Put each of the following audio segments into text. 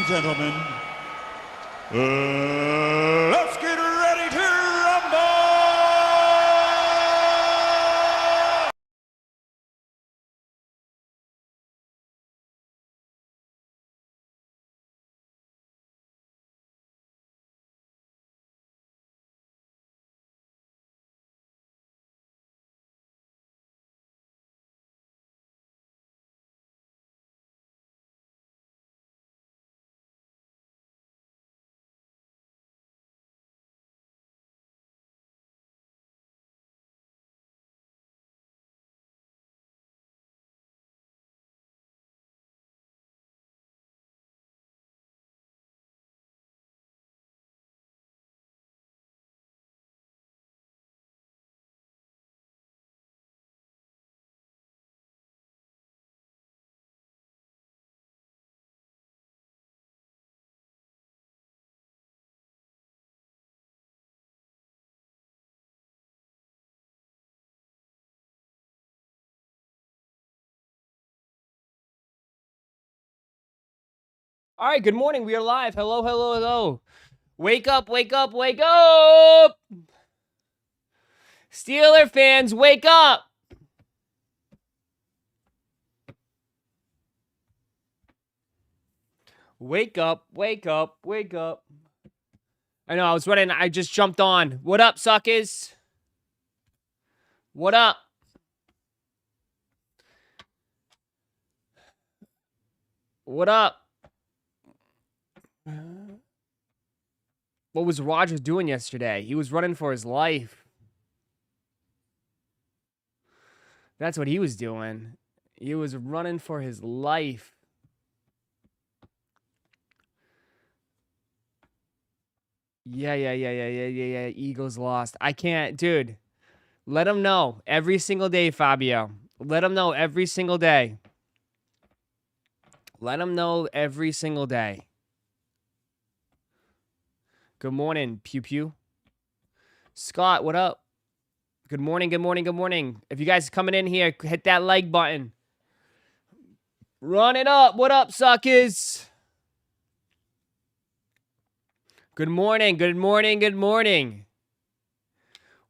and gentlemen, let's get ready to rumble! All right, good morning. We are live. Hello, hello, hello. Wake up, wake up, wake up. Steeler fans, wake up. Wake up, wake up, wake up. I know, I was running. I just jumped on. What up, suckers? What up? What up? What was Rodgers doing yesterday? He was running for his life. That's what he was doing. He was running for his life. Yeah. Eagles lost. I can't, dude. Let him know every single day, Fabio. Let him know every single day. Let him know every single day. Good morning, Pew Pew. Scott, what up? Good morning, good morning, good morning. If you guys are coming in here, hit that like button. Run it up. What up, suckers? Good morning, good morning, good morning.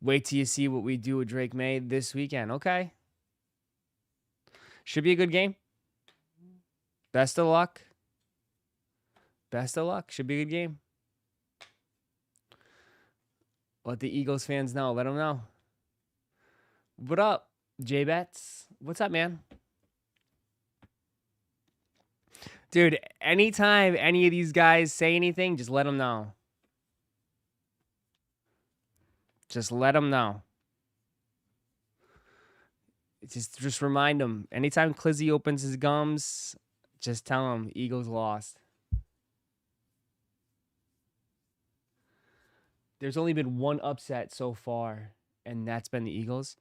Wait till you see what we do with Drake May this weekend. Okay. Should be a good game. Best of luck. Best of luck. Should be a good game. Let the Eagles fans know. Let them know. What up, J-Bets? What's up, man? Dude, anytime any of these guys say anything, just let them know. Just let them know. Just remind them. Anytime Clizzy opens his gums, just tell him Eagles lost. There's only been one upset so far, and that's been the Eagles.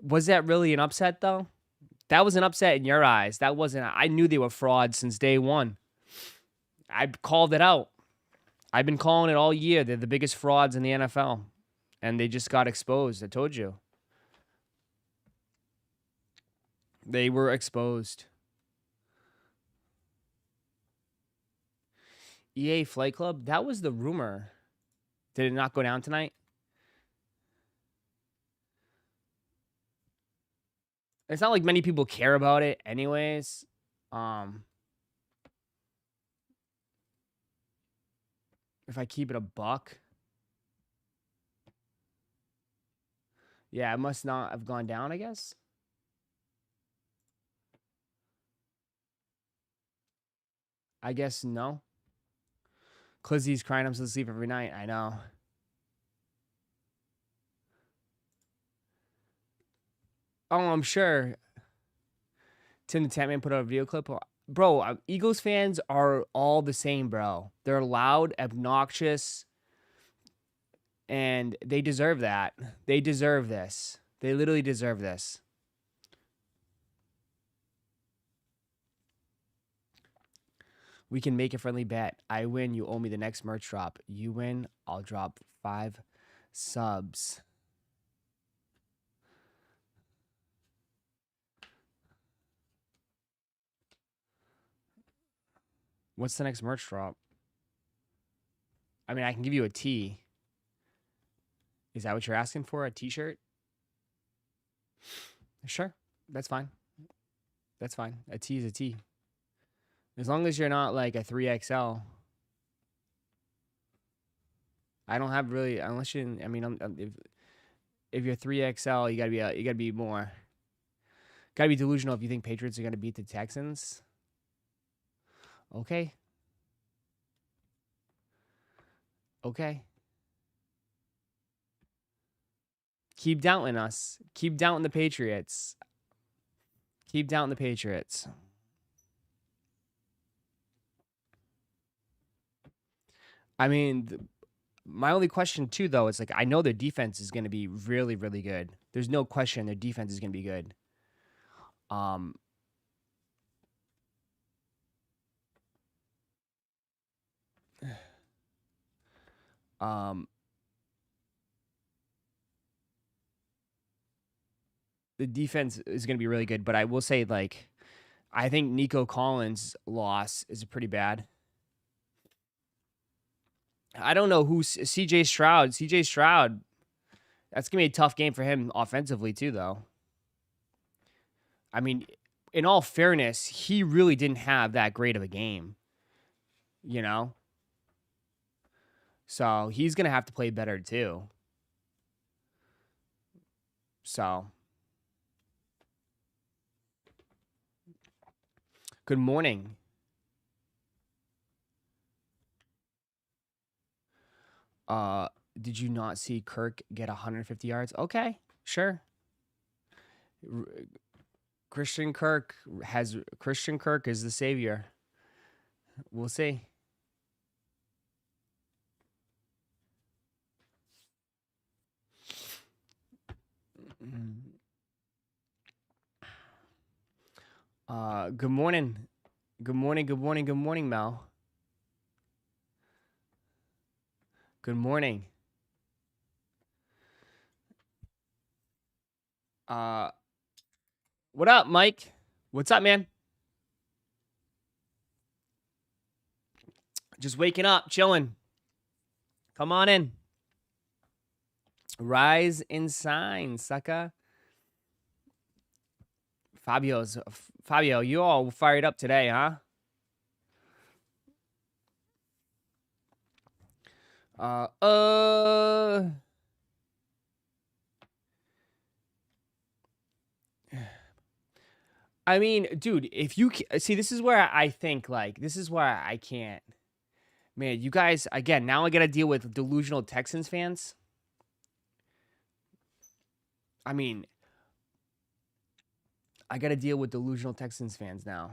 Was that really an upset, though? That was an upset in your eyes. That wasn't. I knew they were frauds since day one. I called it out. I've been calling it all year. They're the biggest frauds in the NFL, and they just got exposed. I told you. They were exposed. EA Flight Club, that was the rumor. Did it not go down tonight? It's not like many people care about it anyways. If I keep it a buck. Yeah, it must not have gone down, I guess. I guess no. Clizzy's crying himself to sleep every night. I know. Oh, I'm sure. Tim the Tatman put out a video clip. Bro, Eagles fans are all the same, bro. They're loud, obnoxious, and they deserve that. They deserve this. They literally deserve this. We can make a friendly bet. I win, you owe me the next merch drop. You win, I'll drop 5 subs. What's the next merch drop? I mean, I can give you a tee. Is that what you're asking for? A t-shirt? Sure. That's fine. That's fine. A tee is a tee. As long as you're not like a 3XL. I don't have really, unless you, I mean, if you're 3XL, you gotta be more. Gotta be delusional if you think Patriots are gonna beat the Texans. Okay. Okay. Keep doubting us. Keep doubting the Patriots. Keep doubting the Patriots. I mean, my only question too, though, is like I know their defense is going to be really, really good. There's no question their defense is going to be good. Um, um, the defense is going to be really good, but I will say like I think Nico Collins' loss is pretty bad. I don't know who's CJ Stroud. CJ Stroud, that's going to be a tough game for him offensively too, though. I mean, in all fairness, he really didn't have that great of a game, you know? So he's going to have to play better too. So, good morning. Did you not see Kirk get 150 yards? Okay, sure. Christian Kirk is the savior. We'll see. Good morning. Good morning, good morning, good morning, Mel. Good morning. What up, Mike? What's up, man? Just waking up, chilling. Come on in. Rise and shine, sucker. Fabio, you all fired up today, huh? I mean, dude, if you see, this is where I think like this is where I can't. Man, you guys again. Now I got to deal with delusional Texans fans. I mean, I got to deal with delusional Texans fans now.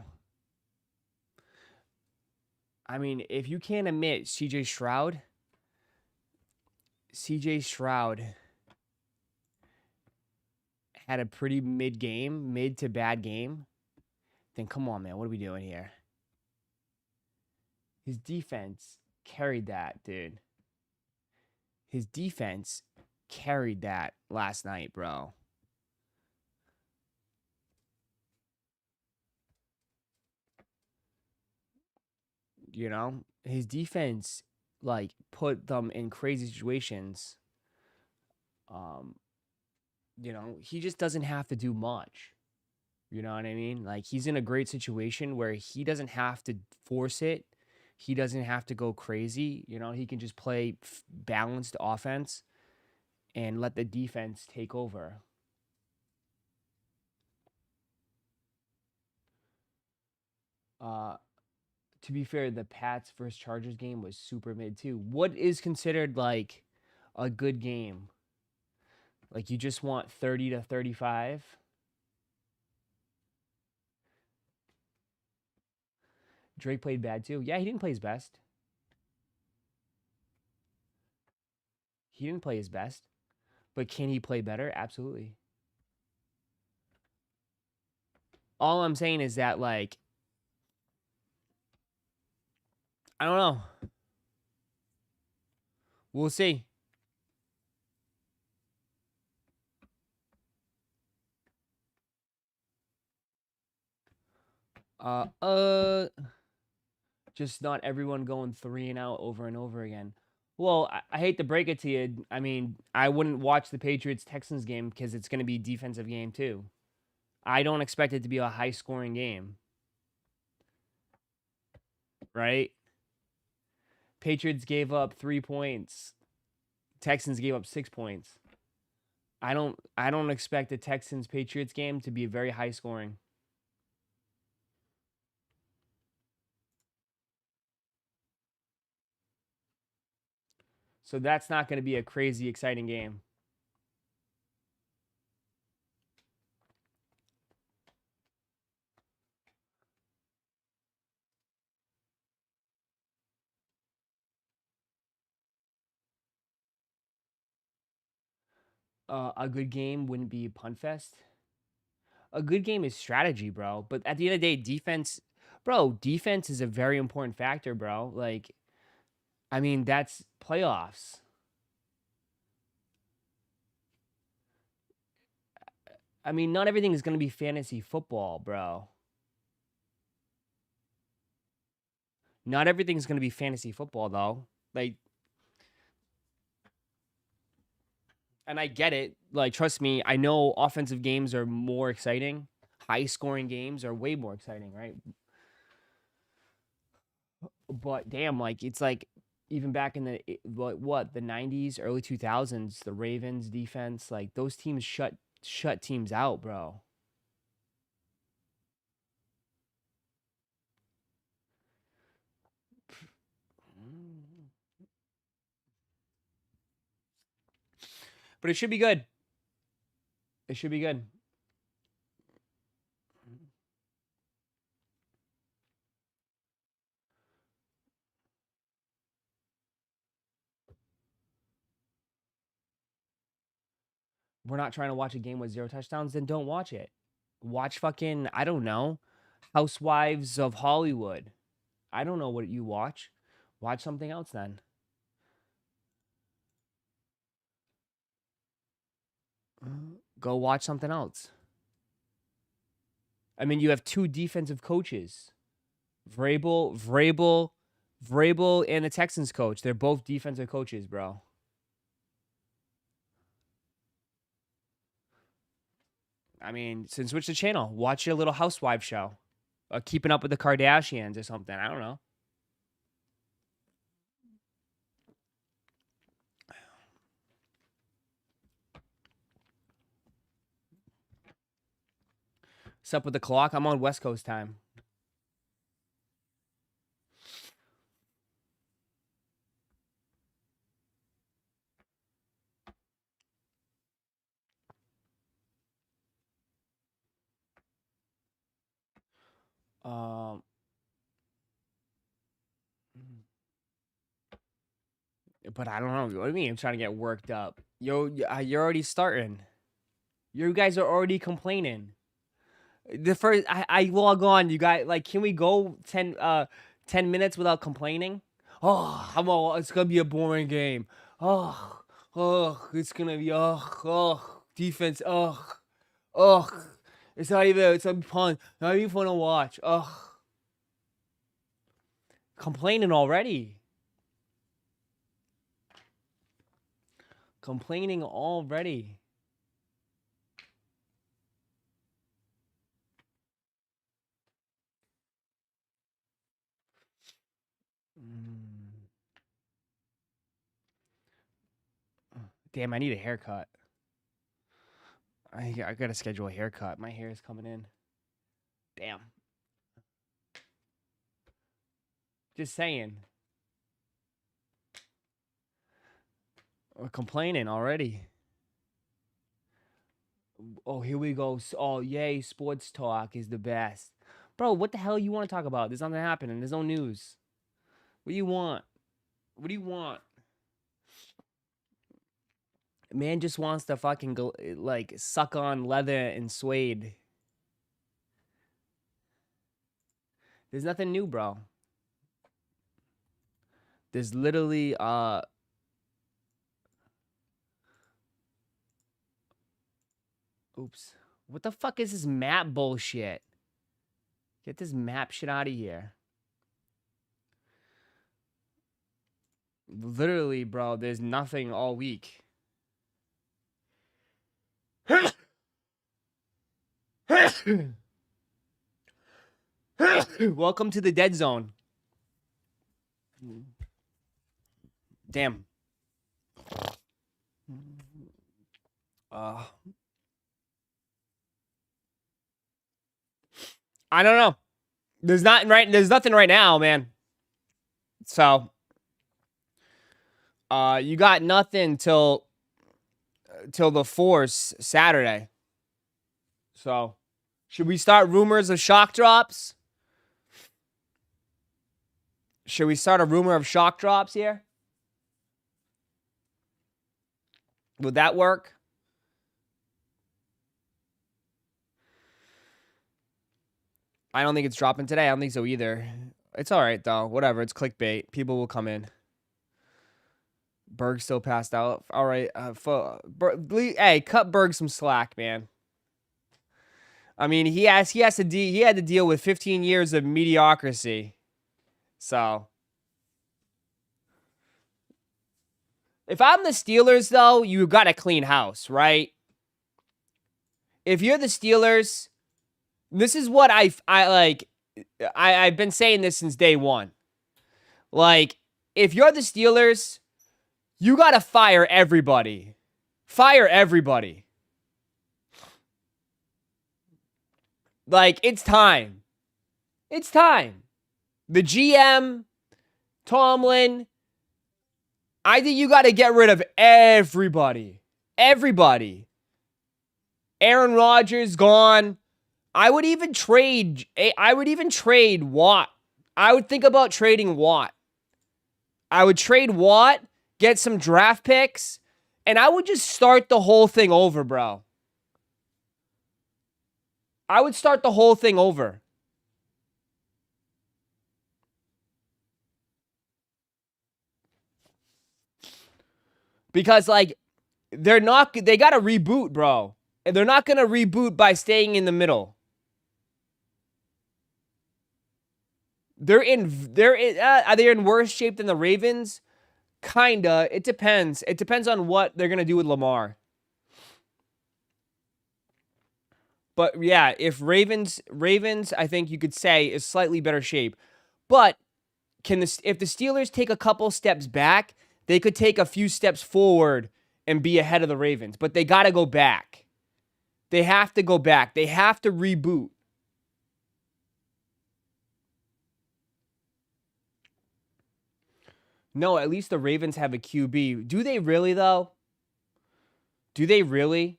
I mean, if you can't admit CJ Stroud had a pretty mid to bad game, then come on, man. What are we doing here? His defense carried that, dude. His defense carried that last night, bro. You know, his defense like put them in crazy situations. You know, he just doesn't have to do much. You know what I mean? Like he's in a great situation where he doesn't have to force it. He doesn't have to go crazy. You know, he can just play balanced offense and let the defense take over. To be fair, the Pats versus Chargers game was super mid too. What is considered like a good game? Like you just want 30 to 35? Drake played bad too. Yeah, he didn't play his best. He didn't play his best. But can he play better? Absolutely. All I'm saying is that like I don't know. We'll see. Just not everyone going 3-and-out over and over again. Well, I hate to break it to you. I mean, I wouldn't watch the Patriots Texans game because it's going to be a defensive game too. I don't expect it to be a high scoring game. Right? Patriots gave up 3 points. Texans gave up 6 points. I don't expect the Texans Patriots game to be very high scoring. So that's not going to be a crazy exciting game. A good game wouldn't be punt fest. A good game is strategy, bro. But at the end of the day, defense is a very important factor, bro. Like, I mean, that's playoffs. I mean, not everything is going to be fantasy football, bro. Not everything's going to be fantasy football, though. Like, and I get it. Like, trust me, I know offensive games are more exciting. High scoring games are way more exciting, right? But damn, like, it's like even back in the the 90s, early 2000s, the Ravens defense, like those teams shut teams out, bro. But it should be good. It should be good. We're not trying to watch a game with 0 touchdowns, then don't watch it. Watch fucking, I don't know, Housewives of Hollywood. I don't know what you watch. Watch something else then. Go watch something else. I mean, you have 2 defensive coaches. Vrabel, and the Texans coach. They're both defensive coaches, bro. I mean, switch the channel. Watch your little housewife show. Keeping Up with the Kardashians or something. I don't know. What's up with the clock? I'm on West Coast time. Um, but I don't know. What do you mean? I'm trying to get worked up. Yo, you're already starting. You guys are already complaining. The first I log on, you guys, like, can we go 10 minutes without complaining? Oh, it's gonna be a boring game. Oh, it's gonna be defense. It's a fun. Not even fun to watch. Complaining already. Complaining already. Damn, I need a haircut. I gotta schedule a haircut. My hair is coming in. Damn. Just saying. We're complaining already. Oh, here we go. Oh, yay, sports talk is the best. Bro, what the hell you want to talk about? There's nothing happening. There's no news. What do you want? What do you want? Man just wants to fucking go, like, suck on leather and suede. There's nothing new, bro. There's literally oops. What the fuck is this map bullshit? Get this map shit out of here. Literally, bro, there's nothing all week. Welcome to the dead zone. Damn. I don't know. There's nothing right now, man. So, you got nothing till the 4th Saturday. So, should we start rumors of shock drops? Should we start a rumor of shock drops here? Would that work? I don't think it's dropping today. I don't think so either. It's all right, though. Whatever. It's clickbait. People will come in. Berg still passed out. All right. Hey, cut Berg some slack, man. I mean, he had to deal with 15 years of mediocrity. So, if I'm the Steelers, though, you got to clean house, right? If you're the Steelers, this is what I've been saying this since day one. Like, if you're the Steelers, you got to fire everybody. Fire everybody. Like, it's time. It's time. The GM, Tomlin, I think you got to get rid of everybody. Everybody. Aaron Rodgers gone. I would even trade Watt. I would think about trading Watt. I would trade Watt, get some draft picks, and I would just start the whole thing over, bro. I would start the whole thing over. Because, like, they got to reboot, bro. And they're not going to reboot by staying in the middle. Are they in worse shape than the Ravens? Kinda. It depends. It depends on what they're going to do with Lamar. But yeah, if Ravens, I think you could say is slightly better shape. But if the Steelers take a couple steps back, they could take a few steps forward and be ahead of the Ravens. But they got to go back. They have to go back. They have to reboot. No, at least the Ravens have a QB. Do they really, though? Do they really?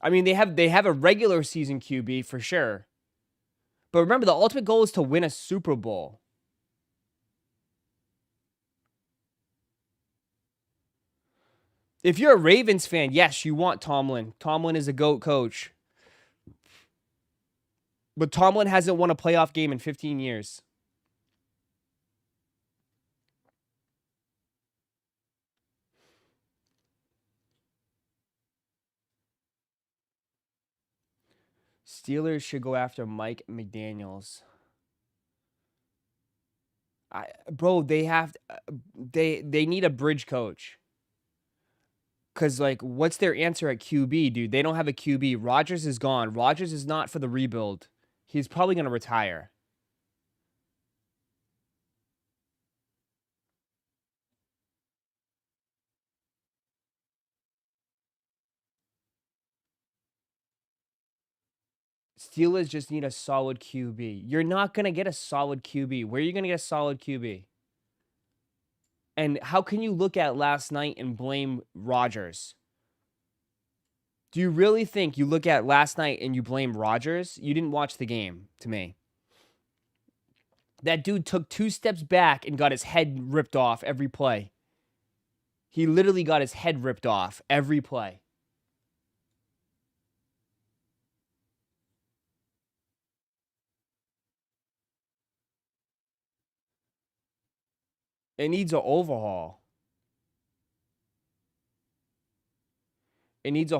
I mean, they have a regular season QB for sure. But remember, the ultimate goal is to win a Super Bowl. If you're a Ravens fan, yes, you want Tomlin. Tomlin is a GOAT coach. But Tomlin hasn't won a playoff game in 15 years. Steelers should go after Mike McDaniels. Bro, they need a bridge coach. Because, like, what's their answer at QB, dude? They don't have a QB. Rodgers is gone. Rodgers is not for the rebuild. He's probably going to retire. Steelers just need a solid QB. You're not going to get a solid QB. Where are you going to get a solid QB? And how can you look at last night and blame Rodgers? Do you really think you look at last night and you blame Rodgers? You didn't watch the game, to me. That dude took 2 steps back and got his head ripped off every play. He literally got his head ripped off every play. It needs an overhaul. It needs a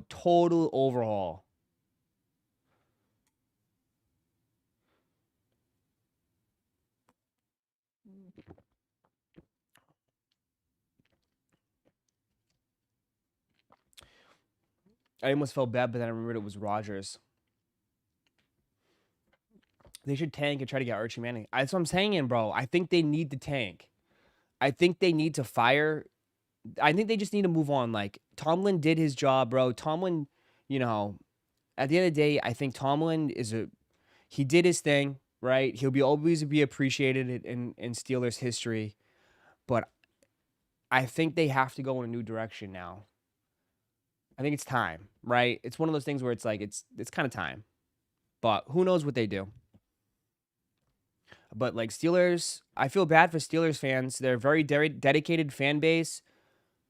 total overhaul. I almost felt bad, but then I remembered it was Rodgers. They should tank and try to get Archie Manning. That's what I'm saying, bro. I think they need to tank. I think they need to fire. I think they just need to move on. Like, Tomlin did his job, bro. Tomlin, you know, at the end of the day, I think Tomlin he did his thing, right? He'll always be appreciated in Steelers history. But I think they have to go in a new direction now. I think it's time, right? It's one of those things where it's like it's kind of time. But who knows what they do. But like Steelers, I feel bad for Steelers fans. They're a very dedicated fan base,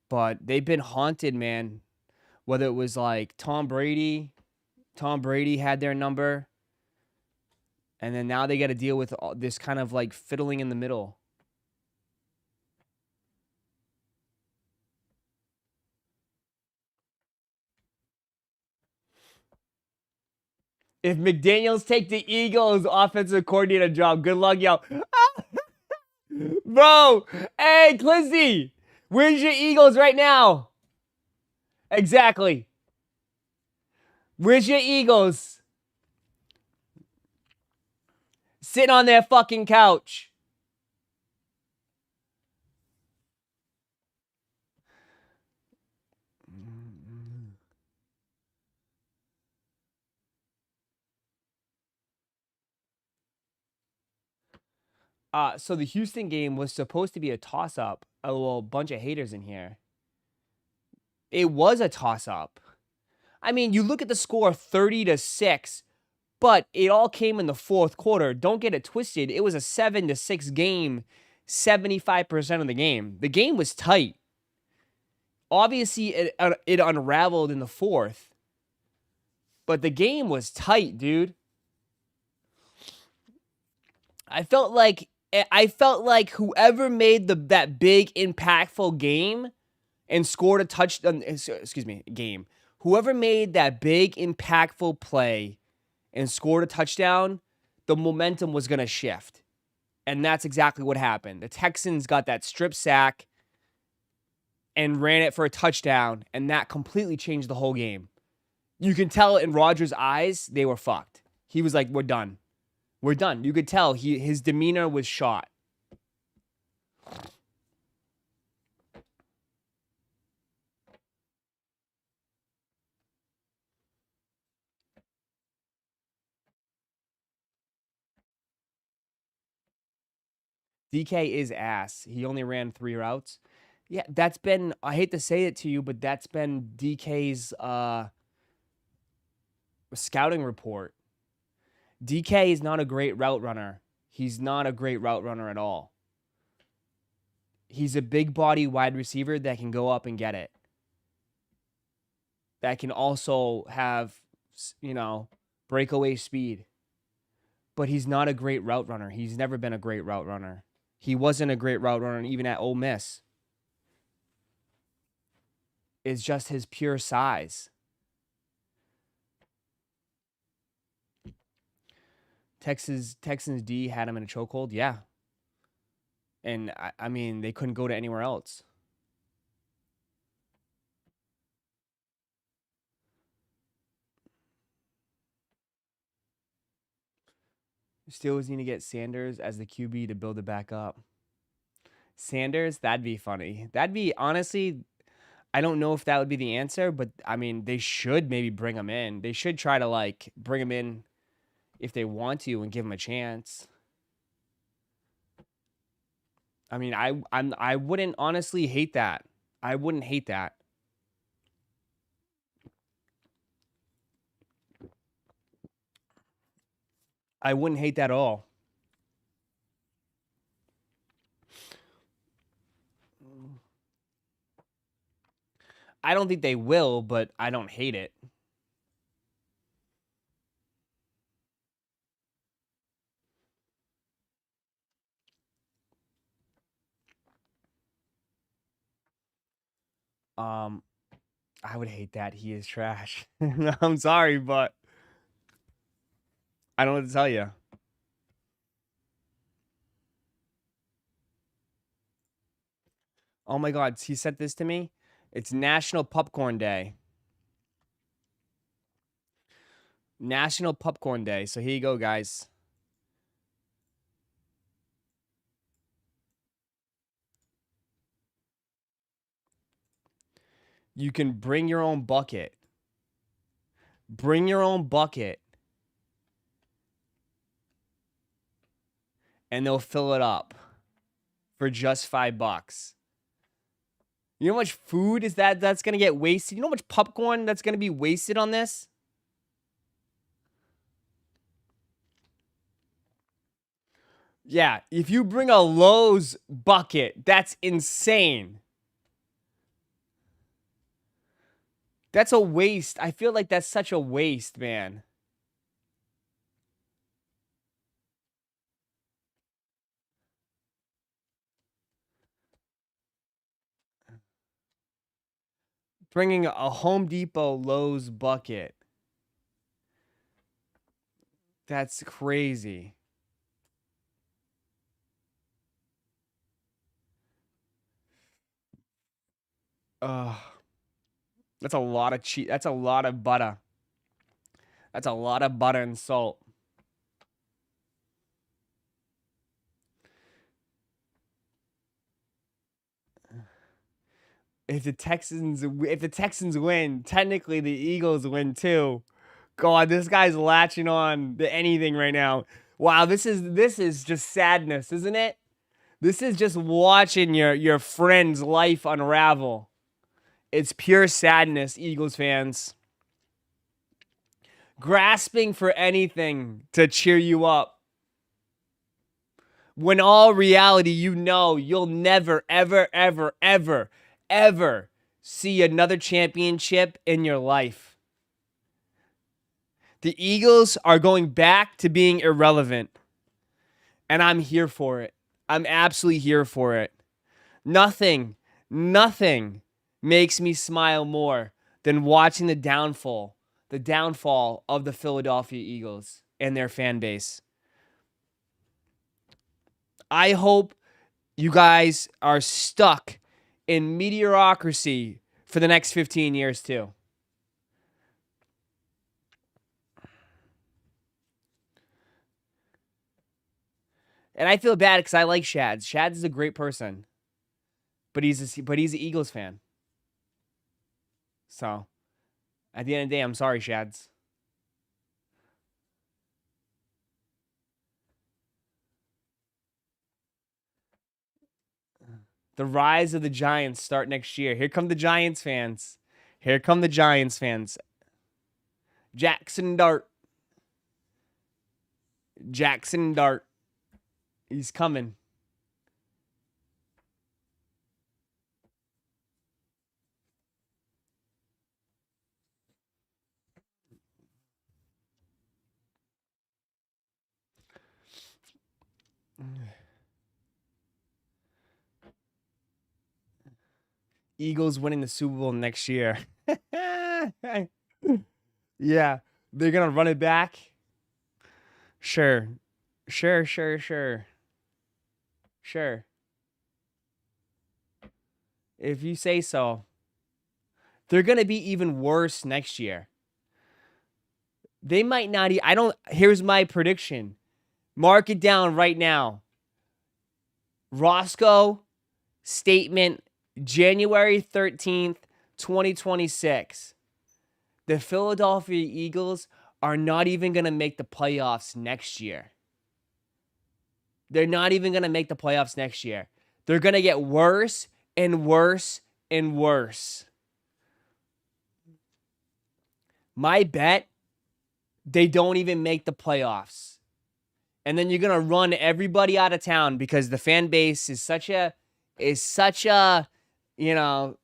but they've been haunted, man. Whether it was like Tom Brady had their number, and then now they got to deal with all this kind of like fiddling in the middle. If McDaniels take the Eagles offensive coordinator job, good luck, yo. Bro, hey, Clizzy, where's your Eagles right now? Exactly. Where's your Eagles? Sitting on their fucking couch. So the Houston game was supposed to be a toss-up. A little bunch of haters in here. It was a toss-up. I mean, you look at the score 30-6, but it all came in the fourth quarter. Don't get it twisted. It was a 7-6 game, 75% of the game. The game was tight. Obviously, it unraveled in the fourth, but the game was tight, dude. I felt like whoever made that big impactful game and scored a touchdown, game. Whoever made that big impactful play and scored a touchdown, the momentum was going to shift. And that's exactly what happened. The Texans got that strip sack and ran it for a touchdown, and that completely changed the whole game. You can tell in Rodgers' eyes, they were fucked. He was like, we're done. We're done. You could tell his demeanor was shot. DK is ass. He only ran 3 routes. Yeah, that's been, I hate to say it to you, but that's been DK's scouting report. DK is not a great route runner. He's not a great route runner at all. He's a big body wide receiver that can go up and get it. That can also have, breakaway speed. But he's not a great route runner. He's never been a great route runner. He wasn't a great route runner even at Ole Miss. It's just his pure size. Texans D had him in a chokehold, yeah. And I mean, they couldn't go to anywhere else. Steelers need to get Sanders as the QB to build it back up. Sanders, that'd be funny. That'd be, honestly, I don't know if that would be the answer, but I mean, they should maybe bring him in. They should try to like bring him in if they want to and give him a chance. I mean, I wouldn't honestly hate that. I wouldn't hate that. I wouldn't hate that at all. I don't think they will, but I don't hate it. I would hate that. He is trash. I'm sorry, but I don't know what to tell you. Oh my God, he sent this to me. It's National Popcorn Day. National Popcorn Day. So here you go, guys. You can bring your own bucket. Bring your own bucket. And they'll fill it up for just $5. You know how much food is that's going to get wasted? You know how much popcorn that's going to be wasted on this? Yeah, if you bring a Lowe's bucket, that's insane. That's a waste. I feel like that's such a waste, man. Bringing a Home Depot Lowe's bucket. That's crazy. Ugh. That's a lot of cheese. That's a lot of butter. That's a lot of butter and salt. If the Texans win, technically the Eagles win too. God, this guy's latching on to anything right now. Wow, this is just sadness, isn't it? This is just watching your friend's life unravel. It's pure sadness, Eagles fans. Grasping for anything to cheer you up. When all reality, you know you'll never, ever, ever, ever, ever see another championship in your life. The Eagles are going back to being irrelevant. And I'm here for it. I'm absolutely here for it. Nothing makes me smile more than watching the downfall of the Philadelphia Eagles and their fan base. I hope you guys are stuck in mediocrity for the next 15 years too. And I feel bad because I like Shads. Shads is a great person, but he's an Eagles fan. So, at the end of the day, I'm sorry, Shads. The rise of the Giants start next year. Here come the Giants fans. Here come the Giants fans. Jackson Dart. Jackson Dart. He's coming. Eagles winning the Super Bowl next year. Yeah. They're going to run it back. Sure. Sure. If you say so. They're going to be even worse next year. They might not. Here's my prediction. Mark it down right now. Roszko statement, January 13th, 2026. The Philadelphia Eagles are not even going to make the playoffs next year. They're not even going to make the playoffs next year. They're going to get worse and worse and worse. My bet, they don't even make the playoffs. And then you're going to run everybody out of town because the fan base is such a, you know,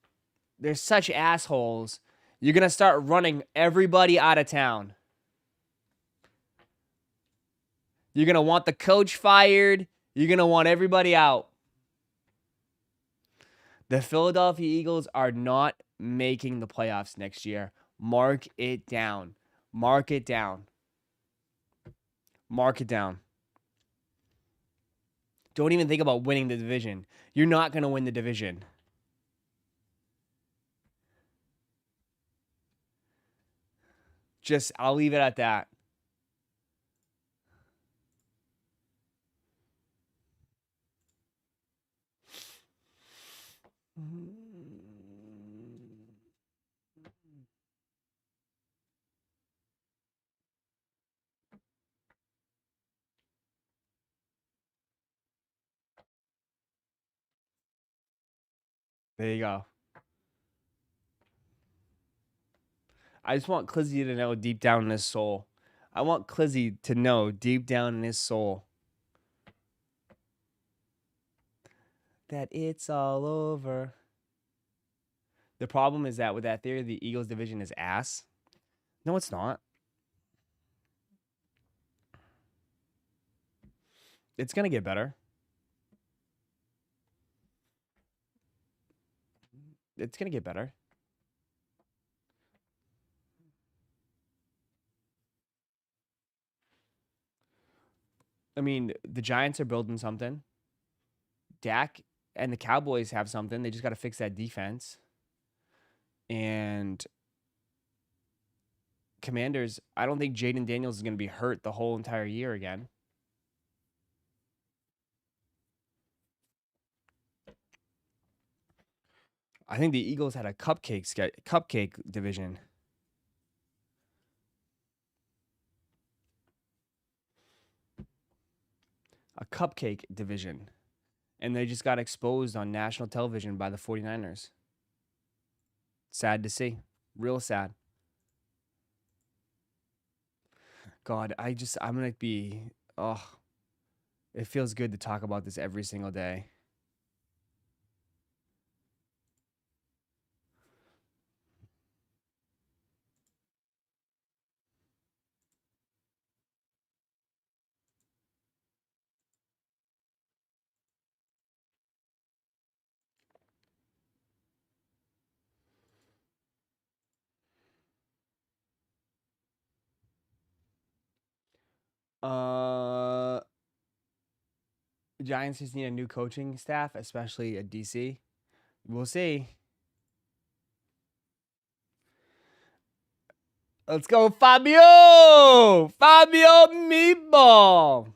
they're such assholes. You're going to start running everybody out of town. You're going to want the coach fired. You're going to want everybody out. The Philadelphia Eagles are not making the playoffs next year. Mark it down. Mark it down. Mark it down. Don't even think about winning the division. You're not going to win the division. I'll leave it at that. There you go. I just want Clizzy to know deep down in his soul. I want Clizzy to know deep down in his soul that it's all over. The problem is that with that theory, the Eagles division is ass. No, it's not. It's going to get better. It's going to get better. I mean, the Giants are building something. Dak and the Cowboys have something. They just got to fix that defense. And Commanders, I don't think Jaden Daniels is going to be hurt the whole entire year again. I think the Eagles had a cupcake division. A cupcake division. And they just got exposed on national television by the 49ers. Sad to see. Real sad. God, I'm going to be, it feels good to talk about this every single day. Giants just need a new coaching staff, especially a DC. We'll see. Let's go, Fabio! Fabio Meatball!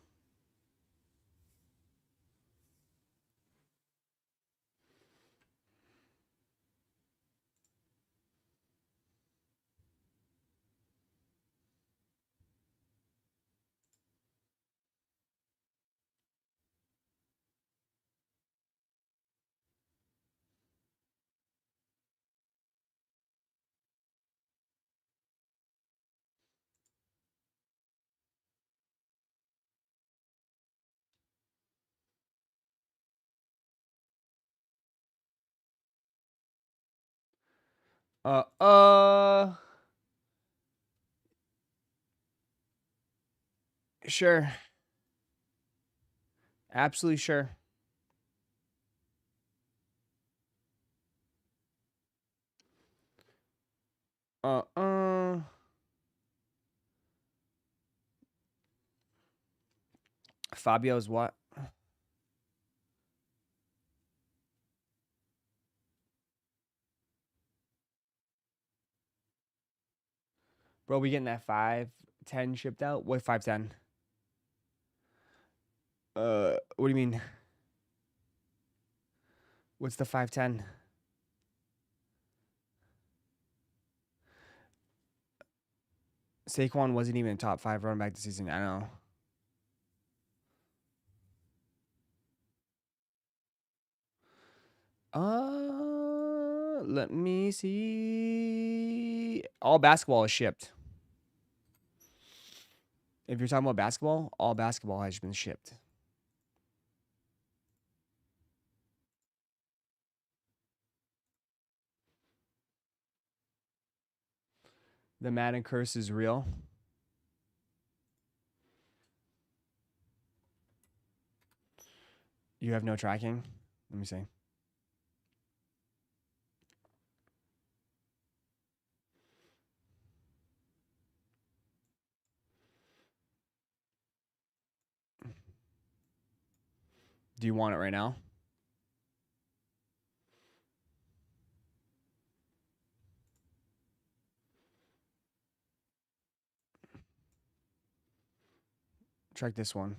Sure. Absolutely sure. Fabio's what? Bro, we getting that 510 shipped out? What 510? What do you mean? What's the 510? Saquon wasn't even top 5 running back this season. I know. Let me see. All basketball is shipped. If you're talking about basketball, all basketball has been shipped. The Madden curse is real. You have no tracking? Let me see. Do you want it right now? Check this one.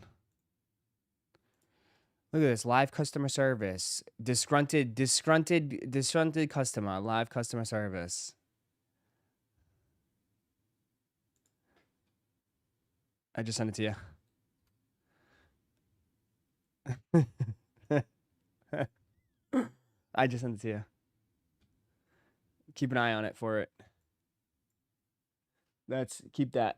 Look at this. Live customer service. Disgruntled customer. Live customer service. I just sent it to you. I just sent it to you. Keep an eye on it for it. Keep that.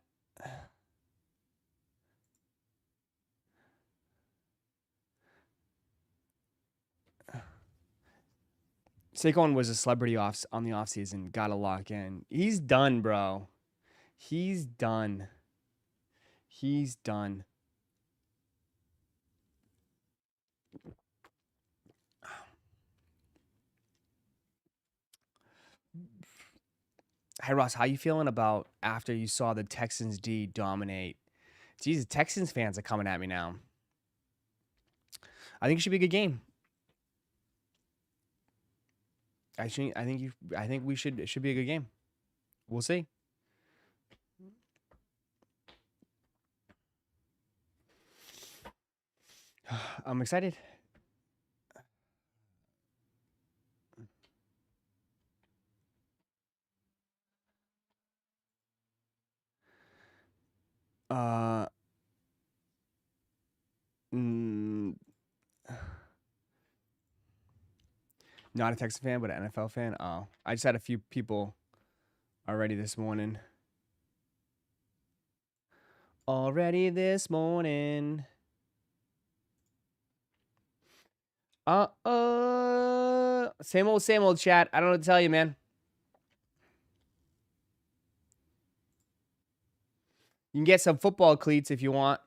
Saquon was a celebrity on the offseason. Gotta lock in. He's done, bro. He's done. He's done. Hey, Ross, how you feeling about after you saw the Texans D dominate? Jesus, Texans fans are coming at me now. I think it should be a good game. I think it should be a good game. We'll see. I'm excited. Not a Texas fan, but an NFL fan. Oh, I just had a few people already this morning. Same old chat. I don't know what to tell you, man. You can get some football cleats if you want.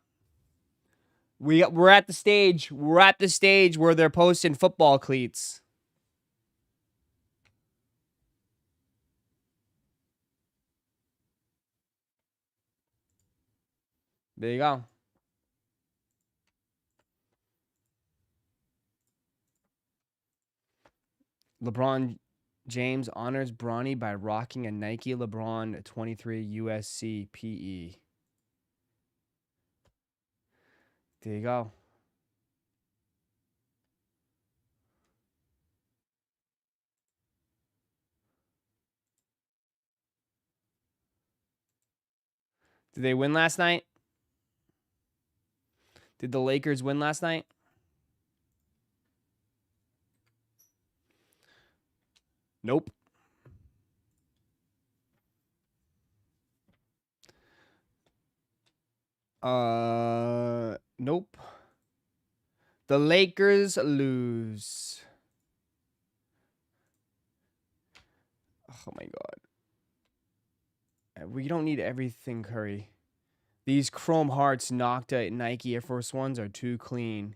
We're at the stage. We're at the stage where they're posting football cleats. There you go. LeBron James honors Bronny by rocking a Nike LeBron 23 USC PE. There you go. Did they win last night? Did the Lakers win last night? Nope. Nope. The Lakers lose. Oh my God. We don't need everything, Curry. These chrome hearts knocked at Nike Air Force Ones are too clean.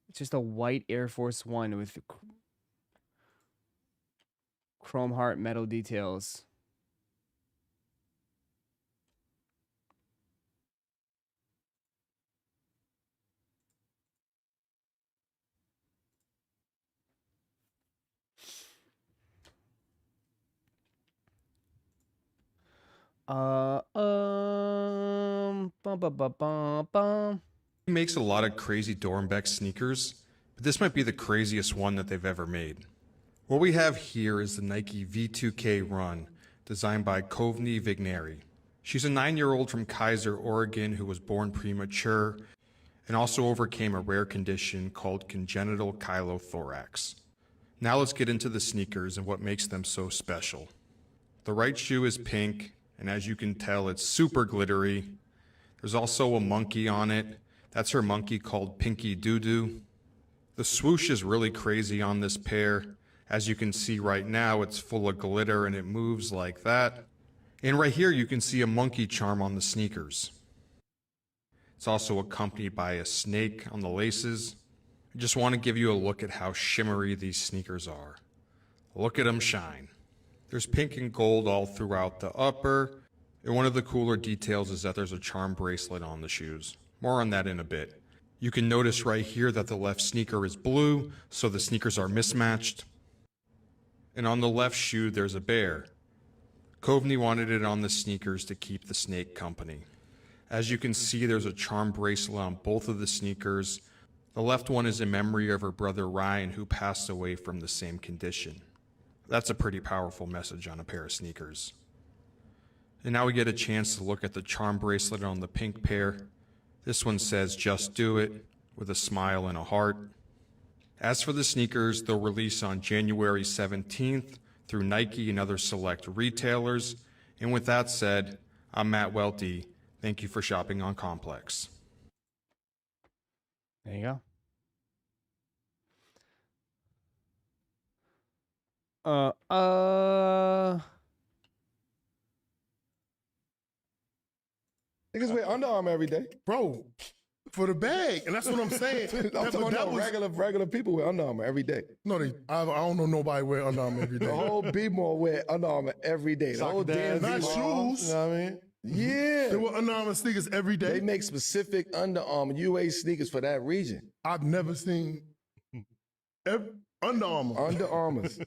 It's just a white Air Force One with chrome heart metal details. He makes a lot of crazy Dornbeck sneakers, but this might be the craziest one that they've ever made. What we have here is the Nike V2K Run, designed by Kovni Vigneri. She's a 9-year-old from Kaiser, Oregon, who was born premature and also overcame a rare condition called congenital chylothorax. Now let's get into the sneakers and what makes them so special. The right shoe is pink, and as you can tell, it's super glittery. There's also a monkey on it. That's her monkey called Pinky Doo-Doo. The swoosh is really crazy on this pair. As you can see right now, it's full of glitter and it moves like that. And right here you can see a monkey charm on the sneakers. It's also accompanied by a snake on the laces. I just want to give you a look at how shimmery these sneakers are. Look at them shine. There's pink and gold all throughout the upper. And one of the cooler details is that there's a charm bracelet on the shoes. More on that in a bit. You can notice right here that the left sneaker is blue, so the sneakers are mismatched. And on the left shoe, there's a bear. Kovni wanted it on the sneakers to keep the snake company. As you can see, there's a charm bracelet on both of the sneakers. The left one is in memory of her brother Ryan, who passed away from the same condition. That's a pretty powerful message on a pair of sneakers. And now we get a chance to look at the charm bracelet on the pink pair. This one says, "Just do it," with a smile and a heart. As for the sneakers, they'll release on January 17th through Nike and other select retailers. And with that said, I'm Matt Welty. Thank you for shopping on Complex. There you go. Niggas wear Under Armour every day. Bro, for the bag. And that's what I'm saying. I'm talking about regular people wear Under Armour every day. No, I don't know nobody wear Under Armour every day. The whole B-Mall wear Under Armour every day. The whole damn Not B-Mall. shoes. You know what I mean? Yeah. They wear Under Armour sneakers every day. They make specific Under Armour UA sneakers for that region. I've never seen Under Armour. Under Armours.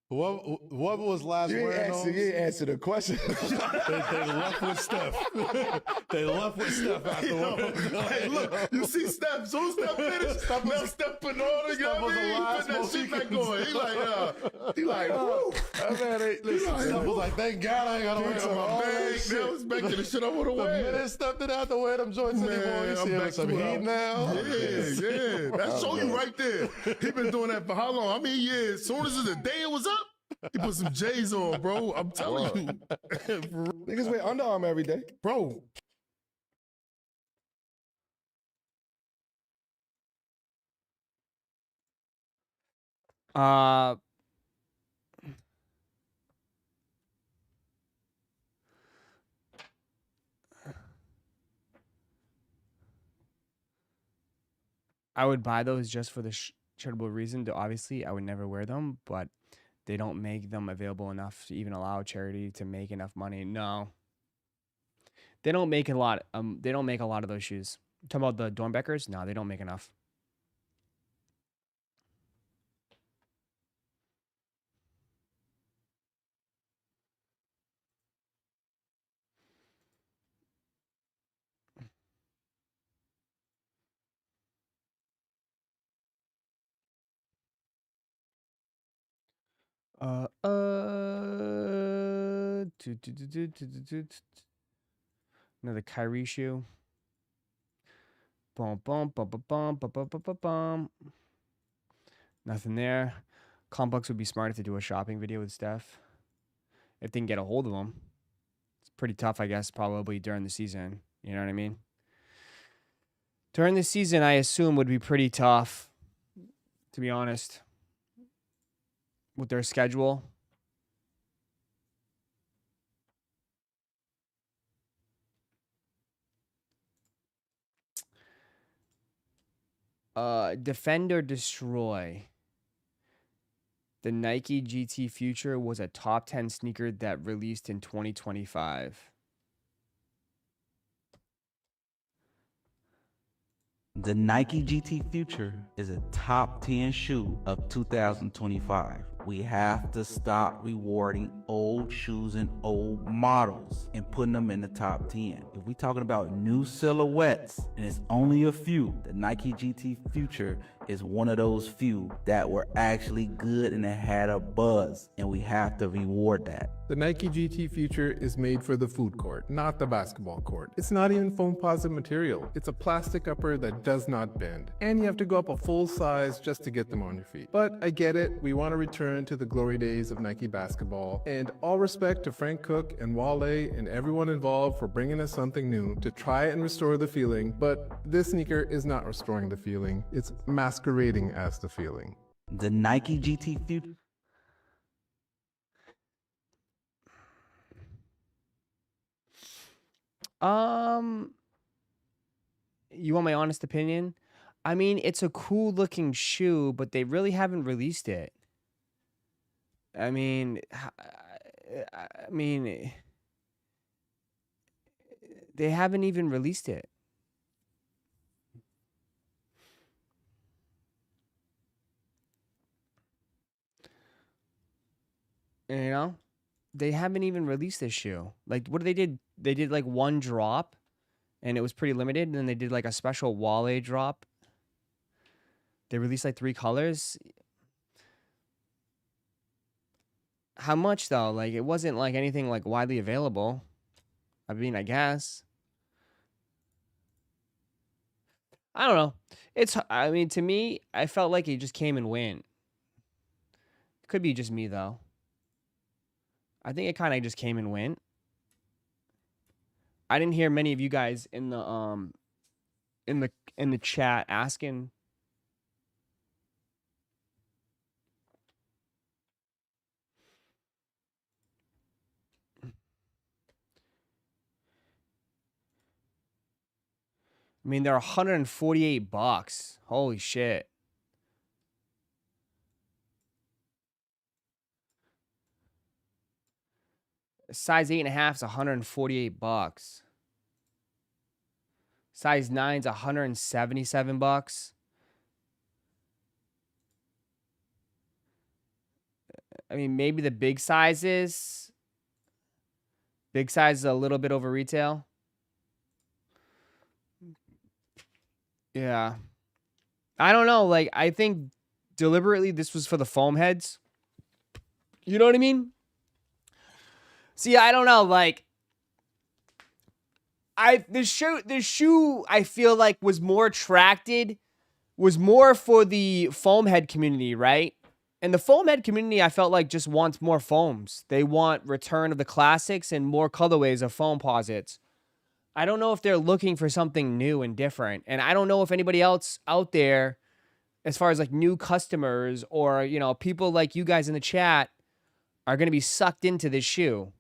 What was last wearing those? You ain't answer the question. They left with Steph. They left with Steph afterwards. Hey, look, you see Steph. So Steph finished. Now Steph putting all the Steph was the last putting that shit back on. He like, woo. Listen, Steph was like, thank God I ain't got to wear on my bag. Now it's back to the shit I want to The wear. minute Steph didn't have to wear them joints anymore, you see him some heat now. Yeah. That show you right there. He been doing that for how long? I mean, yeah, as soon as the day it was up, he put some J's on, bro. I'm telling you. Niggas wear Under Armour every day. Bro. I would buy those just for the charitable reason. Obviously, I would never wear them, but they don't make them available enough to even allow charity to make enough money. No, they don't make a lot. They don't make a lot of those shoes. Talking about the Dornbeckers? No, they don't make enough. Another Kyrie shoe. Bum bum bum bum bum bum bum bum bum. Nothing there. Complex would be smart if they do a shopping video with Steph. If they can get a hold of them. It's pretty tough, I guess, probably during the season. You know what I mean? During the season, I assume would be pretty tough, to be honest, with their schedule. Defend or destroy. The Nike GT Future was a top 10 sneaker that released in 2025. The Nike GT Future is a top 10 shoe of 2025. We have to stop rewarding old shoes and old models and putting them in the top 10. If we're talking about new silhouettes, and it's only a few, the Nike GT Future is one of those few that were actually good and it had a buzz, and we have to reward that. The Nike GT Future is made for the food court, not the basketball court. It's not even foam-positive material. It's a plastic upper that does not bend. And you have to go up a full size just to get them on your feet. But I get it. We want to return to the glory days of Nike basketball. And all respect to Frank Cook and Wale and everyone involved for bringing us something new to try and restore the feeling. But this sneaker is not restoring the feeling. It's masquerading as the feeling. The Nike GT Future. You want my honest opinion? I mean, it's a cool looking shoe, but they really haven't released it. I mean, they haven't even released it. You know? They haven't even released this shoe. Like, what they did? They did like one drop and it was pretty limited. And then they did like a special Wale drop. They released like 3 colors. How much though? Like it wasn't like anything like widely available. I mean, I guess. I don't know. I mean, to me, I felt like it just came and went. Could be just me though. I think it kind of just came and went. I didn't hear many of you guys in the chat asking. I mean, they're $148. Holy shit. Size 8.5 is $148. Size 9 is $177. I mean, maybe the big sizes. Big size is a little bit over retail. Yeah. I don't know. Like, I think deliberately this was for the foam heads. You know what I mean? See, I don't know. Like, the shoe I feel like was more for the foam head community, right? And the foam head community, I felt like just wants more foams. They want return of the classics and more colorways of foam posits. I don't know if they're looking for something new and different. And I don't know if anybody else out there, as far as like new customers or, you know, people like you guys in the chat are going to be sucked into this shoe.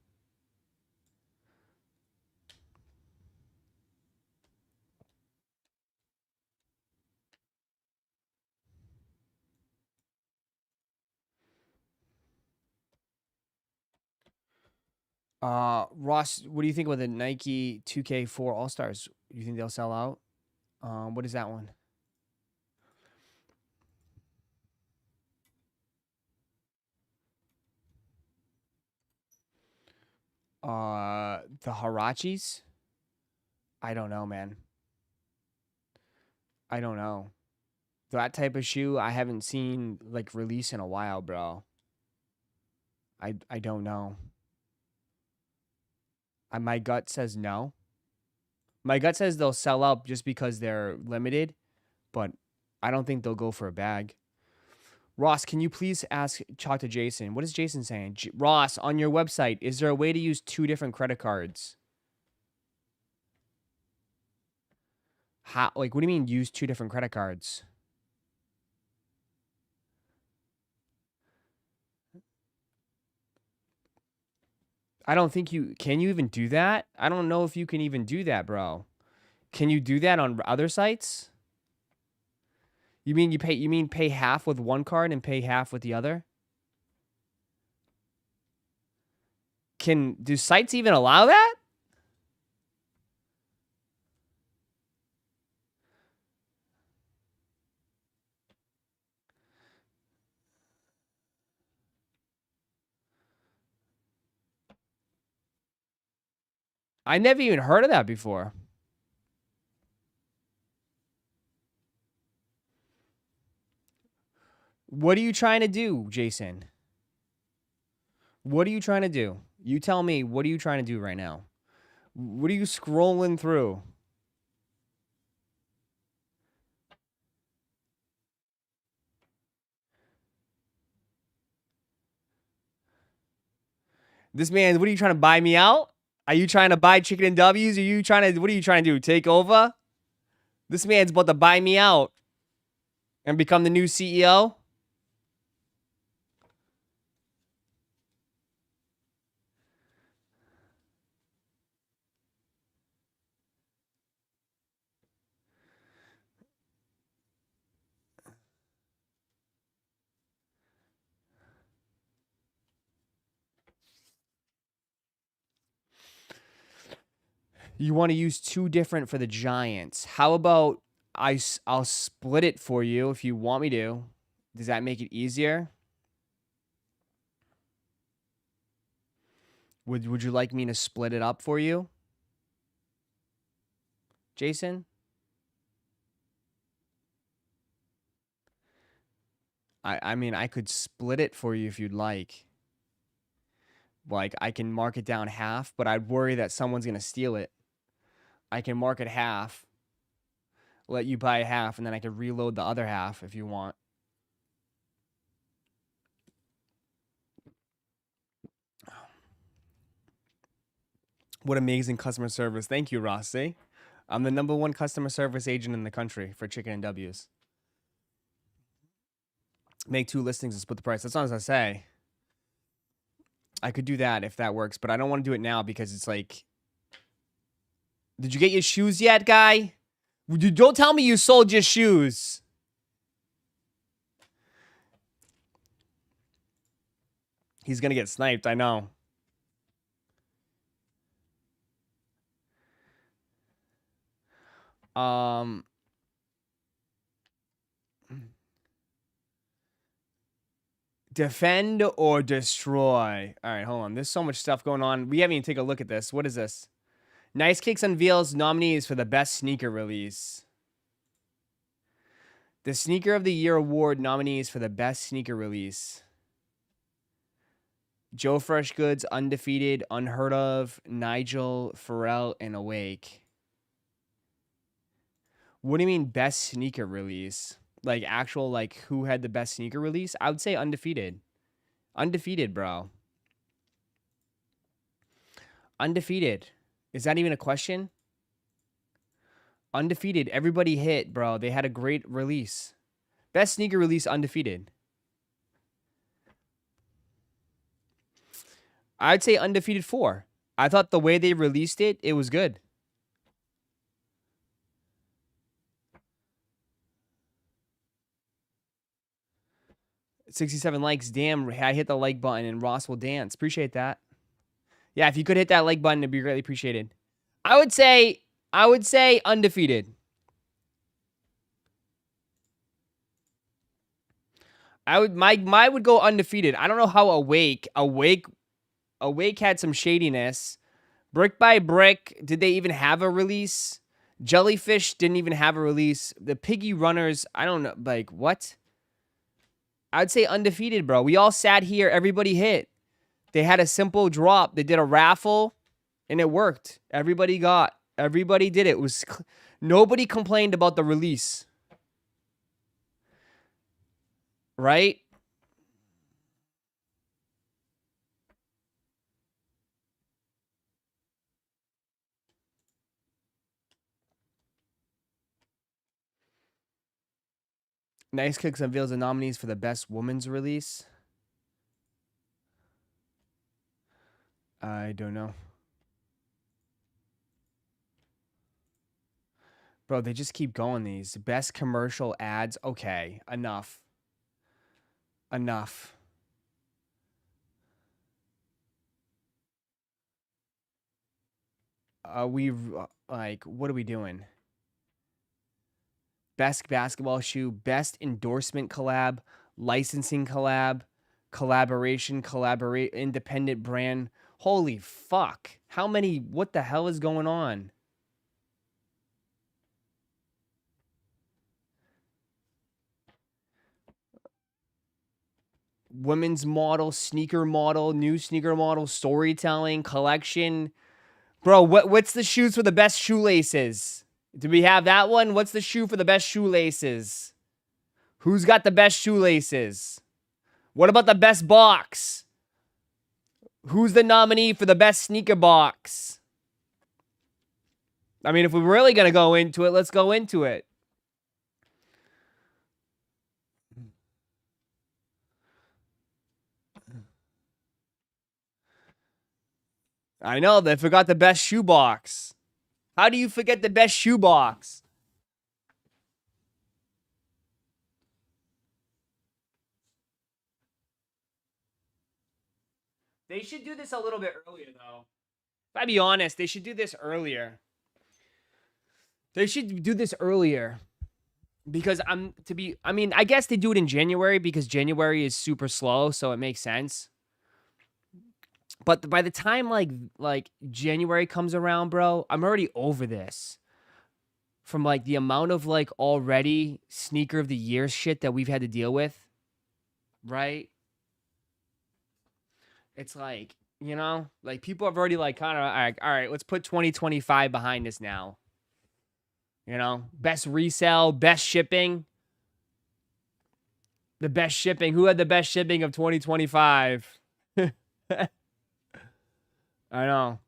Ross, what do you think about the Nike 2K4 All-Stars? You think they'll sell out? What is that one? The Harachis? I don't know, man. I don't know. That type of shoe I haven't seen like release in a while, bro. I don't know. My gut says no. My gut says they'll sell out just because they're limited, but I don't think they'll go for a bag. Ross, can you please talk to Jason? What is Jason saying? Ross, on your website, is there a way to use 2 different credit cards? How? Like, what do you mean use 2 different credit cards? I don't think can you even do that? I don't know if you can even do that, bro. Can you do that on other sites? You mean pay half with one card and pay half with the other? Do sites even allow that? I never even heard of that before. What are you trying to do, Jason? What are you trying to do? You tell me, what are you trying to do right now? What are you scrolling through? This man, what are you trying to buy me out? Are you trying to buy chicken and W's? What are you trying to do? Take over? This man's about to buy me out and become the new CEO? You want to use 2 different for the Giants. How about I'll split it for you if you want me to. Does that make it easier? Would you like me to split it up for you? Jason? I mean, I could split it for you if you'd like. Like, I can mark it down half, but I'd worry that someone's going to steal it. I can mark it half, let you buy half, and then I can reload the other half if you want. What amazing customer service. Thank you, Ross. See? I'm the #1 customer service agent in the country for Chicken and W's. Make 2 listings and split the price. That's not as I say. I could do that if that works, but I don't want to do it now because it's like... Did you get your shoes yet, guy? Don't tell me you sold your shoes. He's going to get sniped, I know. Defend or destroy. All right, hold on. There's so much stuff going on. We haven't even taken a look at this. What is this? Nice Kicks unveils nominees for the best sneaker release. The Sneaker of the Year award nominees for the best sneaker release. Joe Fresh Goods, Undefeated, Unheard of, Nigel, Pharrell, and Awake. What do you mean best sneaker release? Like actual, like who had the best sneaker release? I would say Undefeated. Undefeated, bro. Undefeated. Is that even a question? Undefeated. Everybody hit, bro. They had a great release. Best sneaker release, Undefeated. I'd say Undefeated 4. I thought the way they released it, it was good. $67 likes. Damn, I hit the like button and Ross will dance. Appreciate that. Yeah, if you could hit that like button, it'd be greatly appreciated. I would say Undefeated. My would go Undefeated. I don't know how Awake had some shadiness. Brick by Brick, did they even have a release? Jellyfish didn't even have a release. The Piggy Runners, I don't know, like what? I'd say Undefeated, bro. We all sat here, everybody hit. They had a simple drop. They did a raffle, and it worked. Everybody did it. It was nobody complained about the release. Right? Nice Kicks unveils the nominees for the best women's release. I don't know. Bro, they just keep going these. Best commercial ads. Okay, enough. Enough. What are we doing? Best basketball shoe, best endorsement collab, licensing collab, collaboration, independent brand. Holy fuck. How many, what the hell is going on? Women's model, sneaker model, new sneaker model, storytelling, collection. Bro, what's the shoes for the best shoelaces? Do we have that one? What's the shoe for the best shoelaces? Who's got the best shoelaces? What about the best box? Who's the nominee for the best sneaker box? I mean, if we're really going to go into it, let's go into it. I know, they forgot the best shoe box. How do you forget the best shoe box? They should do this a little bit earlier, though. If I be honest, they should do this earlier. They should do this earlier. Because I guess they do it in January because January is super slow, so it makes sense. But by the time like January comes around, bro, I'm already over this. from like the amount of like already sneaker of the year shit that we've had to deal with, right? It's like, you know, like people have already like kind of like, all right, let's put 2025 behind us now. You know, best resale, best shipping. The best shipping. Who had the best shipping of 2025? I know.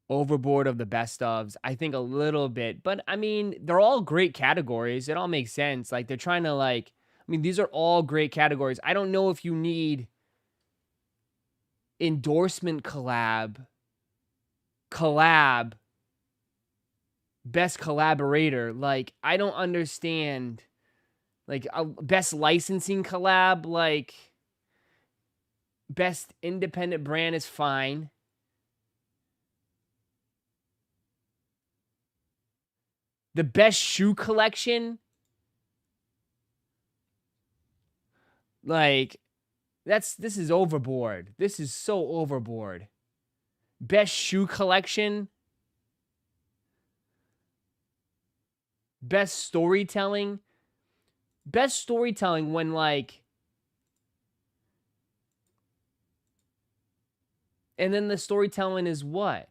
Overboard of the best ofs. I think a little bit, but I mean, they're all great categories. It all makes sense. Like they're trying to like, I mean, these are all great categories. I don't know if you need endorsement collab, best collaborator. Like, I don't understand. Like, best licensing collab, like, best independent brand is fine. The best shoe collection, like, this is overboard. This is so overboard. Best shoe collection. Best storytelling. Best storytelling when, like, and then the storytelling is what?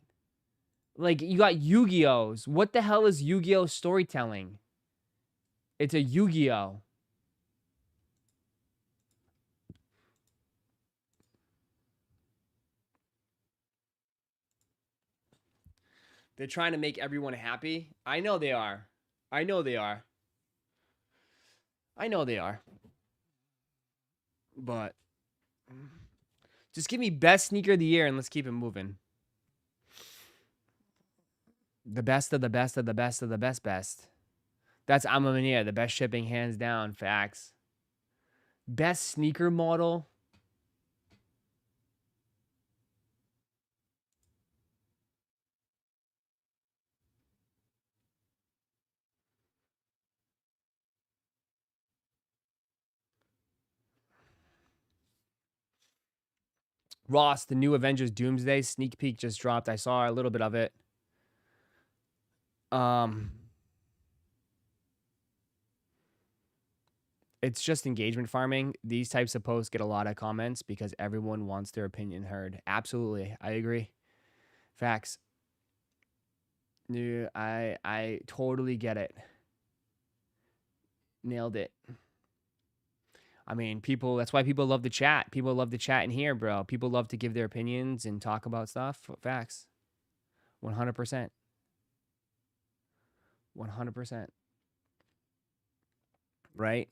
Like, you got Yu-Gi-Ohs. What the hell is Yu-Gi-Oh storytelling? It's a Yu-Gi-Oh. They're trying to make everyone happy. I know they are. I know they are. I know they are. But just give me best sneaker of the year and let's keep it moving. The best of the best of the best of the best. That's Amamania, the best shipping hands down. Facts. Best sneaker model. Ross, the new Avengers Doomsday sneak peek just dropped. I saw a little bit of it. It's just engagement farming. These types of posts get a lot of comments because everyone wants their opinion heard. Absolutely. I agree. Facts. Yeah, I totally get it. Nailed it. I mean, people, that's why people love to chat. People love to chat in here, bro. People love to give their opinions and talk about stuff. Facts. 100%. 100%. Right?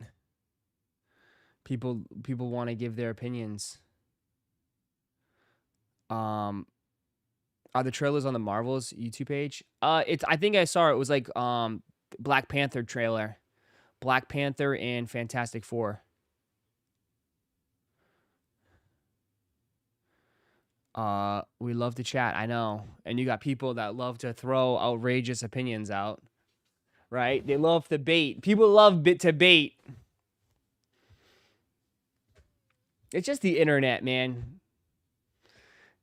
People want to give their opinions. Are the trailers on the Marvels YouTube page? I think I saw it was like Black Panther trailer. Black Panther and Fantastic Four. We love to chat, I know. And you got people that love to throw outrageous opinions out. Right? They love the bait. People love to bait. It's just the internet, man.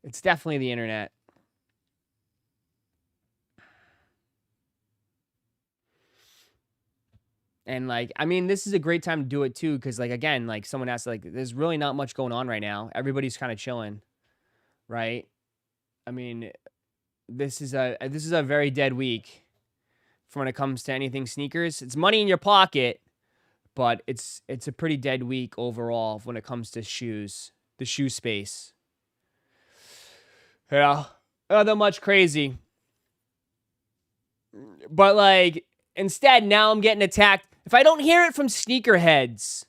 It's definitely the internet. And like, I mean, this is a great time to do it too, because like, again, like someone asked, like, there's really not much going on right now. Everybody's kind of chilling, right? I mean, this is a very dead week for when it comes to anything sneakers. It's money in your pocket, but it's a pretty dead week overall when it comes to shoes, the shoe space. Yeah, not that much crazy. But like, instead, now I'm getting attacked. If I don't hear it from sneakerheads,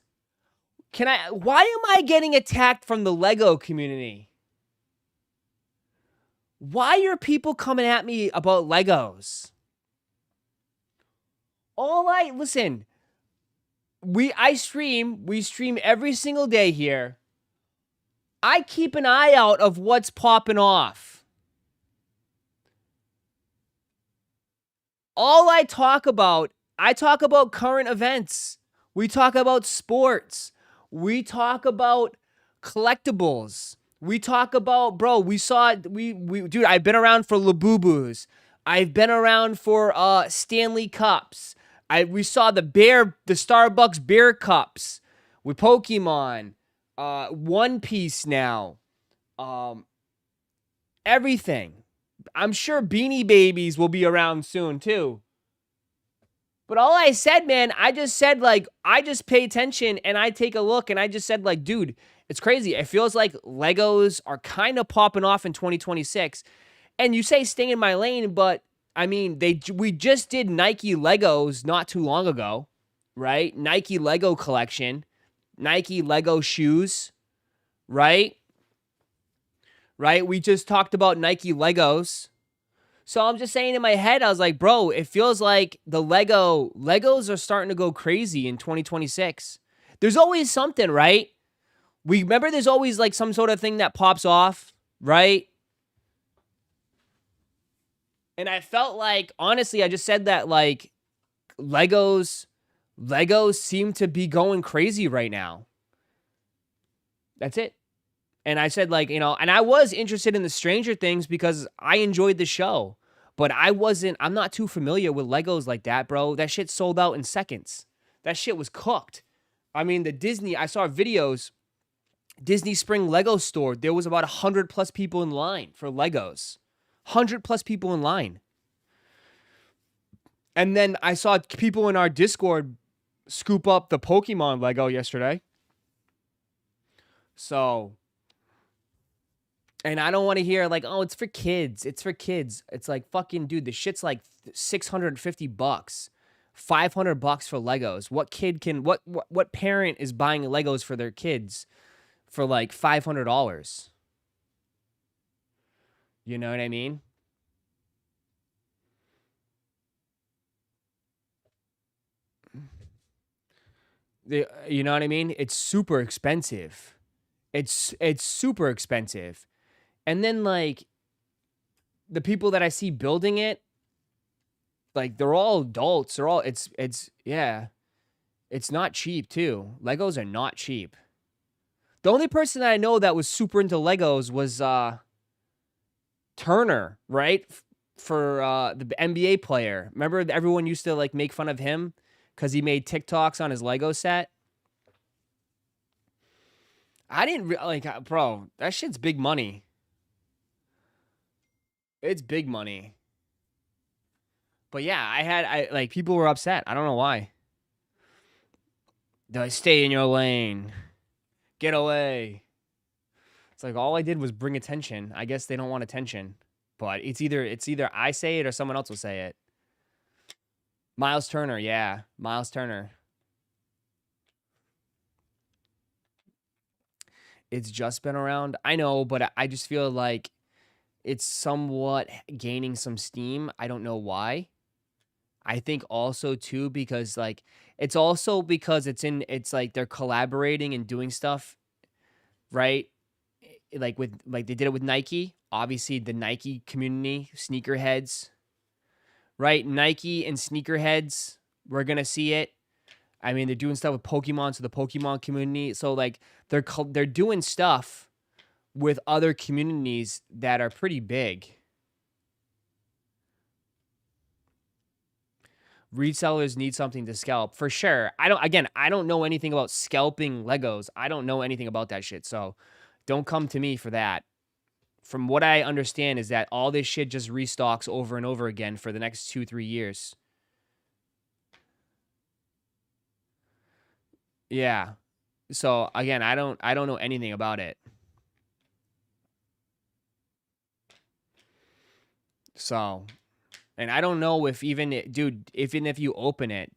why am I getting attacked from the Lego community? Why are people coming at me about Legos? Listen, we stream every single day here. I keep an eye out of what's popping off. I talk about current events. We talk about sports. We talk about collectibles. We talk about, bro, we saw it. Dude, I've been around for Labubus. I've been around for Stanley Cups. We saw the Starbucks beer cups with Pokemon, One Piece now, everything. I'm sure Beanie Babies will be around soon too. But all I said, man, I just said, like, I just pay attention and I take a look and I just said, like, dude, it's crazy. It feels like Legos are kind of popping off in 2026. And you say stay in my lane, but I mean, we just did Nike Legos not too long ago, right? Nike Lego collection, Nike Lego shoes, right? Right? We just talked about Nike Legos. So I'm just saying in my head, I was like, bro, it feels like the Legos are starting to go crazy in 2026. There's always something, right? We remember there's always like some sort of thing that pops off, right? And I felt like, honestly, I just said that like Legos seem to be going crazy right now. That's it. And I said, like, and I was interested in the Stranger Things because I enjoyed the show. But I'm not too familiar with Legos like that, bro. That shit sold out in seconds. That shit was cooked. I mean, I saw videos, Disney Spring Lego store, there was about 100 plus people in line for Legos. 100 plus people in line. And then I saw people in our Discord scoop up the Pokemon Lego yesterday. So... And I don't want to hear like, oh, it's for kids. It's for kids. It's like, fucking dude, the shit's like $650, $500 for Legos. What kid can, what parent is buying Legos for their kids for like $500? You know what I mean? You know what I mean? It's super expensive. It's super expensive. And then, like, the people that I see building it, like, they're all adults. They're all, yeah. It's not cheap, too. Legos are not cheap. The only person that I know that was super into Legos was Turner, right? For the NBA player. Remember everyone used to, like, make fun of him because he made TikToks on his Lego set? I didn't, bro, that shit's big money. It's big money. But yeah, people were upset. I don't know why. They're like, stay in your lane. Get away. It's like, all I did was bring attention. I guess they don't want attention. But it's either I say it or someone else will say it. Miles Turner, yeah. Miles Turner. It's just been around. I know, but I just feel like it's somewhat gaining some steam. I don't know why. I think also too because like it's like they're collaborating and doing stuff, right? Like they did it with Nike. Obviously, the Nike community, sneakerheads, right? Nike and sneakerheads, we're gonna see it. I mean, they're doing stuff with Pokemon, so the Pokemon community. So like they're doing stuff with other communities that are pretty big. Resellers need something to scalp for sure. I don't know anything about scalping Legos. I don't know anything about that shit. So don't come to me for that. From what I understand is that all this shit just restocks over and over again for the next 2-3 years. Yeah. So again, I don't know anything about it. So, and I don't know if even if you open it,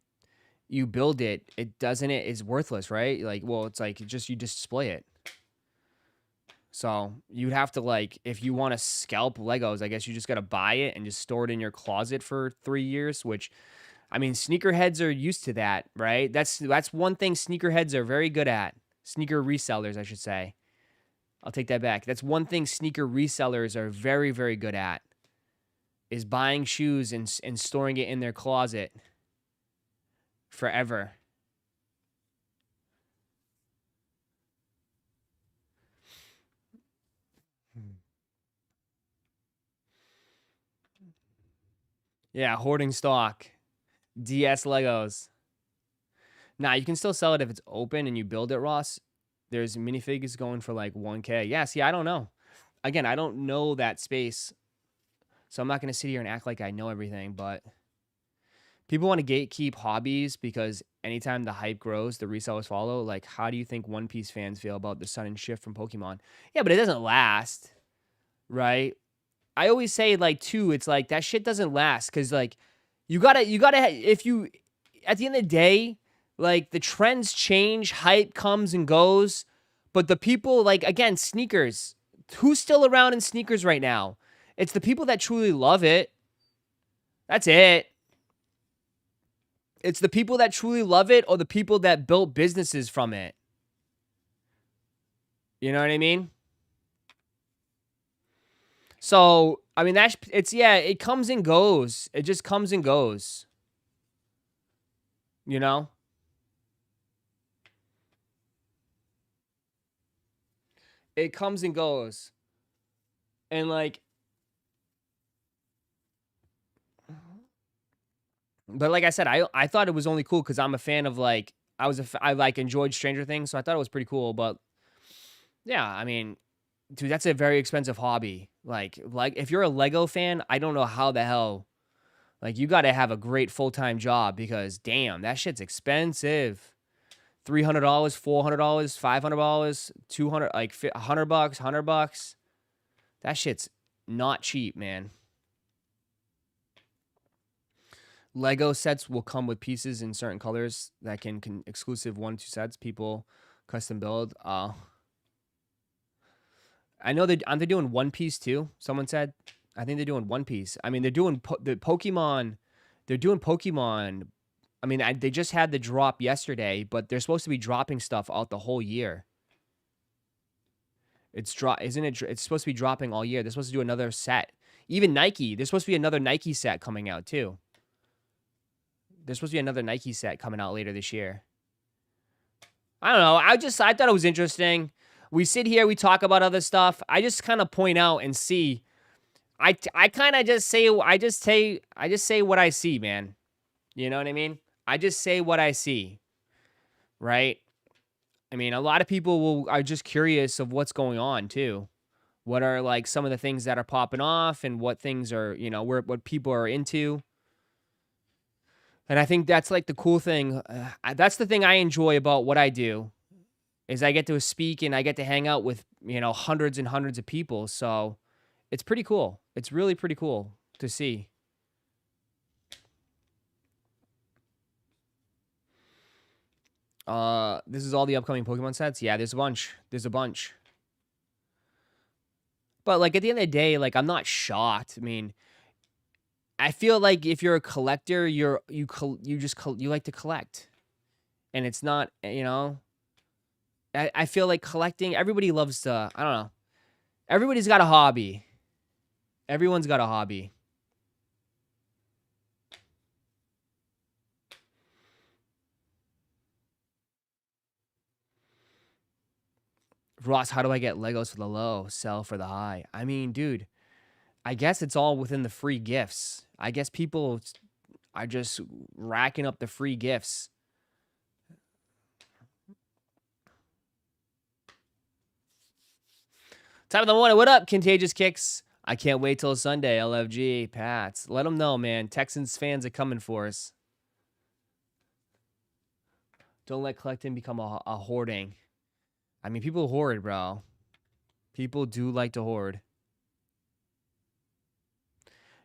you build it, it's worthless, right? Like, well, it's like you display it. So you'd have to like, if you want to scalp Legos, I guess you just got to buy it and just store it in your closet for 3 years, which, I mean, sneakerheads are used to that, right? That's one thing sneakerheads are very good at. Sneaker resellers, I should say. I'll take that back. That's one thing sneaker resellers are very, very good at. Is buying shoes and storing it in their closet forever. Yeah, hoarding stock. DS Legos. Nah, you can still sell it if it's open and you build it, Ross. There's minifigures going for like 1K. Yeah, see, I don't know. Again, I don't know that space. So I'm not going to sit here and act like I know everything, but people want to gatekeep hobbies because anytime the hype grows, the resellers follow. Like, how do you think One Piece fans feel about the sudden shift from Pokemon? Yeah, but it doesn't last, right? I always say, like, too, it's like that shit doesn't last because, like, you gotta, if you, at the end of the day, like, the trends change, hype comes and goes, but the people, like, again, sneakers. Who's still around in sneakers right now? It's the people that truly love it. That's it. It's the people that truly love it or the people that built businesses from it. You know what I mean? So, I mean, it comes and goes. It just comes and goes. You know? It comes and goes. And, like, but like I said, I thought it was only cool because I'm a fan of, like, I like enjoyed Stranger Things, so I thought it was pretty cool. But yeah, I mean, dude, that's a very expensive hobby. Like if you're a Lego fan, I don't know how the hell, like, you got to have a great full-time job because damn, that shit's expensive. $300, $400, $500, 200, like $100, $100. That shit's not cheap, man. Lego sets will come with pieces in certain colors that can exclusive 1-2 sets. People custom build. I know aren't they doing One Piece too? Someone said. I think they're doing One Piece. I mean, they're doing the Pokemon. They're doing Pokemon. I mean, they just had the drop yesterday, but they're supposed to be dropping stuff out the whole year. Isn't it? It's supposed to be dropping all year. They're supposed to do another set. Even Nike. There's supposed to be another Nike set coming out too. There's supposed to be another Nike set coming out later this year. I don't know. I thought it was interesting. We sit here, we talk about other stuff. I just kind of point out and see. I kind of just say what I see, man. You know what I mean? I just say what I see. Right? I mean, a lot of people are just curious of what's going on too. What are, like, some of the things that are popping off and what things are, you know, what people are into. And I think that's, like, the cool thing. That's the thing I enjoy about what I do is I get to speak and I get to hang out with, you know, hundreds and hundreds of people. So it's pretty cool. It's really pretty cool to see. This is all the upcoming Pokemon sets. Yeah, there's a bunch. But, like, at the end of the day, like, I'm not shocked. I mean, I feel like if you're a collector, you like to collect, and it's not, you know. I feel like collecting. Everybody loves to. I don't know. Everybody's got a hobby. Everyone's got a hobby. Ross, how do I get Legos for the low, sell for the high? I mean, dude, I guess it's all within the free gifts. I guess people are just racking up the free gifts. Time of the morning. What up, Contagious Kicks? I can't wait till Sunday. LFG, Pats. Let them know, man. Texans fans are coming for us. Don't let collecting become a hoarding. I mean, people hoard, bro. People do like to hoard.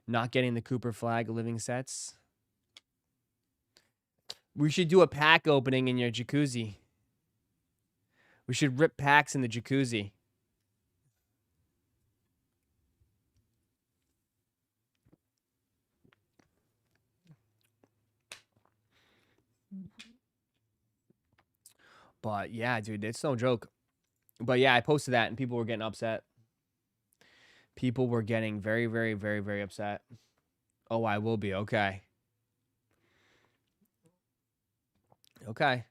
Not getting the Cooper flag living sets. We should do a pack opening in your jacuzzi. We should rip packs in the jacuzzi. But yeah, dude, it's no joke. But yeah, I posted that and people were getting upset. People were getting very, very, very, very upset. Oh, I will be. Okay. Okay.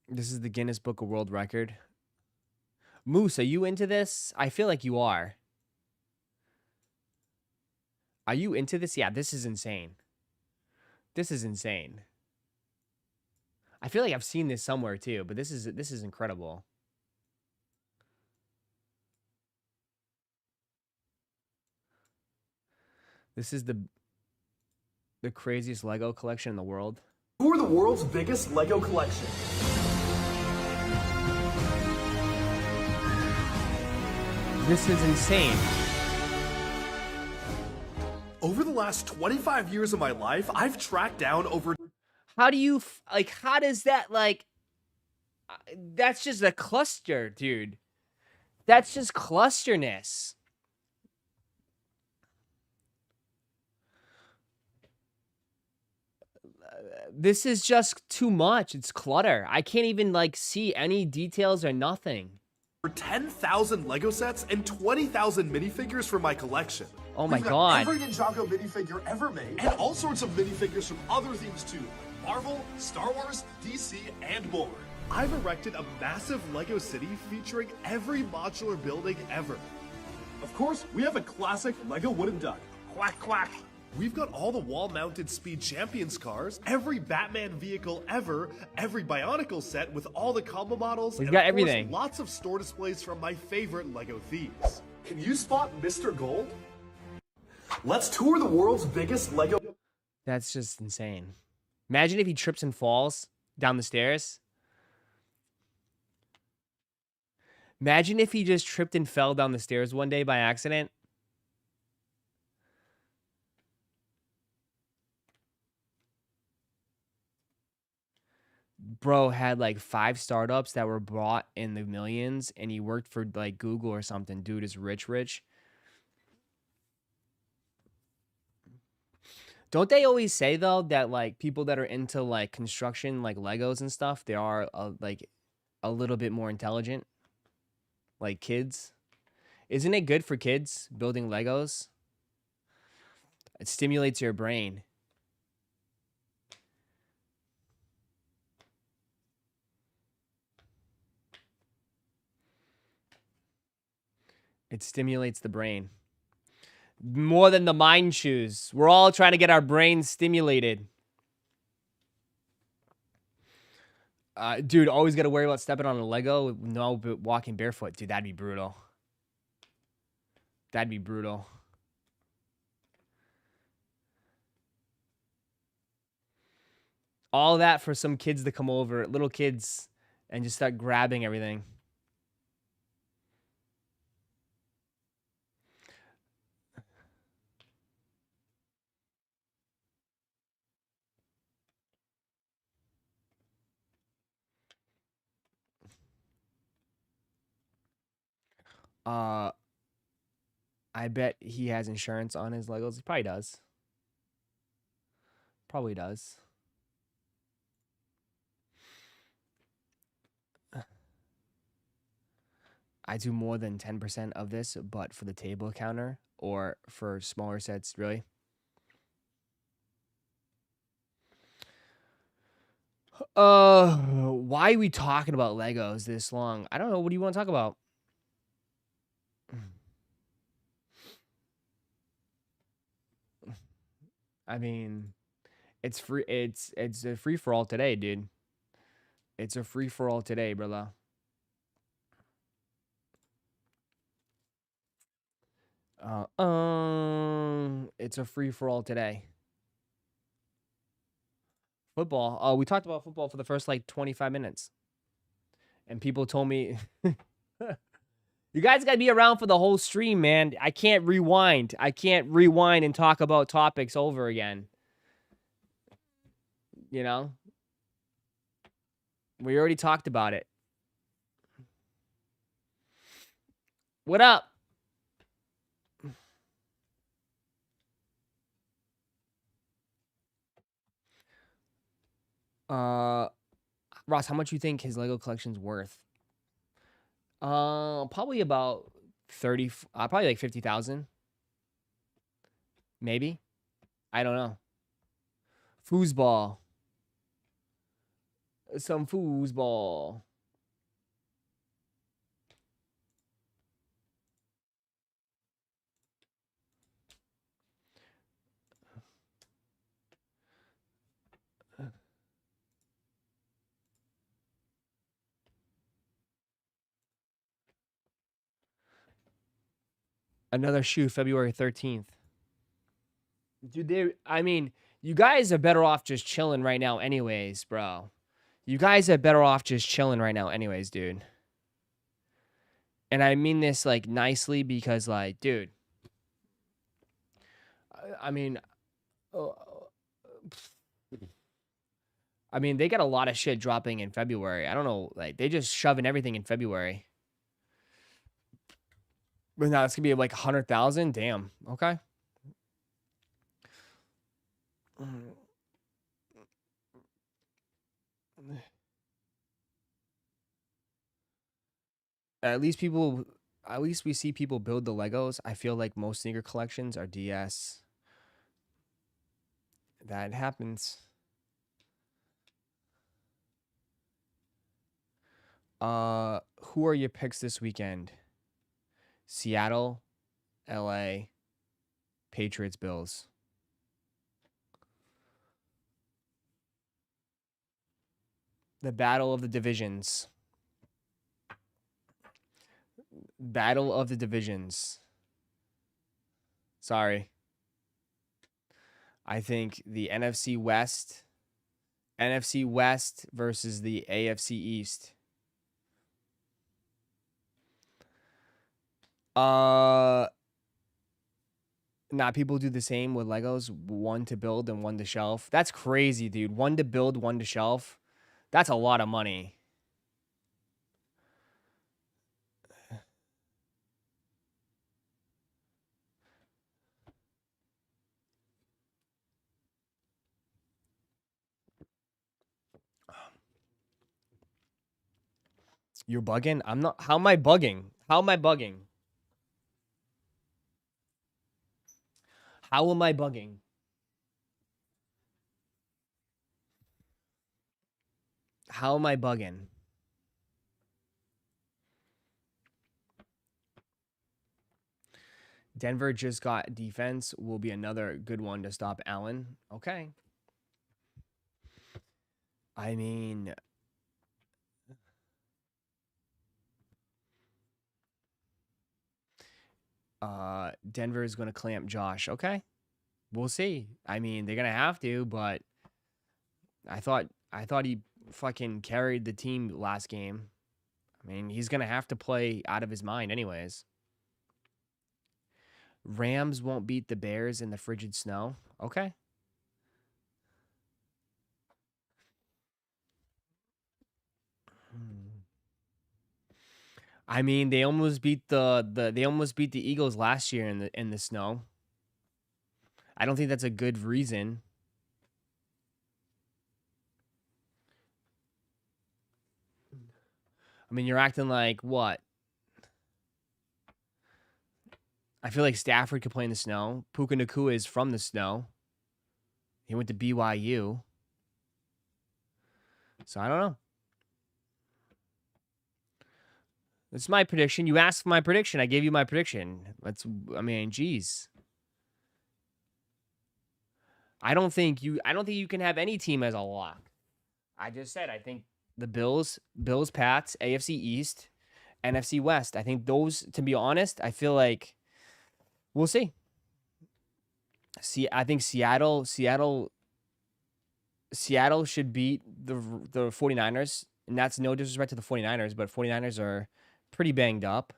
This is the Guinness Book of World Record. Moose, are you into this? I feel like you are. Are you into this? Yeah, this is insane. This is insane. I feel like I've seen this somewhere too, but this is incredible. This is the craziest Lego collection in the world. Who are the world's biggest Lego collection? This is insane. Over the last 25 years of my life, I've tracked down over... How do you, like, how does that, like... That's just a cluster, dude. That's just clusterness. This is just too much. It's clutter. I can't even, like, see any details or nothing. 10,000 Lego sets and 20,000 minifigures for my collection. Oh my We've got god. every Ninjago minifigure ever made, and all sorts of minifigures from other themes too, like Marvel, Star Wars, DC, and more. I've erected a massive Lego city featuring every modular building ever. Of course, we have a classic Lego wooden duck. Quack, quack. We've got all the wall-mounted Speed Champions cars, every Batman vehicle ever, every Bionicle set with all the combo models, We've and got of course, everything. lots of store displays from my favorite Lego themes. Can you spot Mr. Gold? Let's tour the world's biggest Lego... That's just insane. Imagine if he trips and falls down the stairs. Imagine if he just tripped and fell down the stairs one day by accident. Bro had like 5 startups that were bought in the millions, and he worked for like Google or something. Dude is rich. Don't they always say though that like people that are into like construction, like Legos and stuff, they are like a little bit more intelligent? Like kids. Isn't it good for kids building Legos? It stimulates your brain. It stimulates the brain. More than the mind shoes. We're all trying to get our brains stimulated. Dude, always got to worry about stepping on a Lego. No, but walking barefoot. Dude, that'd be brutal. That'd be brutal. All that for some kids to come over, little kids, and just start grabbing everything. I bet he has insurance on his Legos. He probably does. Probably does. I do more than 10% of this, but for the table counter or for smaller sets, really. Why are we talking about Legos this long? I don't know. What do you want to talk about? I mean, it's free. It's a free for all today, dude. It's a free for all today, brother. It's a free for all today. Football. Oh, we talked about football for the first like 25 minutes. And people told me, you guys got to be around for the whole stream, man. I can't rewind. I can't rewind and talk about topics over again. You know? We already talked about it. What up? Ross, how much you think his Lego collection's worth? Probably about 30, probably like 50,000. Maybe. I don't know. Foosball. Some foosball. Another shoe, February 13th. Dude, you guys are better off just chilling right now anyways, bro. You guys are better off just chilling right now anyways, dude. And I mean this, like, nicely because, like, dude. I mean, they got a lot of shit dropping in February. I don't know, like, they just shoving everything in February. But now it's gonna be like 100,000. Damn. Okay. At least we see people build the Legos. I feel like most sneaker collections are DS. That happens. Who are your picks this weekend? Seattle, LA, Patriots, Bills. The battle of the divisions. Battle of the divisions. Sorry. I think the NFC West versus the AFC East. People do the same with Legos. One to build and one to shelf. That's crazy, dude. One to build, one to shelf. That's a lot of money. You're bugging? I'm not. How am I bugging? How am I bugging? How am I bugging? How am I bugging? Denver just got defense. Will be another good one to stop Allen. Okay. I mean, Denver is going to clamp Josh. Okay. We'll see. I mean, they're going to have to, but I thought he fucking carried the team last game. I mean, he's going to have to play out of his mind anyways. Rams won't beat the Bears in the frigid snow. Okay. I mean, they almost beat the Eagles last year in the snow. I don't think that's a good reason. I mean, you're acting like what? I feel like Stafford could play in the snow. Puka Nacua is from the snow. He went to BYU. So I don't know. It's my prediction. You asked for my prediction. I gave you my prediction. Geez. I don't think you can have any team as a lock. I just said I think the Bills, Pats, AFC East, NFC West. I think those, to be honest, I feel like we'll see. I think Seattle should beat the 49ers, and that's no disrespect to the 49ers, but 49ers are pretty banged up.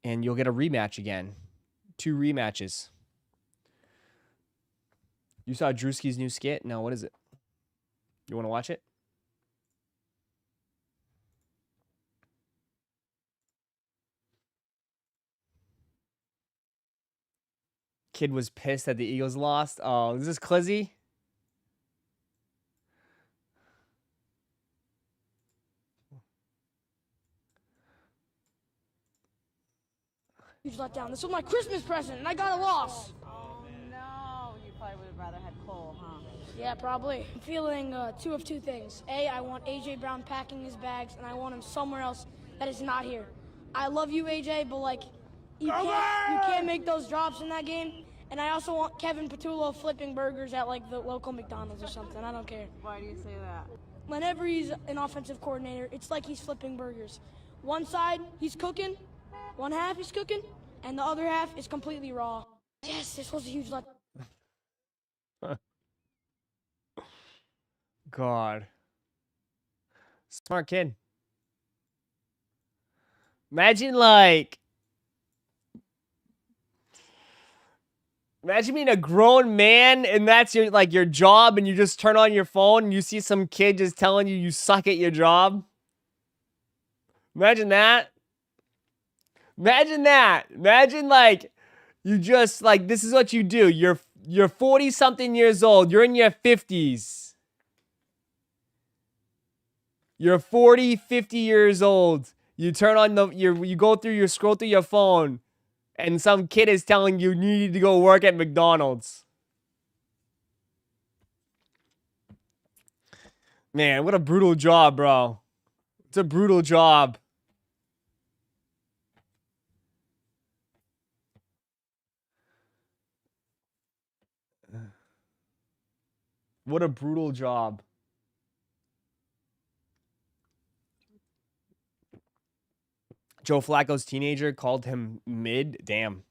And you'll get a rematch again. 2 rematches. You saw Drewski's new skit? No, what is it? You want to watch it? Kid was pissed that the Eagles lost. Oh, is this Clizzy? Huge letdown. This was my Christmas present, and I got a loss. Oh, no. You probably would have rather had Cole, huh? Yeah, probably. I'm feeling 2 of 2 things. A, I want A.J. Brown packing his bags, and I want him somewhere else that is not here. I love you, A.J., but, like, you can't make those drops in that game. And I also want Kevin Patullo flipping burgers at, like, the local McDonald's or something. I don't care. Why do you say that? Whenever he's an offensive coordinator, it's like he's flipping burgers. One side, he's cooking. One half is cooking, and the other half is completely raw. Yes, this was a huge let. God. Smart kid. Imagine like imagine being a grown man and that's your like your job and you just turn on your phone and you see some kid just telling you suck at your job. Imagine that. Imagine that. Imagine like you just like this is what you do. You're 40 something years old. You're in your 50s. You're 40, 50 years old. You turn on you go through you scroll through your phone and some kid is telling you need to go work at McDonald's. Man, what a brutal job, bro. It's a brutal job. What a brutal job. Joe Flacco's teenager called him mid. Damn.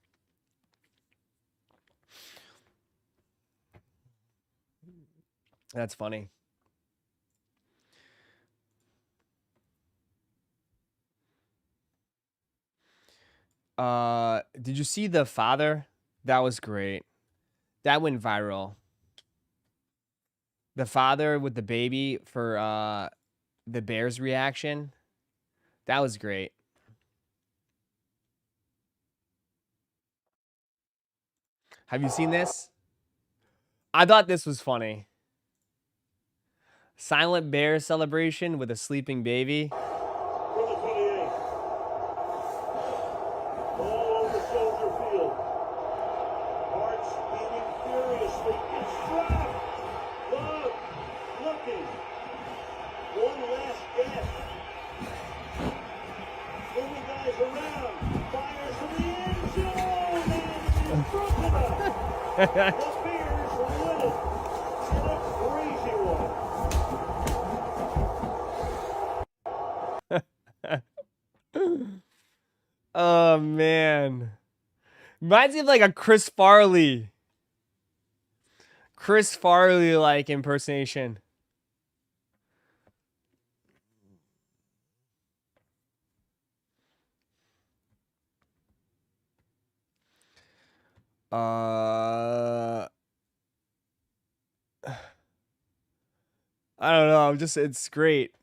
That's funny. Did you see The Father? That was great. That went viral. The father with the baby for the Bears reaction. That was great. Have you seen this? I thought this was funny. Silent bear celebration with a sleeping baby. From the 28. All over Soldier Field. Hearts beating furiously. It's trapped. Love looking. One last guess. Moving guys around. Fires from the end zone. And broken up. The Bears will win it in a crazy one. Oh man. Reminds me of like a Chris Farley like impersonation. I don't know. It's great.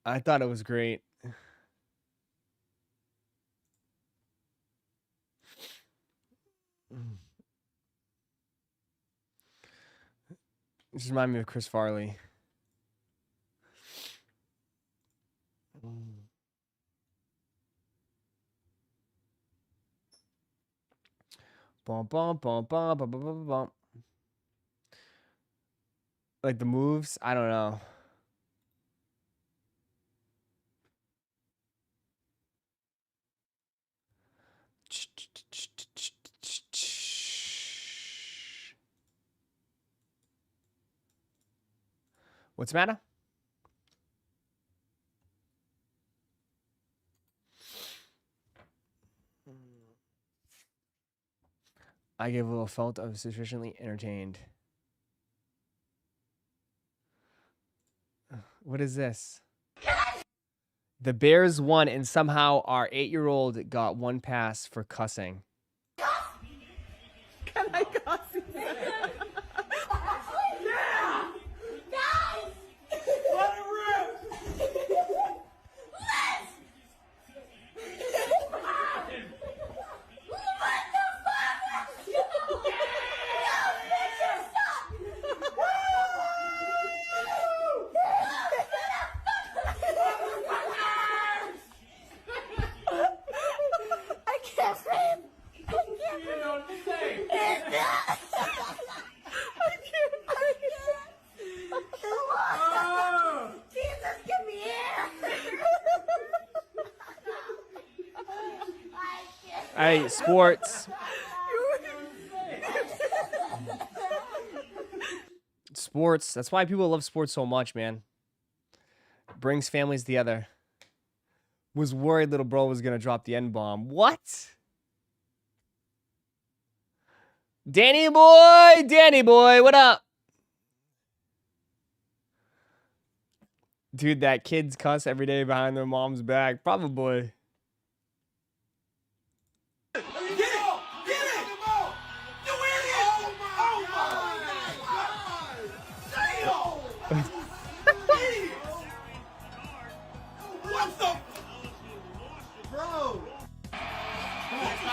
I thought it was great. This reminds me of Chris Farley. Bum, bum, bum, bum, bum, bum, bum, bum. Like the moves? I don't know. What's the matter? I gave a little felt of sufficiently entertained. What is this? The Bears won, and somehow our 8-year-old got one pass for cussing. Can I cuss? Yeah! Guys! Let it rip! I can't breathe. I can't You know what to say. I can't breathe. Oh! Jesus, give me air. Hey, sports. Sports. That's why people love sports so much, man. Brings families together. Was worried little bro was gonna drop the N-bomb. What? Danny boy, what up? Dude, that kids cuss every day behind their mom's back. Probably. What the? Bro.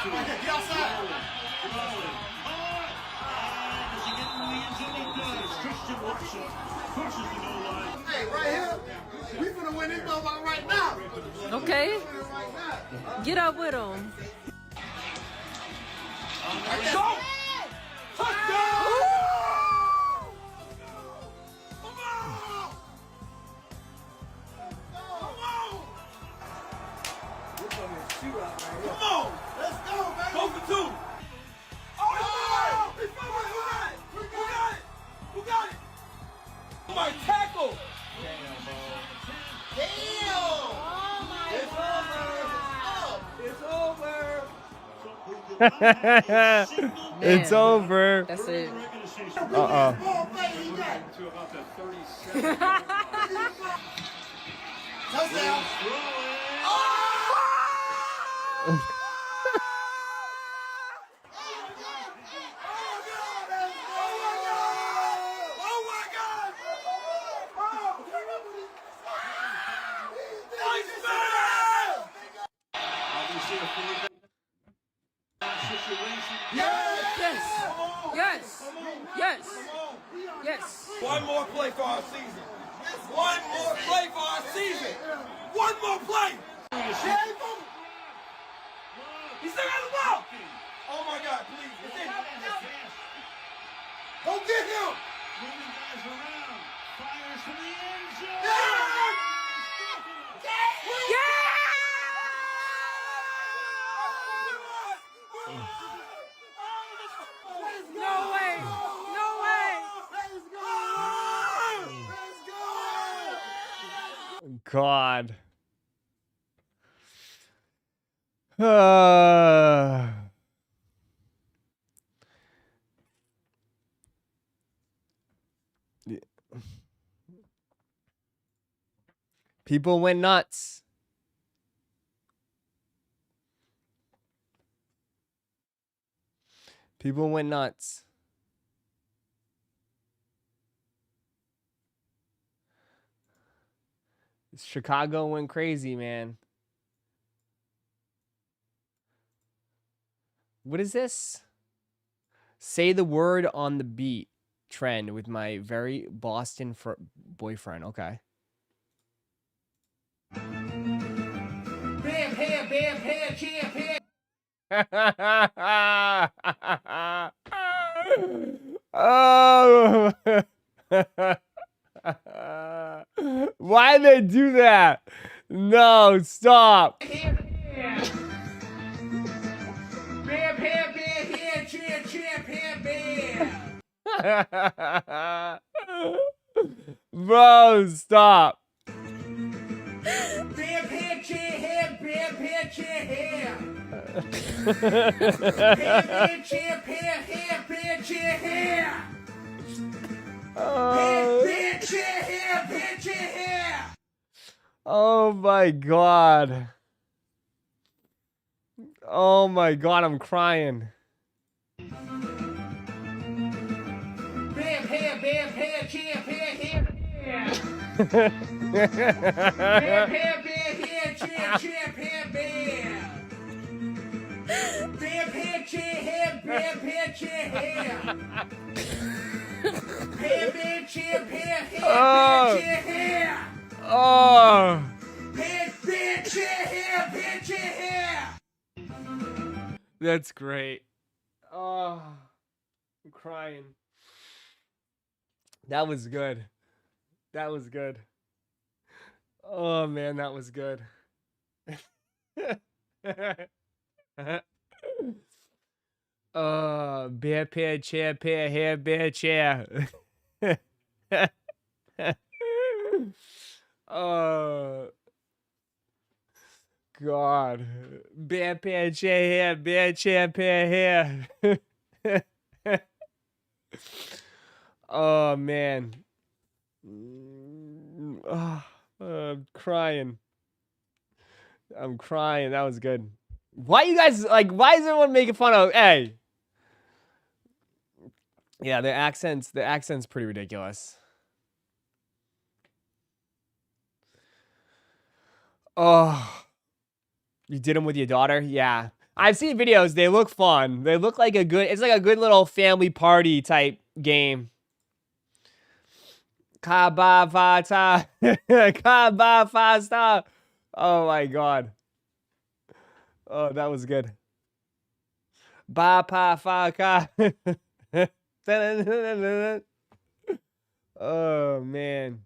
Get outside. Hey, right here. We finna win this motherfucker right now. Okay. Get up with him. Go! Touchdown! Come on! Let's go, baby! Go for two! Oh! Who got it? My tackle! Damn! Oh my God! It's over! It's over. That's it. Uh-oh. Touchdown! Yes. One more play for our season. One more play for our season. One more play. He still got the ball. Oh my God, please. Go get him. Moving guys around. Fires from the end zone. No way. No way. God. People went nuts. People went nuts. Chicago went crazy, man. What is this? Say the word on the beat trend with my very Boston boyfriend. Okay. Bam, champ, Oh. Why they do that? No, stop. Bam, Bro, stop. Oh my God. Oh my God, I'm crying. Oh. That's great. Oh, I'm crying. That was good. That was good. Oh man, that was good. Bear pair, chair pair, hair bear chair. Oh. champion here, beer champion here. Oh man. I'm crying. I'm crying. That was good. Why you guys like? Why is everyone making fun of? Hey. Yeah, the accent's pretty ridiculous. Oh, you did them with your daughter? Yeah, I've seen videos. They look fun. They look like it's like a good little family party type game. Kabafata. Kabafasta. Oh my god. Oh, that was good. Ba pa fa ka. Oh man.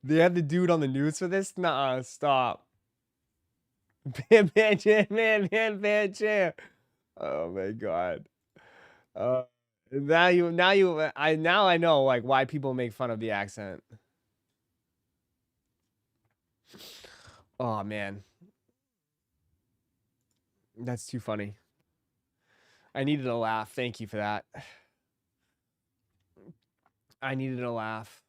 They had the dude on the news for this? Nuh-uh, stop. Bam, bam, jam, bam, bam, bam, jam. Oh my god. Now I know like why people make fun of the accent. Oh man. That's too funny. I needed a laugh. Thank you for that. I needed a laugh.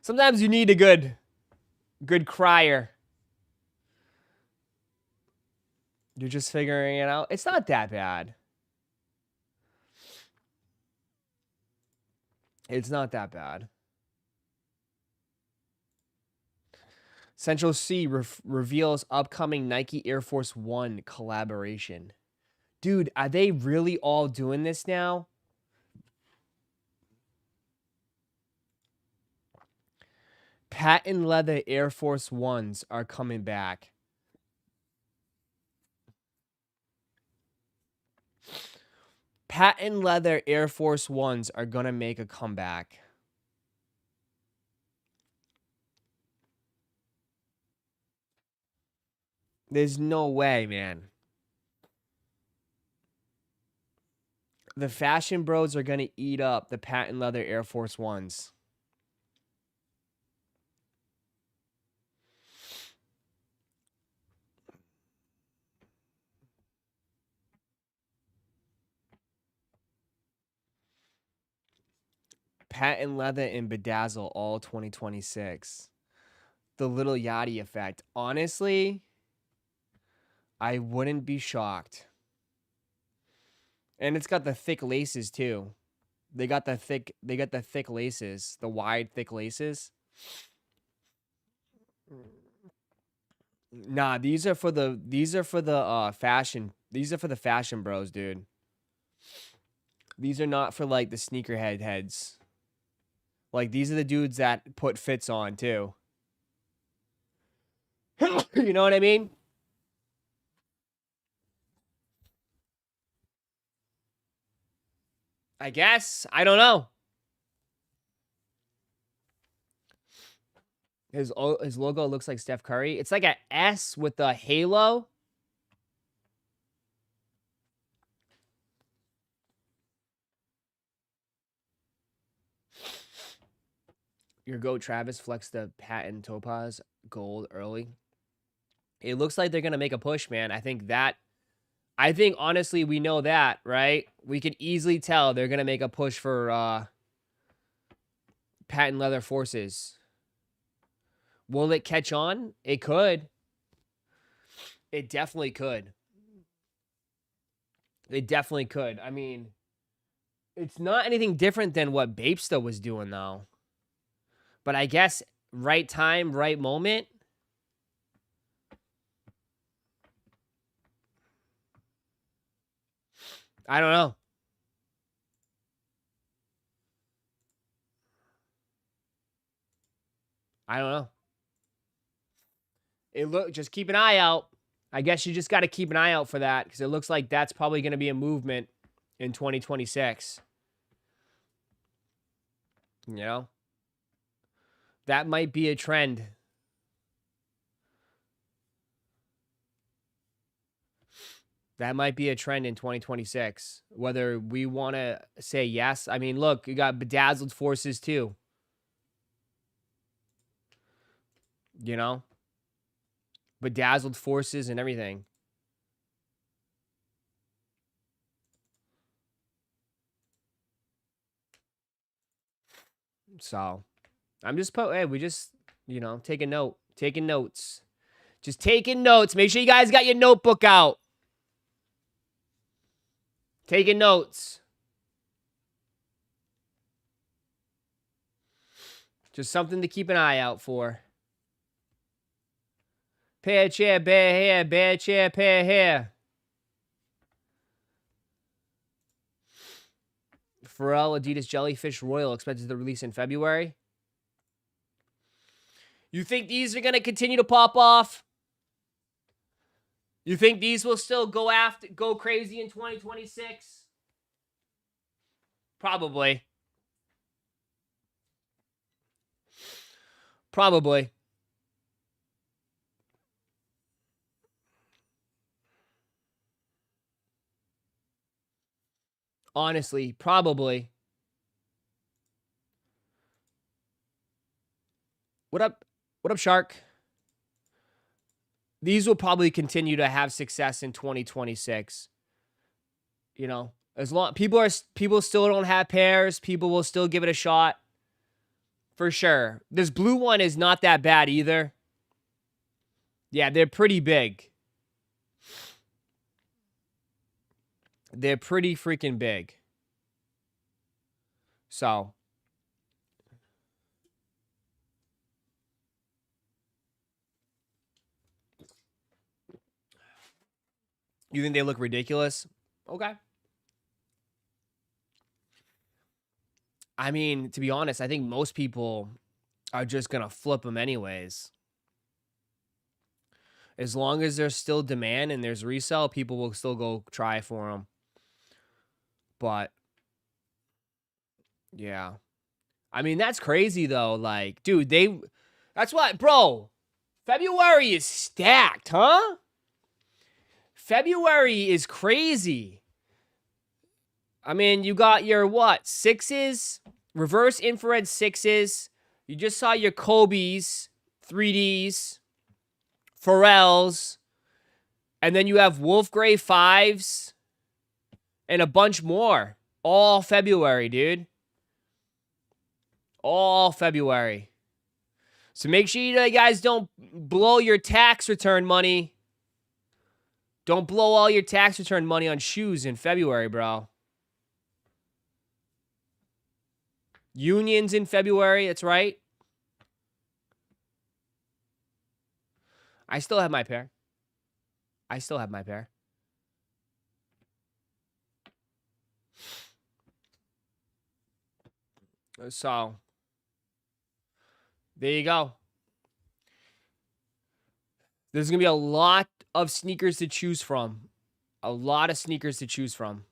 Sometimes you need a good crier. You're just figuring it out. It's not that bad. It's not that bad. Central C reveals upcoming Nike Air Force One collaboration. Dude, are they really all doing this now? Patent leather Air Force Ones are coming back. Patent leather Air Force Ones are gonna make a comeback. There's no way, man. The fashion bros are gonna eat up the patent leather Air Force Ones. Patent leather and bedazzle all 2026. The Little Yachty effect. Honestly, I wouldn't be shocked. And it's got the thick laces too. They got the thick laces, the wide thick laces. Nah, these are for the fashion. These are for the fashion bros, dude. These are not for like the sneakerhead heads. Like these are the dudes that put fits on too. You know what I mean? I guess. I don't know. His logo looks like Steph Curry. It's like a S with a halo. Your goat Travis flexed the patent topaz gold early. It looks like they're gonna make a push, man. I think honestly we know that, right? We could easily tell they're gonna make a push for patent leather forces. Will it catch on? It could. It definitely could. It definitely could. I mean, it's not anything different than what Bapesta was doing, though. But I guess right time, right moment. I don't know. I don't know. Just keep an eye out. I guess you just got to keep an eye out for that because it looks like that's probably going to be a movement in 2026. You know? That might be a trend. That might be a trend in 2026. Whether we want to say yes. I mean, look, you got bedazzled forces too. You know? Bedazzled forces and everything. So, I'm just hey, we just, you know, taking notes. Just taking notes. Make sure you guys got your notebook out. Taking notes. Just something to keep an eye out for. Pair chair, bear hair, bear chair, pair hair. Pharrell Adidas Jellyfish Royal expected to release in February. You think these are going to continue to pop off? You think these will still go crazy in 2026? Probably. Probably. Honestly, probably. What up? What up, Shark? These will probably continue to have success in 2026. You know, as long people still don't have pairs, people will still give it a shot. For sure. This blue one is not that bad either. Yeah, they're pretty big. They're pretty freaking big. So. You think they look ridiculous? Okay. I mean, to be honest, I think most people are just going to flip them anyways. As long as there's still demand and there's resale, people will still go try for them. But, yeah. I mean, that's crazy, though. Like, dude, that's what, bro. February is stacked, huh? February is crazy. I mean, you got your, what, sixes? Reverse infrared sixes. You just saw your Kobe's, 3Ds, Pharrell's. And then you have Wolf Gray 5s. And a bunch more. All February, dude. All February. So make sure you guys don't blow your tax return money. Don't blow all your tax return money on shoes in February, bro. Unions in February, that's right. I still have my pair. So, there you go. There's going to be a lot of sneakers to choose from. A lot of sneakers to choose from.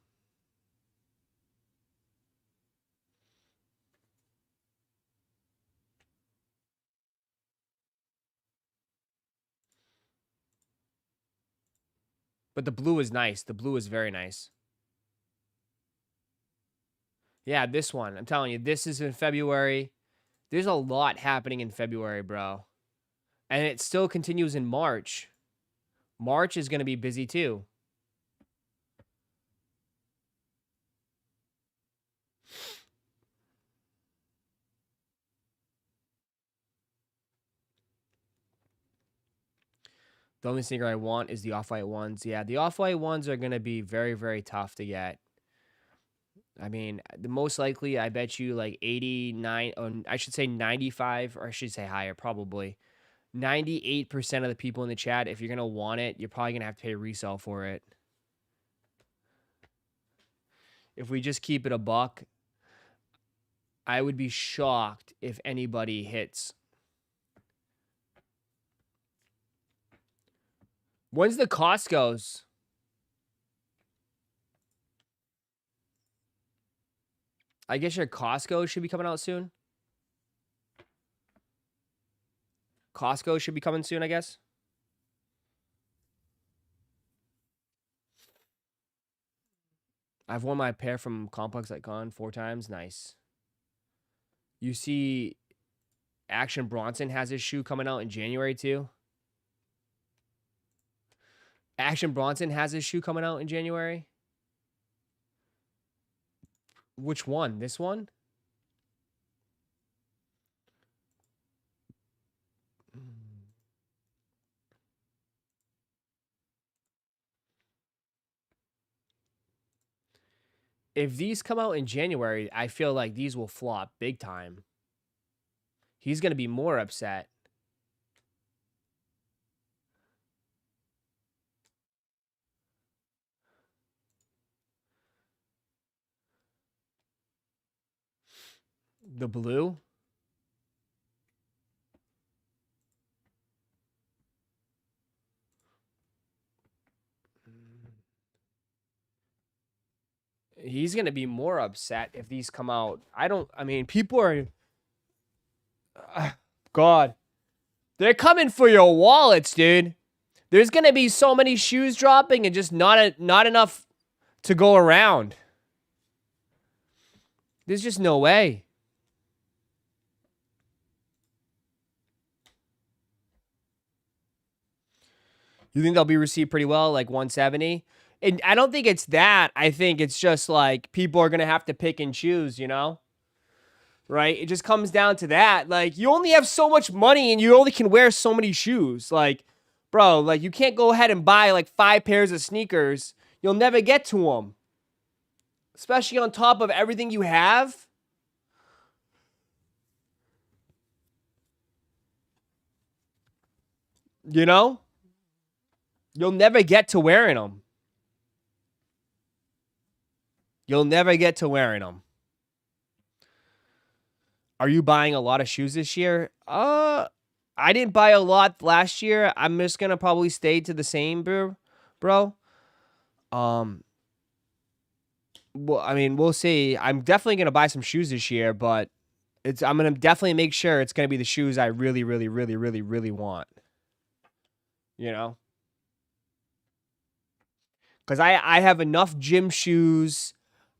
But the blue is nice. The blue is very nice. Yeah, this one. I'm telling you, this is in February. There's a lot happening in February, bro. And it still continues in March. March is going to be busy too. The only sneaker I want is the off-white ones. Yeah, the off-white ones are going to be very, very tough to get. I mean, the most likely, I bet you like 89, or I should say 95, or I should say higher, probably. 98% of the people in the chat, if you're going to want it, you're probably going to have to pay resale for it. If we just keep it a buck, I would be shocked if anybody hits. When's the Costco's? I guess your Costco should be coming out soon. Costco should be coming soon, I guess. I've worn my pair from Complex Icon 4 times. Nice. You see Action Bronson has his shoe coming out in January too. Action Bronson has his shoe coming out in January. Which one? This one? If these come out in January, I feel like these will flop big time. He's going to be more upset. The blue? He's going to be more upset if these come out. I mean, people are... God. They're coming for your wallets, dude. There's going to be so many shoes dropping and just not enough to go around. There's just no way. You think they'll be received pretty well, like 170? And I don't think it's that. I think it's just like people are going to have to pick and choose, you know? Right? It just comes down to that. Like, you only have so much money and you only can wear so many shoes. Like, bro, like, you can't go ahead and buy like 5 pairs of sneakers. You'll never get to them. Especially on top of everything you have. You know? You'll never get to wearing them. You'll never get to wearing them. Are you buying a lot of shoes this year? I didn't buy a lot last year. I'm just gonna probably stay to the same, bro. Well, I mean, we'll see. I'm definitely gonna buy some shoes this year, but I'm gonna definitely make sure it's gonna be the shoes I really, really, really, really, really want. You know? Because I have enough gym shoes.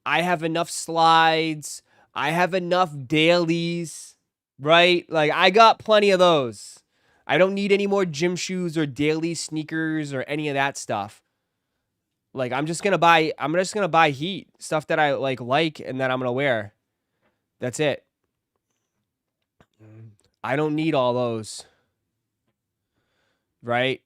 I have enough slides. I have enough dailies, right? Like, I got plenty of those. I don't need any more gym shoes or daily sneakers or any of that stuff. Like, I'm just gonna buy heat, stuff that I like and that I'm gonna wear. That's it. I don't need all those. Right?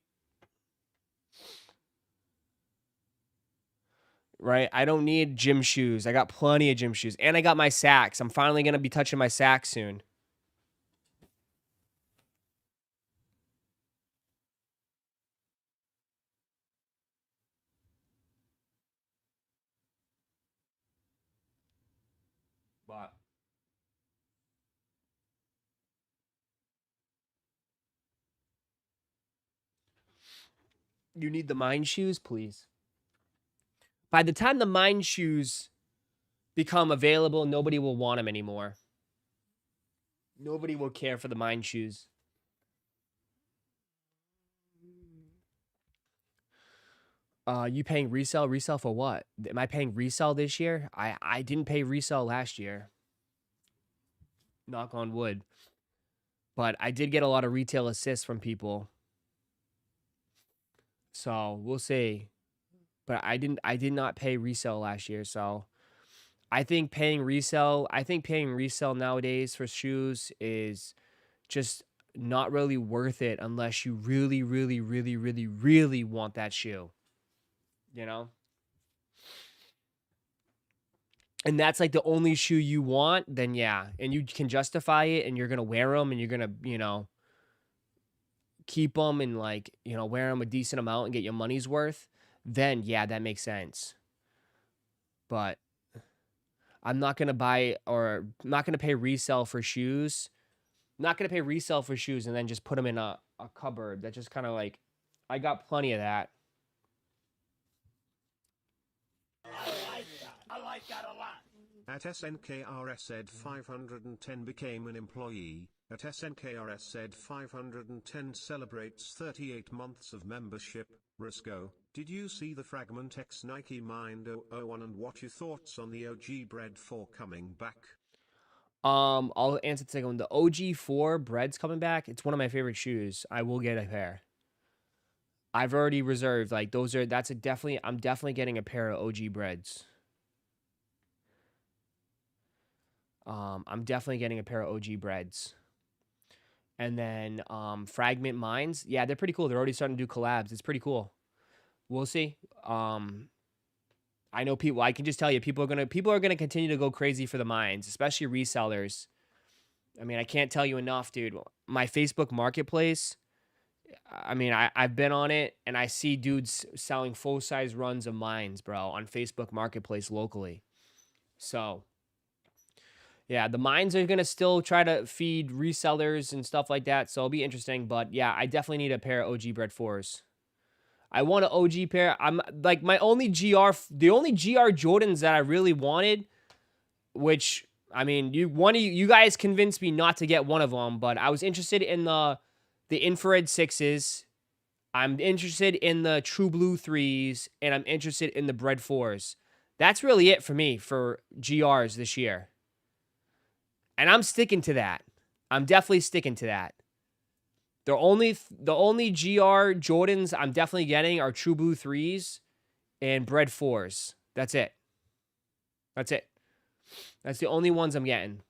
Right? I don't need gym shoes. I got plenty of gym shoes. And I got my Sacks. I'm finally going to be touching my Sacks soon. But you need the Mind shoes, please. By the time the Mind shoes become available, nobody will want them anymore. Nobody will care for the Mind shoes. You paying resale? Resale for what? Am I paying resale this year? I didn't pay resale last year. Knock on wood. But I did get a lot of retail assists from people. So we'll see. But I did not pay resale last year, so I think paying resale nowadays for shoes is just not really worth it unless you really, really, really, really, really want that shoe. You know? And that's like the only shoe you want, then yeah. And you can justify it and you're going to wear them and you're going to, keep them and wear them a decent amount and get your money's worth. Then yeah, that makes sense. But I'm not going to pay resale for shoes. Not going to pay resale for shoes and then just put them in a cupboard. That's just kind of like, I got plenty of that. I like that a lot. At SNKRS said 510 became an employee. at SNKRS said 510 celebrates 38 months of membership. Roszko, did you see the Fragment X Nike Mind 001 and what your thoughts on the OG Bread 4 coming back? I'll answer the second one. The OG4 Bread's coming back. It's one of my favorite shoes. I will get a pair. I've already reserved. Like those are. That's a definitely. I'm definitely getting a pair of OG Breads. I'm definitely getting a pair of OG Breads. And then Fragment Minds. Yeah, they're pretty cool. They're already starting to do collabs. It's pretty cool. We'll see. I know people. I can just tell you, people are gonna continue to go crazy for the Minds, especially resellers. I mean, I can't tell you enough, dude. My Facebook Marketplace. I mean, I've been on it, and I see dudes selling full-size runs of Minds, bro, on Facebook Marketplace locally. So, yeah, the Minds are going to still try to feed resellers and stuff like that, so it'll be interesting. But, yeah, I definitely need a pair of OG Bread 4s. I want an OG pair. I'm, like, the only GR Jordans that I really wanted, which, I mean, you guys convinced me not to get one of them, but I was interested in the infrared 6s. I'm interested in the true blue 3s, and I'm interested in the Bread 4s. That's really it for me for GRs this year. And I'm sticking to that. I'm definitely sticking to that. The only GR Jordans I'm definitely getting are true blue 3s and Bread 4s. That's it. That's it. That's the only ones I'm getting.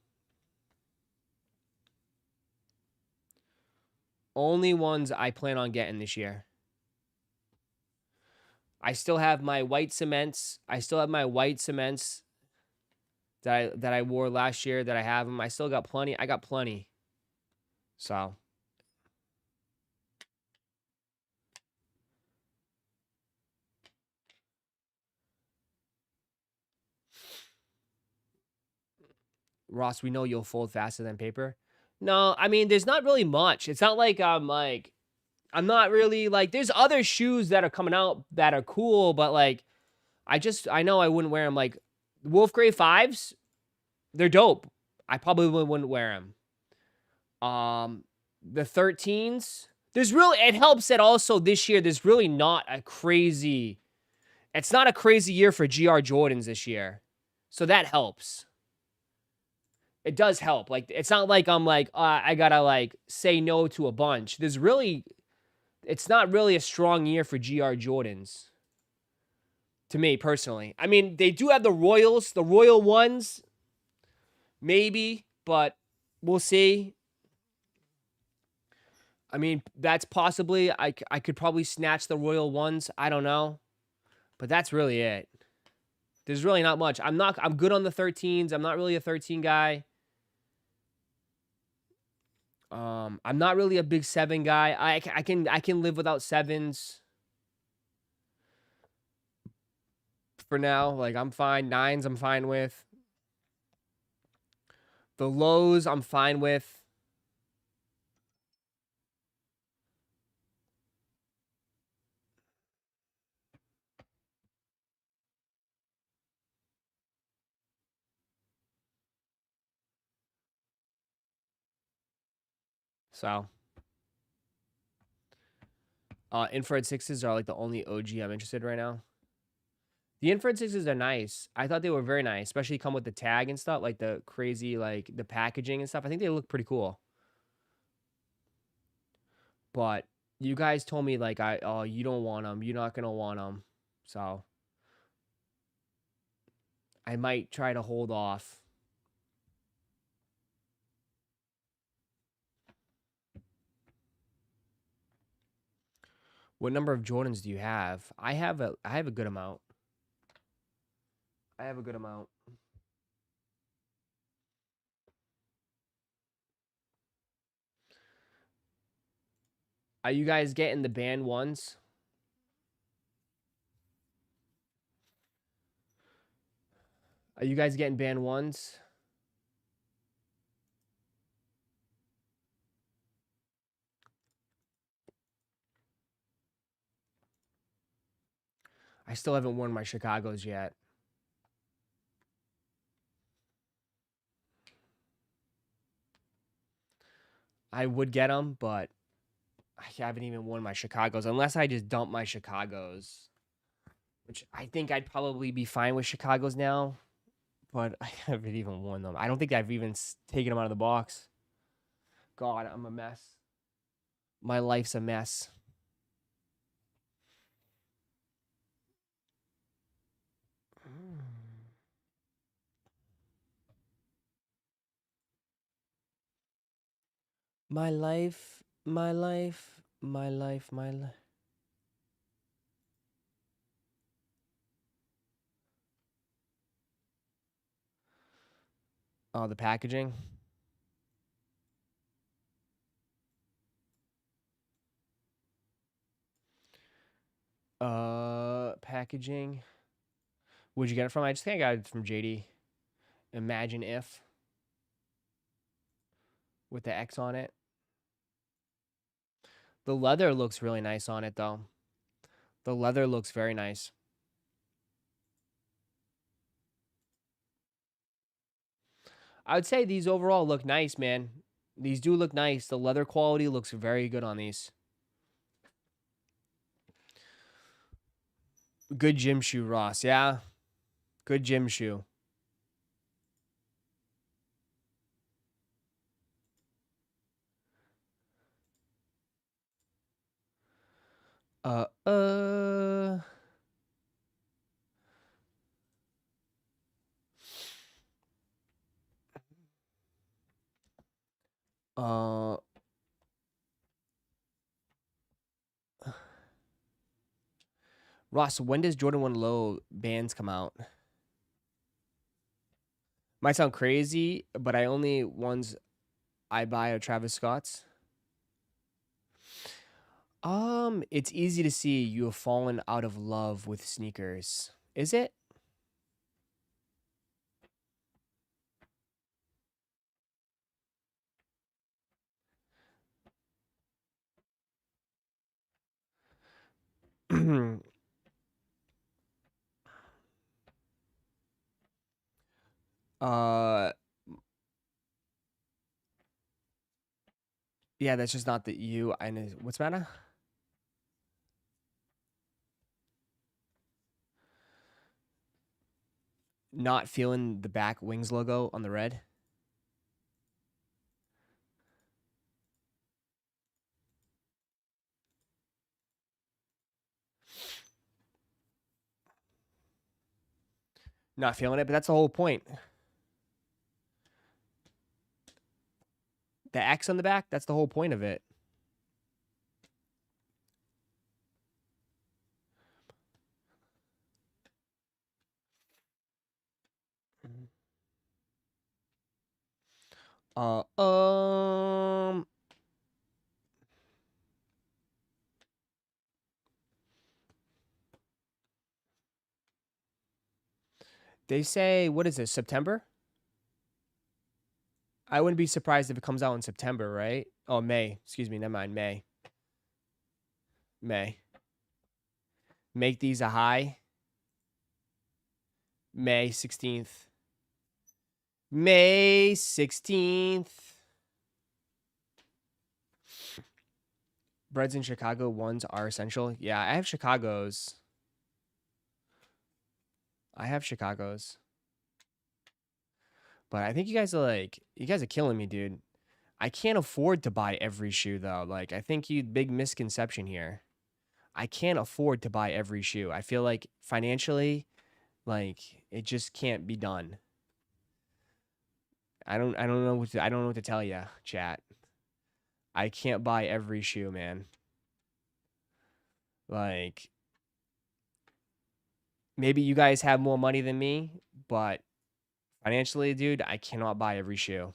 Only ones I plan on getting this year. I still have my white cements. I still have my white cements that I wore last year that I have them. I still got plenty. I got plenty. So. Ross, we know you'll fold faster than paper. No, I mean, there's not really much. It's not like I'm not really like, there's other shoes that are coming out that are cool, but like, I know I wouldn't wear them. Like, Wolf Grey 5s, they're dope. I probably wouldn't wear them. The 13s, it helps that also this year, there's really not a crazy, it's not a crazy year for GR Jordans this year. So that helps. It does help. Like, it's not like I'm like, I gotta like say no to a bunch. It's not really a strong year for GR Jordans. To me, personally. I mean, they do have the Royals, the Royal ones. Maybe, but we'll see. I mean, that's possibly, I could probably snatch the Royal ones. I don't know. But that's really it. There's really not much. I'm good on the 13s. I'm not really a 13 guy. I'm not really a big 7 guy. I can live without 7s. For now, like, I'm fine. 9s I'm fine with. The lows I'm fine with. So, infrared 6s are like the only OG I'm interested in right now. The infrared 6s are nice. I thought they were very nice, especially come with the tag and stuff, like the crazy, like the packaging and stuff. I think they look pretty cool. But you guys told me like, you don't want them. You're not gonna want them. So I might try to hold off. What number of Jordans do you have? I have a good amount. I have a good amount. Are you guys getting the band ones? Are you guys getting band ones? I still haven't worn my Chicago's yet. I would get them, but I haven't even worn my Chicago's unless I just dump my Chicago's, which I think I'd probably be fine with Chicago's now, but I haven't even worn them. I don't think I've even taken them out of the box. God, I'm a mess. My life's a mess. My life, my life, my life, my life. Oh, the packaging. Packaging. Where'd you get it from? I just think I got it from JD. Imagine if. With the X on it. The leather looks really nice on it, though. The leather looks very nice. I would say these overall look nice, man. These do look nice. The leather quality looks very good on these. Good gym shoe, Ross. Yeah. Good gym shoe. Uh, uh. Uh. Ross, when does Jordan 1 Low bands come out? Might sound crazy, but I only ones I buy are Travis Scott's. It's easy to see you have fallen out of love with sneakers. Is it? uh yeah, that's just not the you. I know what's the matter? Not feeling the back wings logo on the red. Not feeling it, but that's the whole point. The X on the back, that's the whole point of it. Uh, um, they say, what is this, September? I wouldn't be surprised if it comes out in September, right? Oh, May. Excuse me, never mind, May. May. Make these a high. May 16th. May 16th. Breads in Chicago ones are essential. Yeah, I have Chicago's. I have Chicago's. But I think you guys are killing me, dude. I can't afford to buy every shoe though. Like, I think big misconception here. I can't afford to buy every shoe. I feel like financially, like, it just can't be done. I don't know what to tell you, chat. I can't buy every shoe, man. Like, maybe you guys have more money than me, but financially, dude, I cannot buy every shoe.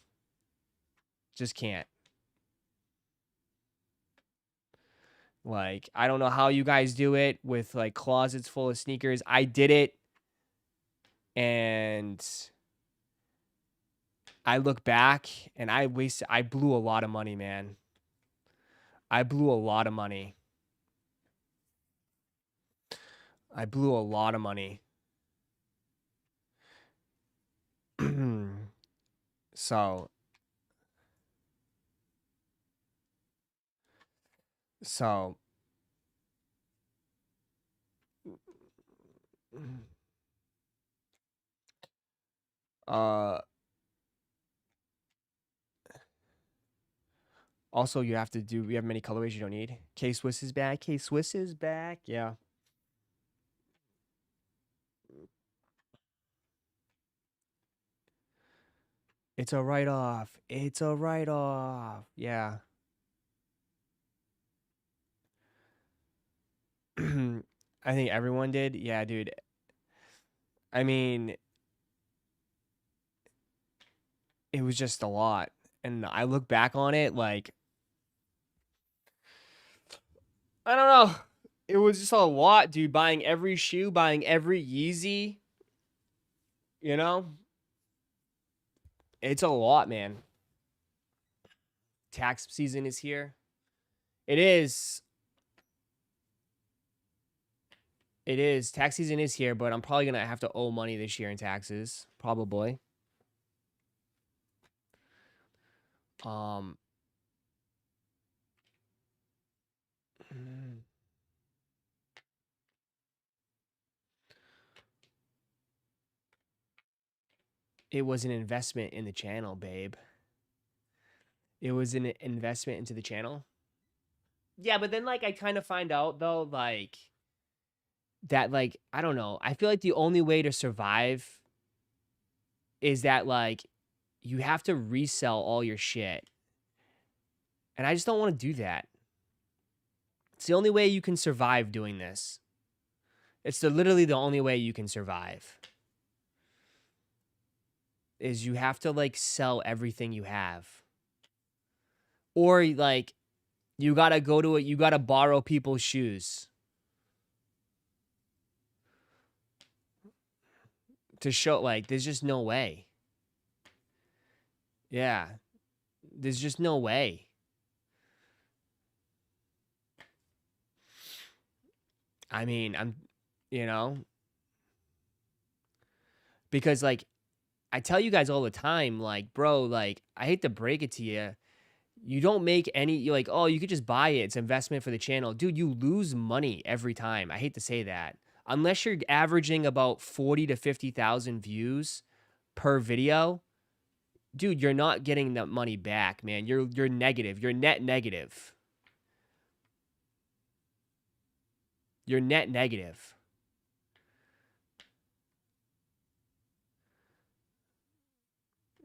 Just can't. Like, I don't know how you guys do it with like closets full of sneakers. I did it, and I look back and I blew a lot of money, man. I blew a lot of money. I blew a lot of money. So So also you have to do, we have many colorways you don't need. K-Swiss is back. K-Swiss is back. Yeah. It's a write-off. It's a write-off. Yeah. I think everyone did. Yeah, dude. I mean, it was just a lot. And I look back on it like, I don't know. It was just a lot, dude. Buying every shoe, buying every Yeezy. You know? It's a lot, man. Tax season is here. It is. It is. Tax season is here, but I'm probably going to have to owe money this year in taxes. Probably. It was an investment in the channel, babe. It was an investment into the channel. Yeah, but then like I kind of find out though, like that, like, I don't know. I feel like the only way to survive is that like you have to resell all your shit. And I just don't want to do that. It's the only way you can survive doing this. It's literally the only way you can survive. Is you have to like sell everything you have. Or like you gotta go to it, you gotta borrow people's shoes. To show, like, there's just no way. Yeah. There's just no way. I mean, you know, because like, I tell you guys all the time, like, bro, like, I hate to break it to you. You don't make any, you're like, oh, you could just buy it. It's investment for the channel. Dude, you lose money every time. I hate to say that. Unless you're averaging about 40 to 50,000 views per video, dude, you're not getting that money back, man. You're negative. You're net negative. You're net negative.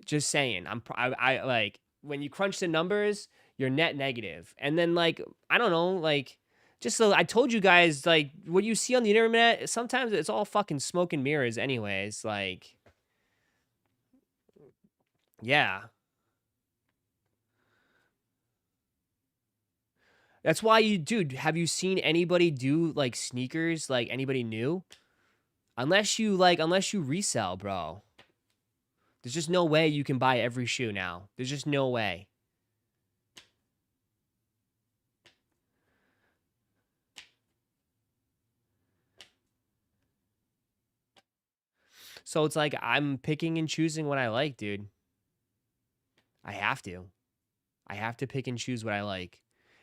Just saying. I like when you crunch the numbers, you're net negative. And then like, I don't know, like just so I told you guys, like what you see on the internet, sometimes it's all fucking smoke and mirrors anyways. Like, yeah. That's why dude, have you seen anybody do like sneakers, like anybody new? Unless you resell, bro. There's just no way you can buy every shoe now. There's just no way. So it's like I'm picking and choosing what I like, dude. I have to. I have to pick and choose what I like.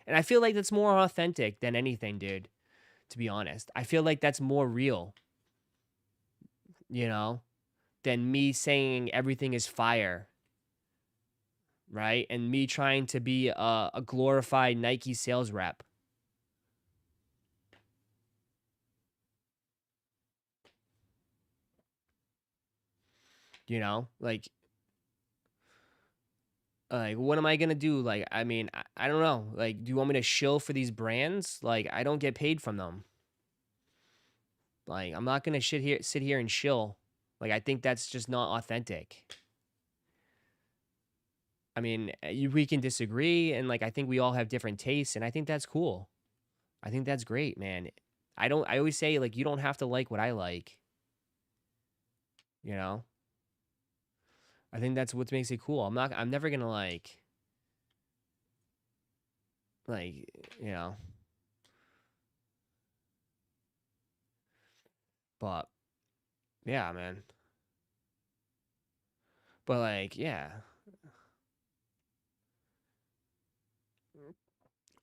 And I feel like that's more authentic than anything, dude. To be honest. I feel like that's more real. You know? Than me saying everything is fire. Right? And me trying to be a glorified Nike sales rep. You know? Like, what am I going to do? Like, I mean, I don't know. Like, do you want me to shill for these brands? Like, I don't get paid from them. Like, I'm not going to sit here and shill. Like, I think that's just not authentic. I mean, we can disagree, and, like, I think we all have different tastes, and I think that's cool. I think that's great, man. I always say, like, you don't have to like what I like. You know? I think that's what makes it cool. I'm never going to, like, you know. But, yeah, man. But, like, yeah.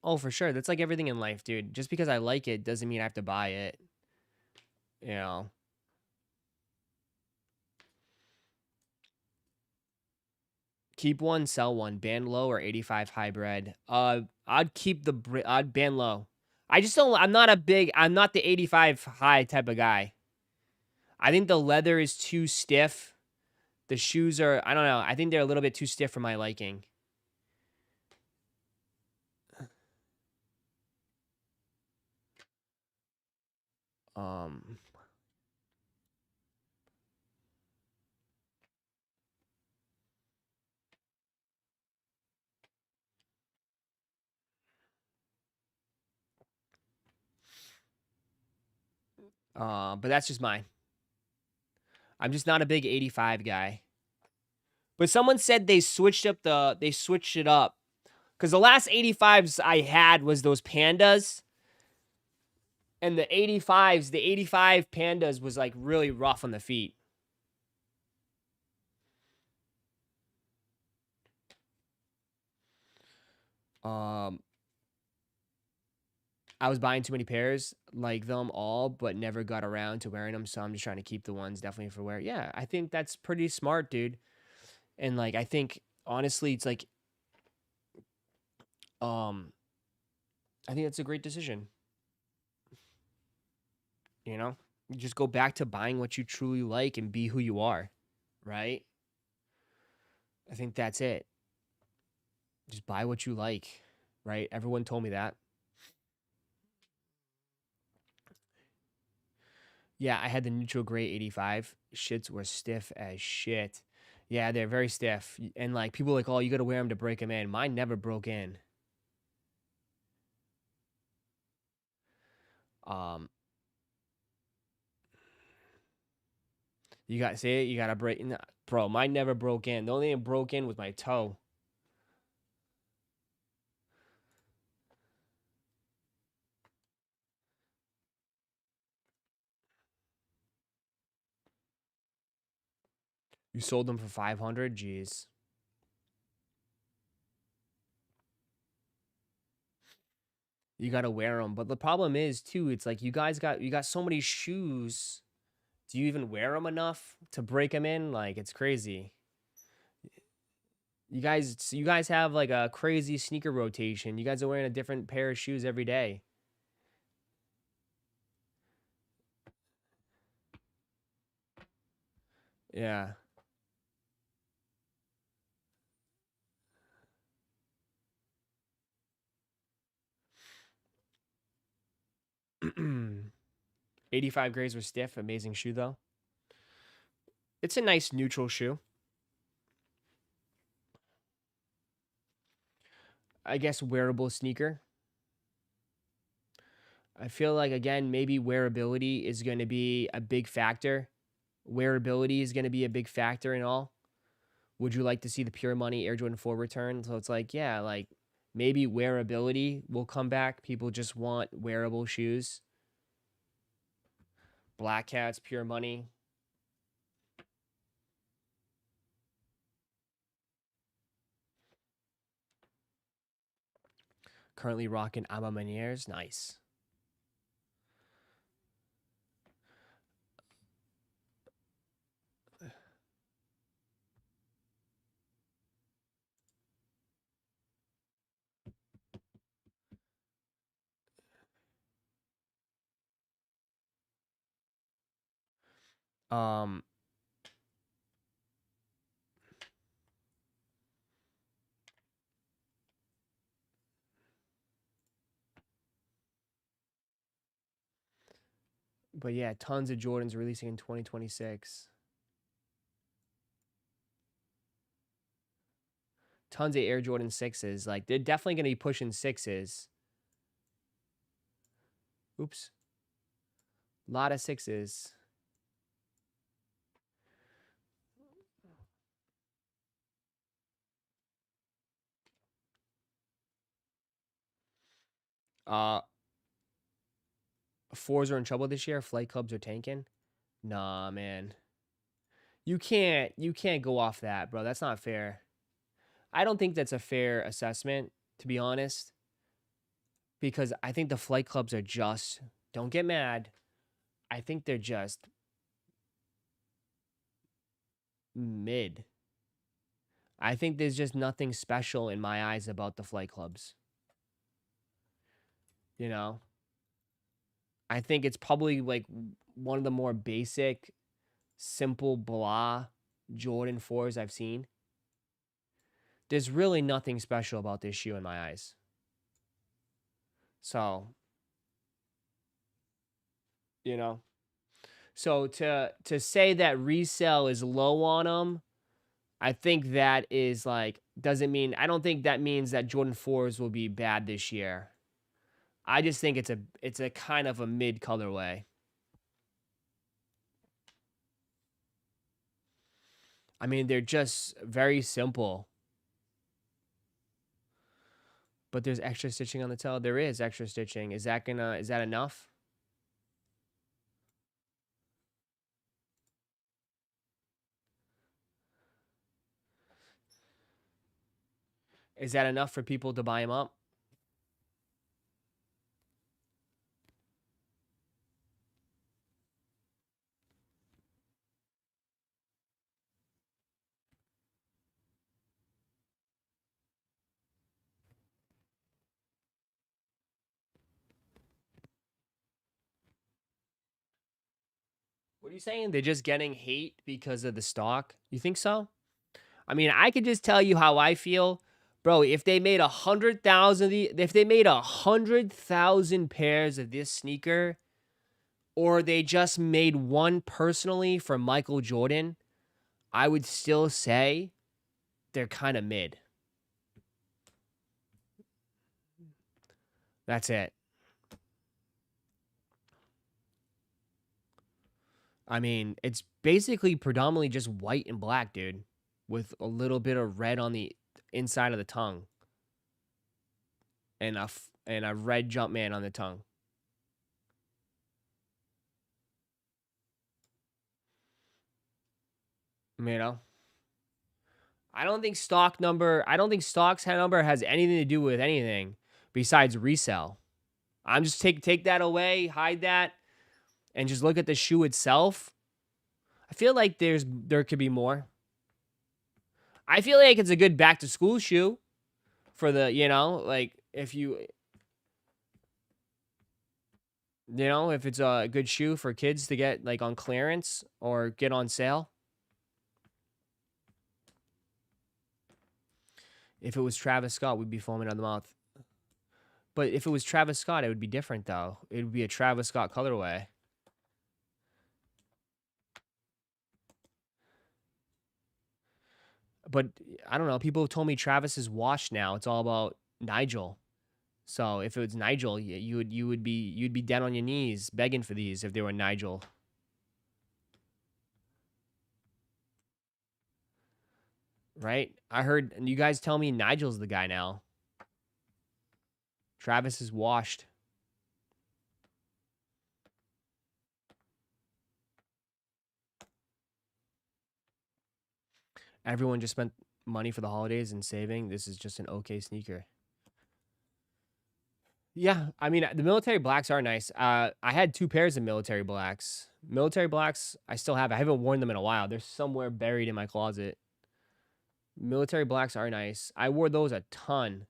Oh, for sure. That's like everything in life, dude. Just because I like it doesn't mean I have to buy it. You know. Keep one, sell one. Ban low or 85 hybrid. I'd keep I'd ban low. I just don't. I'm not the 85 high type of guy. I think the leather is too stiff. The shoes are. I don't know. I think they're a little bit too stiff for my liking. Um. But that's just mine. I'm just not a big 85 guy. But someone said they switched it up. Because the last 85s I had was those pandas. And the 85 pandas was like really rough on the feet. I was buying too many pairs, like them all, but never got around to wearing them. So I'm just trying to keep the ones definitely for wear. Yeah, I think that's pretty smart, dude. And like, I think honestly, it's like, I think that's a great decision. You know, you just go back to buying what you truly like and be who you are, right? I think that's it. Just buy what you like, right? Everyone told me that. Yeah, I had the neutral gray 85. Shits were stiff as shit. Yeah, they're very stiff. And like people are like, oh, you gotta wear them to break them in. Mine never broke in. You got say it. You gotta break. Nah, bro, mine never broke in. The only thing that broke in was my toe. You sold them for 500. Jeez. You gotta wear them, but the problem is too. It's like you got so many shoes. Do you even wear them enough to break them in? Like it's crazy. You guys have like a crazy sneaker rotation. You guys are wearing a different pair of shoes every day. Yeah. $85 grays were stiff. Amazing shoe though. It's a nice neutral shoe. I guess wearable sneaker. I feel like again maybe wearability is going to be a big factor. Wearability is going to be a big factor in all. Would you like to see the Pure Money Air Jordan 4 return? So it's like, yeah, like maybe wearability will come back. People just want wearable shoes. Black Cats, Pure Money. Currently rocking Amamaniers. Nice. But yeah, tons of Jordans releasing in 2026. Tons of Air Jordan 6s. Like, they're definitely going to be pushing 6s. Oops. A lot of 6s. Fours are in trouble this year. Flight clubs are tanking. Nah, man. You can't go off that, bro. That's not fair. I don't think that's a fair assessment, to be honest. because I think the Flight Clubs are just, don't get mad, I think they're just mid. I think there's just nothing special in my eyes about the Flight Clubs. You know? I think it's probably like one of the more basic, simple, blah Jordan 4s I've seen. There's really nothing special about this shoe in my eyes. So, you know. So to say that resale is low on them, I think that is like, doesn't mean, I don't think that means that Jordan 4s will be bad this year. I just think it's a kind of a mid colorway. I mean, they're just very simple. But there's extra stitching on the toe. There is extra stitching. Is that enough? Is that enough for people to buy them up? What are you saying? They're just getting hate because of the stock? You think so? I mean, I could just tell you how I feel. Bro, if they made 100,000, if they made 100,000 pairs of this sneaker, or they just made one personally for Michael Jordan, I would still say they're kind of mid. That's it. I mean, it's basically predominantly just white and black, dude, with a little bit of red on the inside of the tongue, and a red Jumpman on the tongue. You know, I don't think stock's number has anything to do with anything besides resell. I'm just take that away, hide that, and just look at the shoe itself. I feel like there could be more. I feel like it's a good back to school shoe for the, you know, like if you know, if it's a good shoe for kids to get like on clearance or get on sale. If it was Travis Scott, we'd be foaming at the mouth. But if it was Travis Scott, it would be different though. It would be a Travis Scott colorway. But I don't know. People have told me Travis is washed now. It's all about Nigel. So if it was Nigel, you'd be down on your knees begging for these if they were Nigel. Right? I heard you guys tell me Nigel's the guy now. Travis is washed. Everyone just spent money for the holidays and saving. This is just an okay sneaker. Yeah, I mean, the military blacks are nice. I had 2 pairs of military blacks. Military blacks, I still have. I haven't worn them in a while. They're somewhere buried in my closet. Military blacks are nice. I wore those a ton.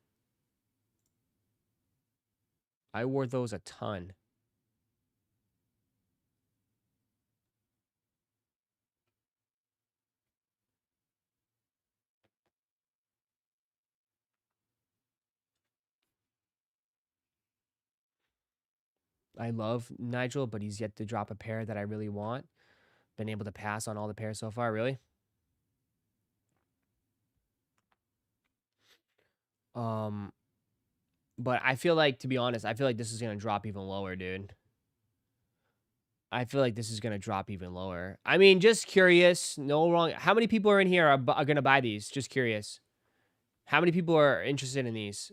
I love Nigel, but he's yet to drop a pair that I really want. Been able to pass on all the pairs so far, really. But I feel like, to be honest, I feel like this is going to drop even lower, dude. I feel like this is going to drop even lower. I mean, just curious. No wrong. How many people are in here are going to buy these? Just curious. How many people are interested in these?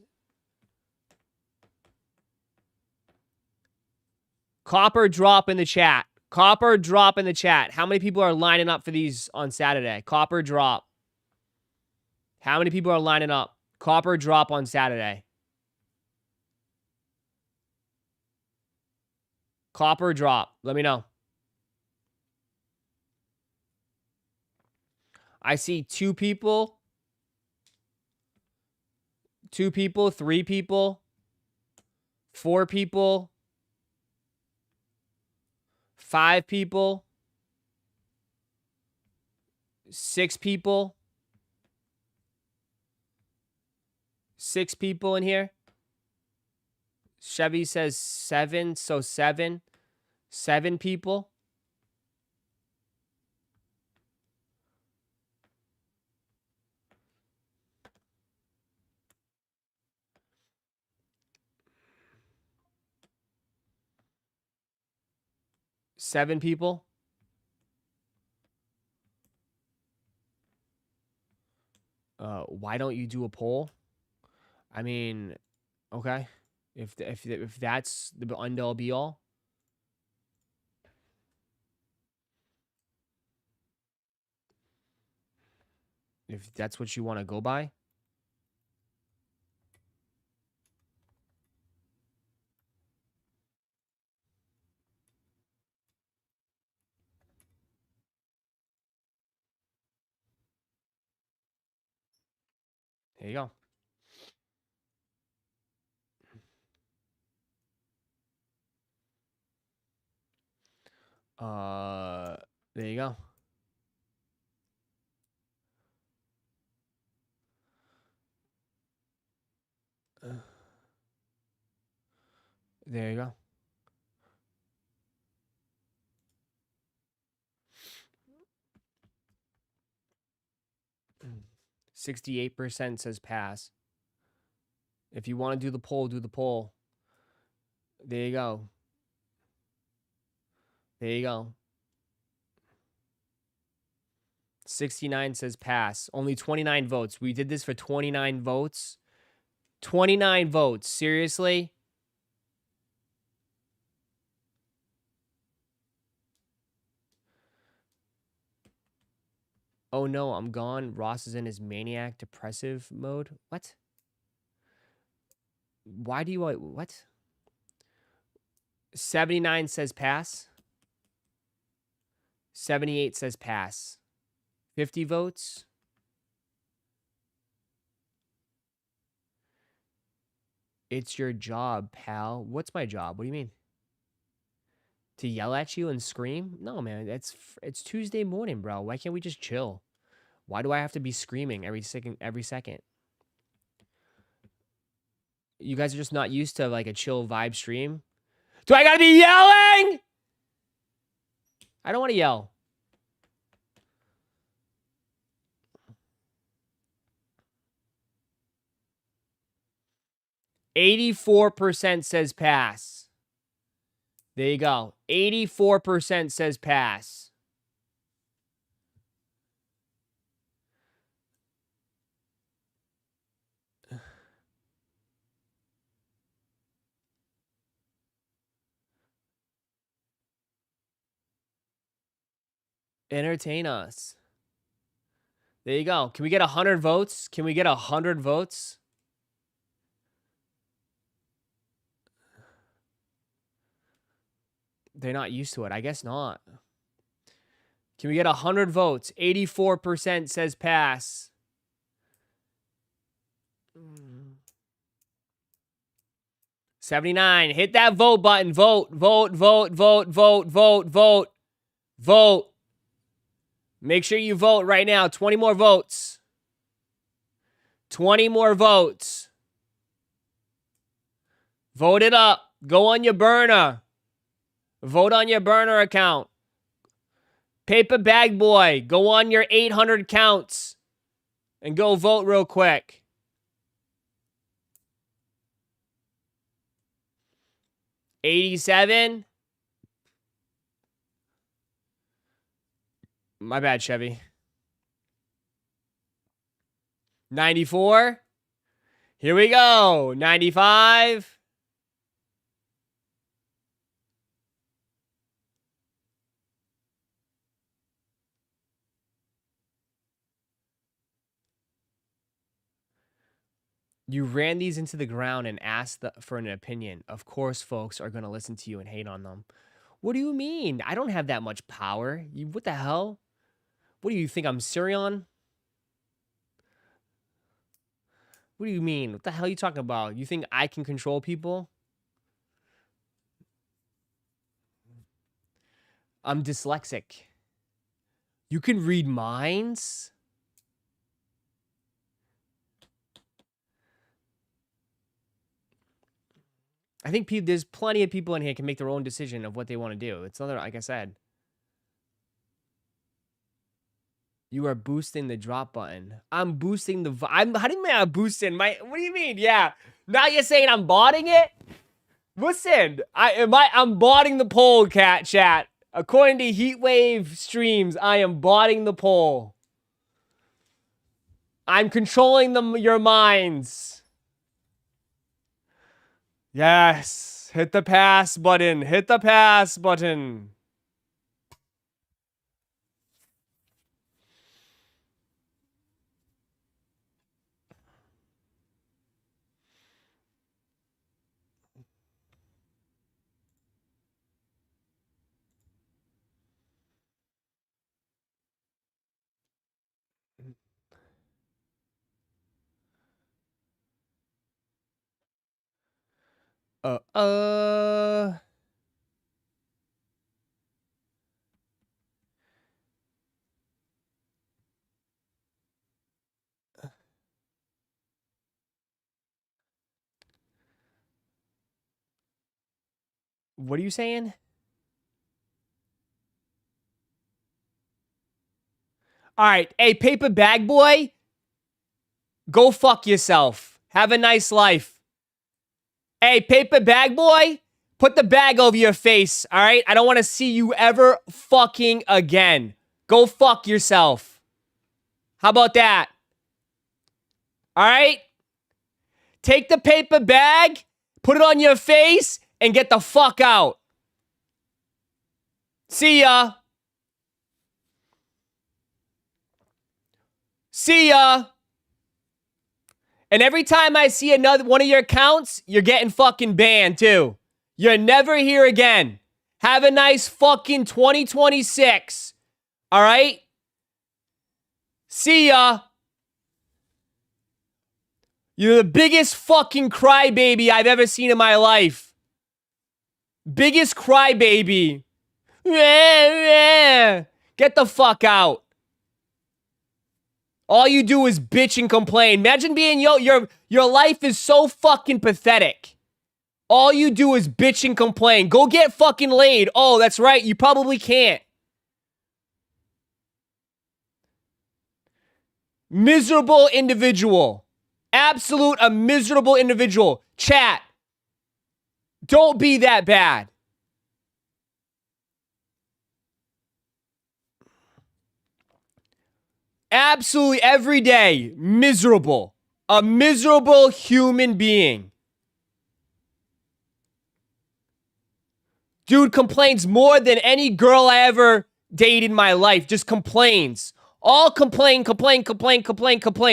Copper drop in the chat. Copper drop in the chat. How many people are lining up for these on Saturday? Copper drop. How many people are lining up? Copper drop on Saturday. Cop or drop? Let me know. I see 2 people. 2 people, 3 people, 4 people, 5 people, 6 people, 6 people in here. Chevy says 7, so 7. 7 people. Seven people. Why don't you do a poll? I mean, okay. If that's the end all be all. If that's what you want to go by. There you go. There you go. There you go. Mm. 68% says pass. If you want to do the poll, do the poll. There you go. There you go. 69 says pass. Only 29 votes. We did this for 29 votes. 29 votes. Seriously? Oh no, I'm gone. Ross is in his maniac depressive mode. What? Why do you what? 79 says pass. 78 says pass. 50 votes. It's your job, pal. What's my job? What do you mean? To yell at you and scream? No, man. It's Tuesday morning, bro. Why can't we just chill? Why do I have to be screaming every second? You guys are just not used to like a chill vibe stream. Do I gotta be yelling? I don't want to yell. %84 says pass. There you go. 84% says pass. Entertain us. There you go. Can we get 100 votes? Can we get 100 votes? They're not used to it. I guess not. Can we get 100 votes? 84% says pass. Mm. 79. Hit that vote button. Vote, vote, vote, vote, vote, vote, vote, vote. Make sure you vote right now. 20 more votes. 20 more votes. Vote it up. Go on your burner. Vote on your burner account. Paper Bag Boy, go on your 800 counts and go vote real quick. $87. My bad, Chevy. 94. Here we go. 95. You ran these into the ground and asked for an opinion. Of course, folks are going to listen to you and hate on them. What do you mean? I don't have that much power. What the hell? What do you think? I'm Sirion? What do you mean? What the hell are you talking about? You think I can control people? I'm dyslexic. You can read minds? I think there's plenty of people in here can make their own decision of what they want to do. It's another, like I said. You are boosting the drop button. I'm boosting the... how do you mean I'm boosting? What do you mean? Yeah. Now you're saying I'm botting it? Listen, I'm botting the poll, chat. According to Heatwave Streams, I am botting the poll. I'm controlling your minds. Yes. Hit the pass button. Hit the pass button. What are you saying? All right. Hey, paper bag boy. Go fuck yourself. Have a nice life. Hey, paper bag boy. Put the bag over your face, all right? I don't want to see you ever fucking again. Go fuck yourself. How about that? All right? Take the paper bag, put it on your face, and get the fuck out. See ya. See ya. And every time I see another one of your accounts, you're getting fucking banned too. You're never here again. Have a nice fucking 2026. All right? See ya. You're the biggest fucking crybaby I've ever seen in my life. Biggest crybaby. Get the fuck out. All you do is bitch and complain. Imagine being your life is so fucking pathetic. All you do is bitch and complain. Go get fucking laid. Oh, that's right. You probably can't. Miserable individual. Absolute a miserable individual. Chat. Don't be that bad. Absolutely every day. Miserable. A miserable human being. Dude complains more than any girl I ever dated in my life. Just complains. All complain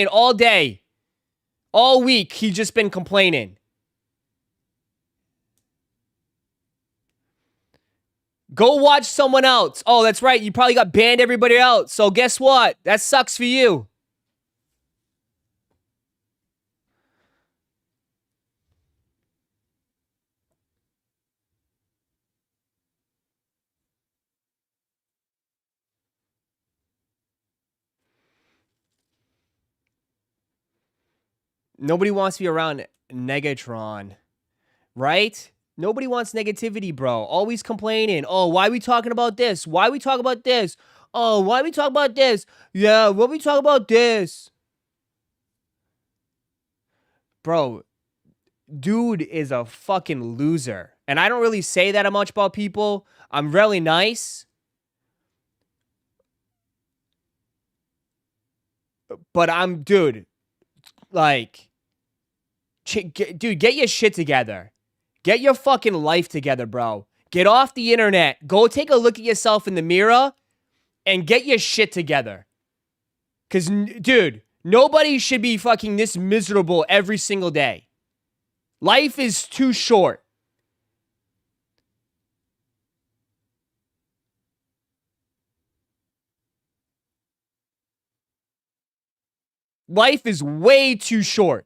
all day. All week, he's just been complaining. Go watch someone else. Oh, that's right. You probably got banned everybody else. So guess what? That sucks for you. Nobody wants to be around Negatron, right? Nobody wants negativity, bro. Always complaining. Oh, why are we talking about this? Why are we talking about this? Oh, why are we talking about this? Yeah, why are we talking about this? Bro, dude is a fucking loser. And I don't really say that much about people. I'm really nice. But I'm, dude, like, dude, get your shit together. Get your fucking life together, bro. Get off the internet. Go take a look at yourself in the mirror and get your shit together. Because, dude, Nobody should be fucking this miserable every single day. Life is too short. Life is way too short.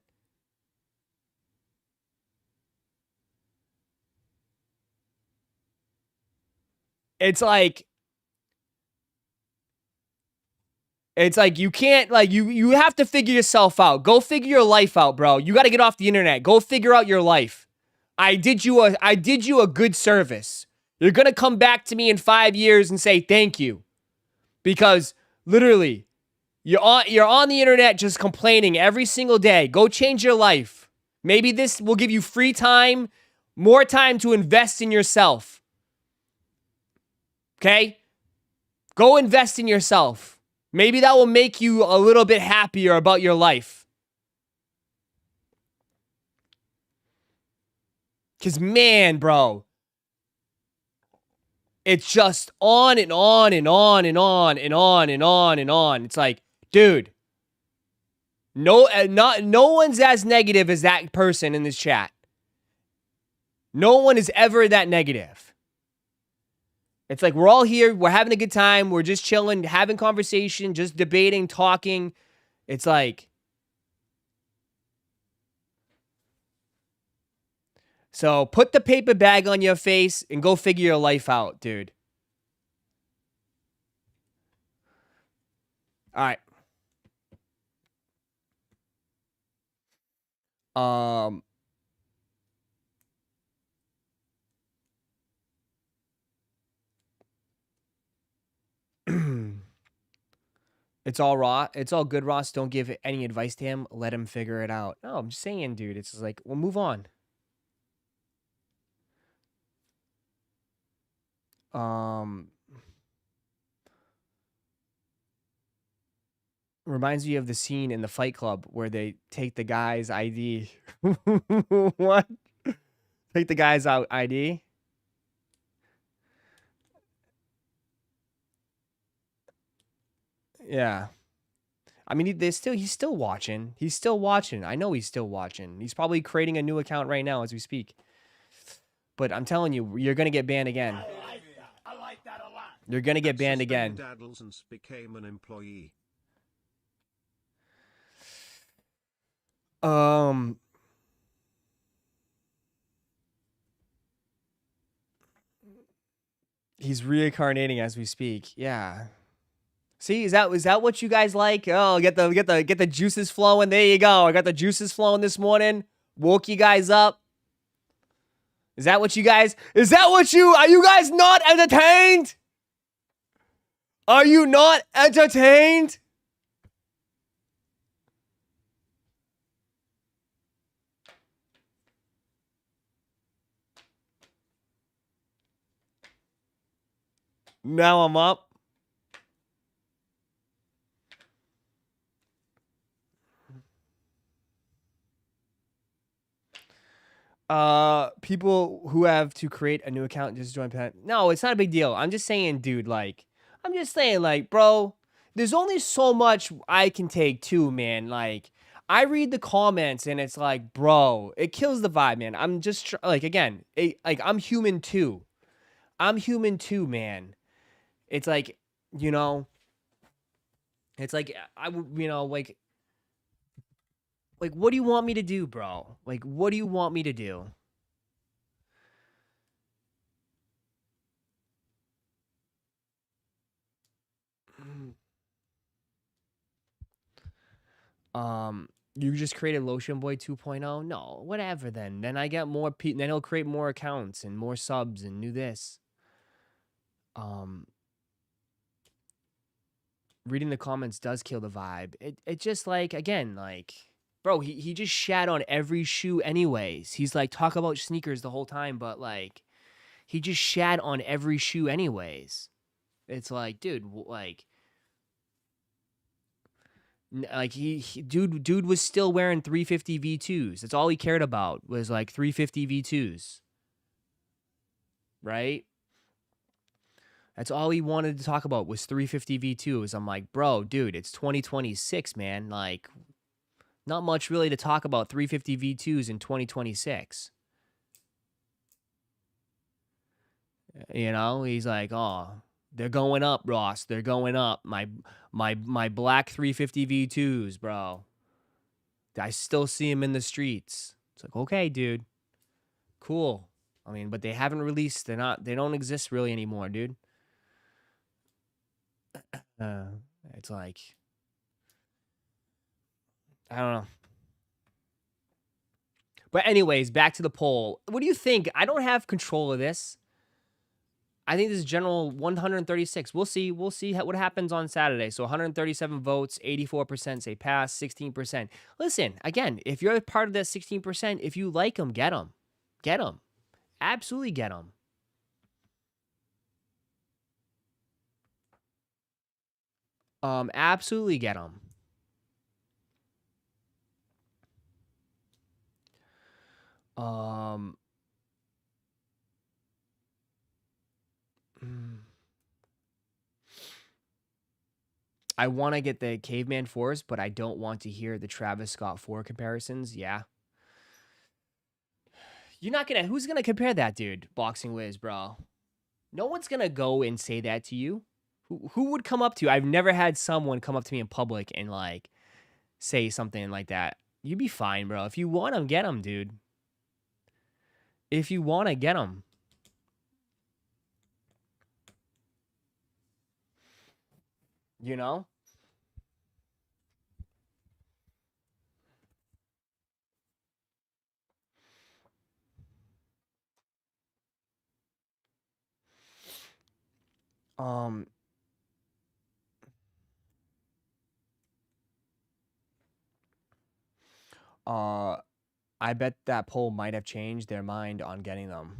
It's like you can't, like, you have to figure yourself out. Go figure your life out, bro. You got to get off the internet. Go figure out your life. I did you a good service. You're going to come back to me in 5 years and say thank you. Because literally, you're on the internet just complaining every single day. Go change your life. Maybe this will give you free time, more time to invest in yourself. Okay? Go invest in yourself. Maybe that will make you a little bit happier about your life. Because, man, bro, it's just on and on and on and on and on and on and on. It's like, dude, no one's as negative as that person in this chat. No one is ever that negative. It's like we're all here, we're having a good time, we're just chilling, having conversation, just debating, talking. It's like, so put the paper bag on your face and go figure your life out, dude. All right. It's all raw. It's all good, Ross. Don't give any advice to him. Let him figure it out. No, I'm just saying, dude. It's just like, well, move on. Reminds me of the scene in the Fight Club where they take the guy's ID. What? Take the guy's ID? Yeah. I mean, he's still watching. He's still watching. I know he's still watching. He's probably creating a new account right now as we speak. But I'm telling you, you're going to get banned again. I like that a lot. You're going to get banned again. Daddles became an employee. He's reincarnating as we speak. Yeah. See, is that what you guys like? Oh, get the juices flowing. There you go. I got the juices flowing this morning. Woke you guys up. Are you guys not entertained? Are you not entertained? Now I'm up. People who have to create a new account just join Pat. No, it's not a big deal. I'm just saying, dude, bro, there's only so much I can take too, man. Like, I read the comments and it's like, bro, it kills the vibe, man. I'm just again, I'm human too. I'm human too, man. It's like, it's like, like, what do you want me to do, bro? Like, what do you want me to do? You just created Lotion Boy 2.0? No, whatever then. Then I get more then he'll create more accounts and more subs and do this. Reading the comments does kill the vibe. It just again, bro, he just shat on every shoe anyways. He's like, talk about sneakers the whole time, but he just shat on every shoe anyways. It's like, dude, dude was still wearing 350 V2s. That's all he cared about was 350 V2s. Right? That's all he wanted to talk about was 350 V2s. I'm like, bro, dude, it's 2026, man. Like, not much really to talk about 350 V2s in 2026. You know, he's like, oh, they're going up, Ross. They're going up. My black 350 V2s, bro. I still see them in the streets. It's like, okay, dude. Cool. I mean, but they haven't released. They don't exist really anymore, dude. It's like, I don't know. But anyways, back to the poll. What do you think? I don't have control of this. I think this is general 136. We'll see. We'll see what happens on Saturday. So 137 votes, 84% say pass, 16%. Listen, again, if you're a part of that 16%, if you like them, get them. Get them. Absolutely get them. Absolutely get them. I want to get the Caveman 4s, but I don't want to hear the Travis Scott 4 comparisons. Yeah. You're not going to... Who's going to compare that, dude? Boxing Wiz, bro. No one's going to go and say that to you. Who would come up to you? I've never had someone come up to me in public and, like, say something like that. You'd be fine, bro. If you want them, get them, dude. If you want to, get them. You know? I bet that poll might have changed their mind on getting them.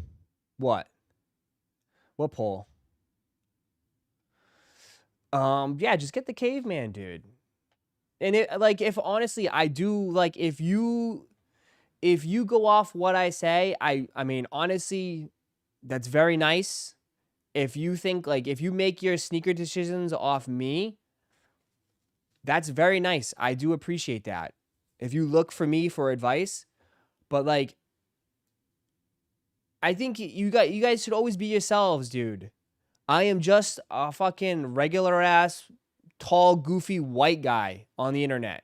What? What poll? Yeah, just get the Caveman, dude. And it, like, if honestly, I do, like, if you go off what I say, I mean, honestly, that's very nice. If you think, like, if you make your sneaker decisions off me, that's very nice. I do appreciate that. If you look for me for advice, but, like, I think you guys should always be yourselves, dude. I am just a fucking regular ass, tall, goofy white guy on the internet.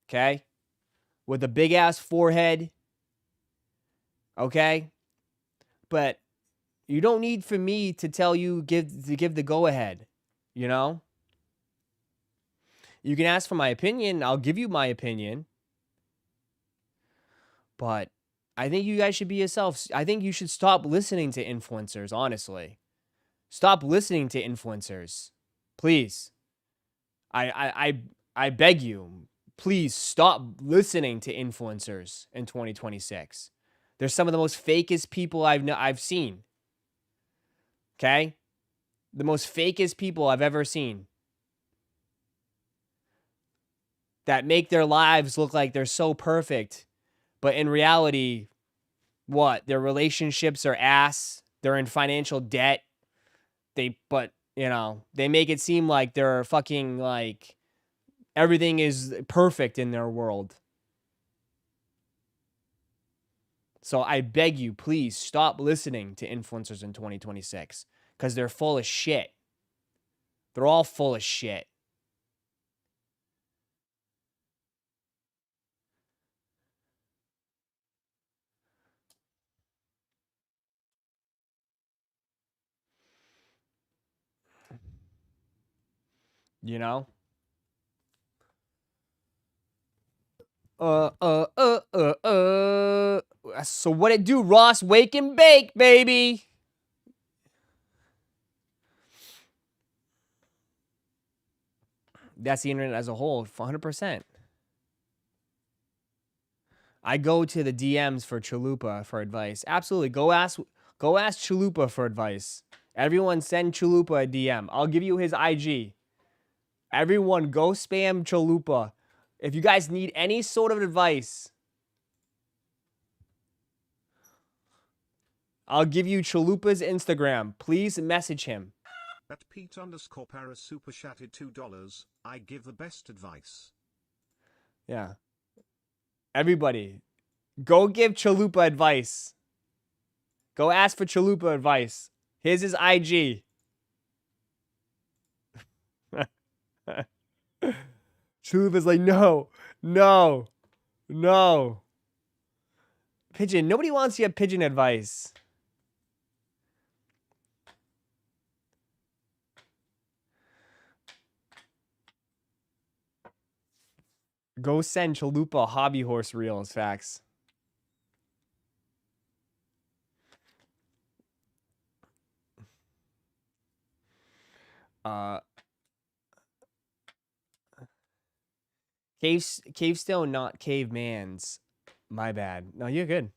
Okay? With a big ass forehead. Okay? But you don't need for me to tell you to give the go ahead, you know? You can ask for my opinion, I'll give you my opinion. But I think you guys should be yourselves. I think you should stop listening to influencers, honestly. Stop listening to influencers. Please. I beg you. Please stop listening to influencers in 2026. They're some of the most fakest people I've seen. Okay? The most fakest people I've ever seen. That make their lives look like they're so perfect. But in reality, what? Their relationships are ass. They're in financial debt. But, you know, they make it seem like they're fucking, like, everything is perfect in their world. So I beg you, please stop listening to influencers in 2026. Because they're full of shit. They're all full of shit. You know? So what it do, Ross? Wake and bake, baby. That's the internet as a whole, 100%. I go to the DMs for Chalupa for advice. Absolutely. Go ask Chalupa for advice. Everyone send Chalupa a DM. I'll give you his IG. Everyone go spam Chalupa. If you guys need any sort of advice, I'll give you Chalupa's Instagram. Please message him. At Pete_Para super chatted $2. I give the best advice. Yeah. Everybody, go give Chalupa advice. Go ask for Chalupa advice. Here's his IG. Chalupa's like, no. Pigeon, nobody wants your pigeon advice. Go send Chalupa hobby horse reels, facts. Cavestone, not cavemans. My bad. No, you're good.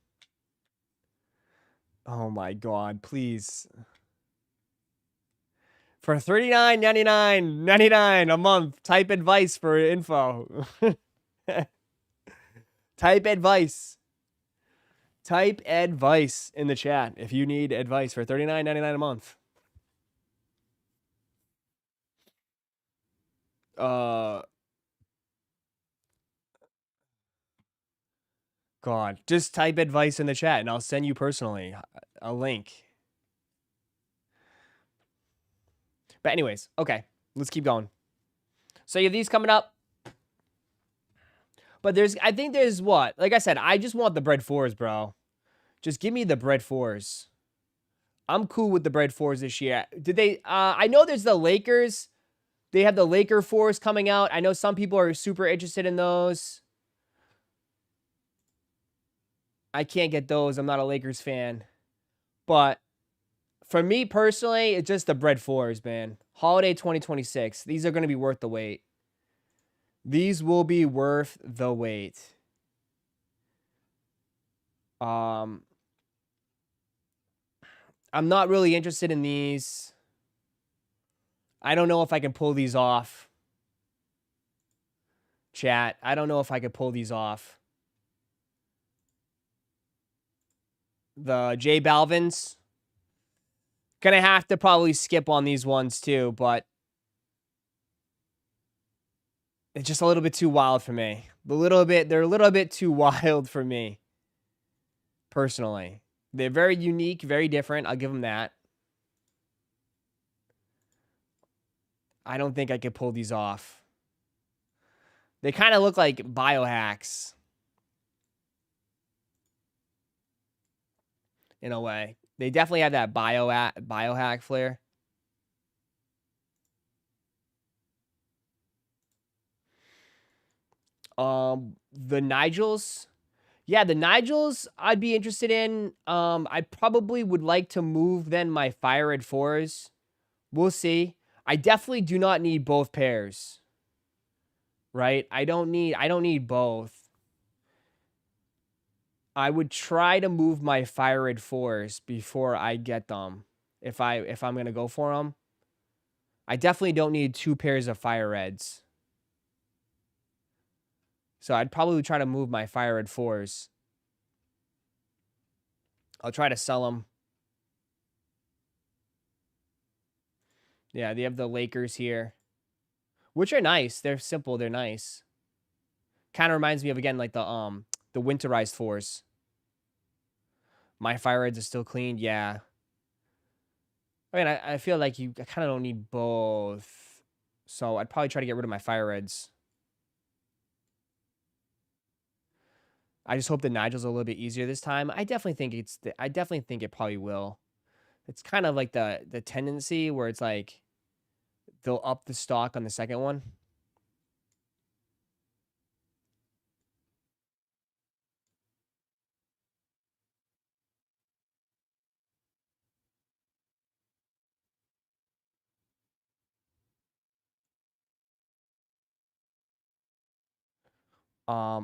Oh my god, please. For $39.99 a month, type advice for info. Type advice. Type advice in the chat if you need advice for $39.99 a month. God, just type advice in the chat and I'll send you personally a link. But anyways, okay, let's keep going. So you have these coming up. But I think there's what? Like I said, I just want the bread fours, bro. Just give me the bread fours. I'm cool with the bread fours this year. Did they, I know there's the Lakers. They have the Laker fours coming out. I know some people are super interested in those. I can't get those. I'm not a Lakers fan. But for me personally, it's just the bread fours, man. Holiday 2026. These are going to be worth the wait. These will be worth the wait. I'm not really interested in these. I don't know if I can pull these off. Chat, I don't know if I could pull these off. The J Balvins. Gonna have to probably skip on these ones too, but it's just a little bit too wild for me. They're a little bit too wild for me. Personally. They're very unique, very different. I'll give them that. I don't think I could pull these off. They kind of look like biohacks. In a way. They definitely have that biohack flair. The Nigels. Yeah, the Nigels I'd be interested in. I probably would like to move then my Fire Red 4s. We'll see. I definitely do not need both pairs. Right? I don't need both. I would try to move my Fire Red 4s before I get them. If I'm going to go for them. I definitely don't need two pairs of Fire Reds. So I'd probably try to move my Fire Red 4s. I'll try to sell them. Yeah, they have the Lakers here. Which are nice. They're simple. They're nice. Kind of reminds me of, again, like the winterized 4s. My Fire Reds are still cleaned. Yeah. I mean, I feel like I kind of don't need both. So I'd probably try to get rid of my Fire Reds. I just hope the Nigel's a little bit easier this time. I definitely think it probably will. It's kind of like the tendency where it's like they'll up the stock on the second one.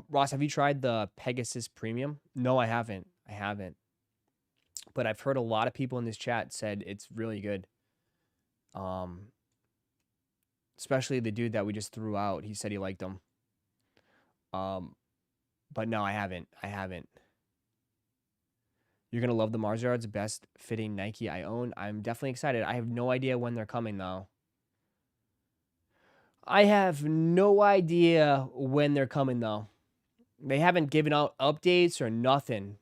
Ross, have you tried the Pegasus Premium? No, I haven't. But I've heard a lot of people in this chat said it's really good. Especially the dude that we just threw out. He said he liked them. But no, I haven't. You're going to love the Mars Yards, best fitting Nike I own. I'm definitely excited. I have no idea when they're coming, though. I have no idea when they're coming, though. They haven't given out updates or nothing.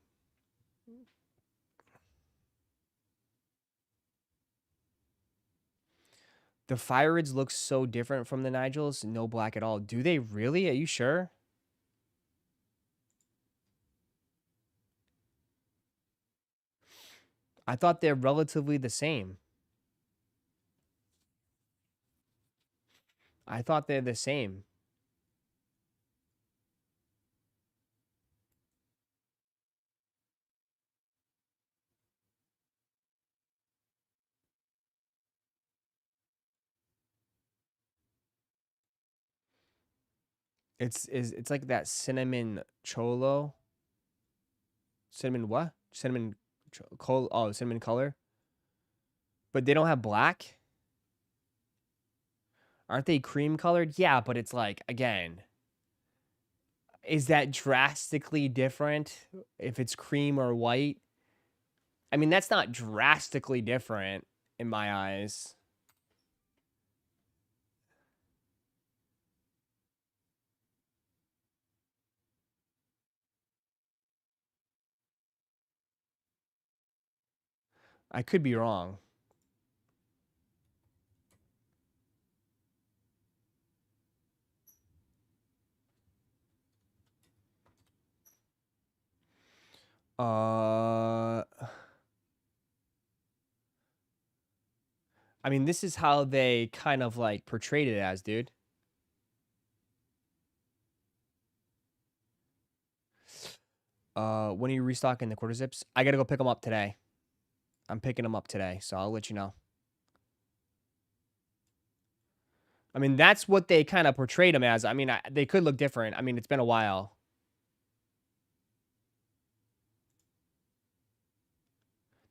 The Fire Reds look so different from the Nigels. No black at all. Do they really? Are you sure? I thought they're relatively the same. I thought they're the same. It's like that cinnamon cholo. Cinnamon what? Cinnamon cinnamon color. But they don't have black? Aren't they cream colored? Yeah, but it's like, again, is that drastically different if it's cream or white? I mean, that's not drastically different in my eyes. I could be wrong. I mean, this is how they kind of like portrayed it as, dude. When are you restocking the quarter zips? I gotta go pick them up today. I'm picking them up today, so I'll let you know. I mean, that's what they kind of portrayed them as. I mean, they could look different. I mean, it's been a while.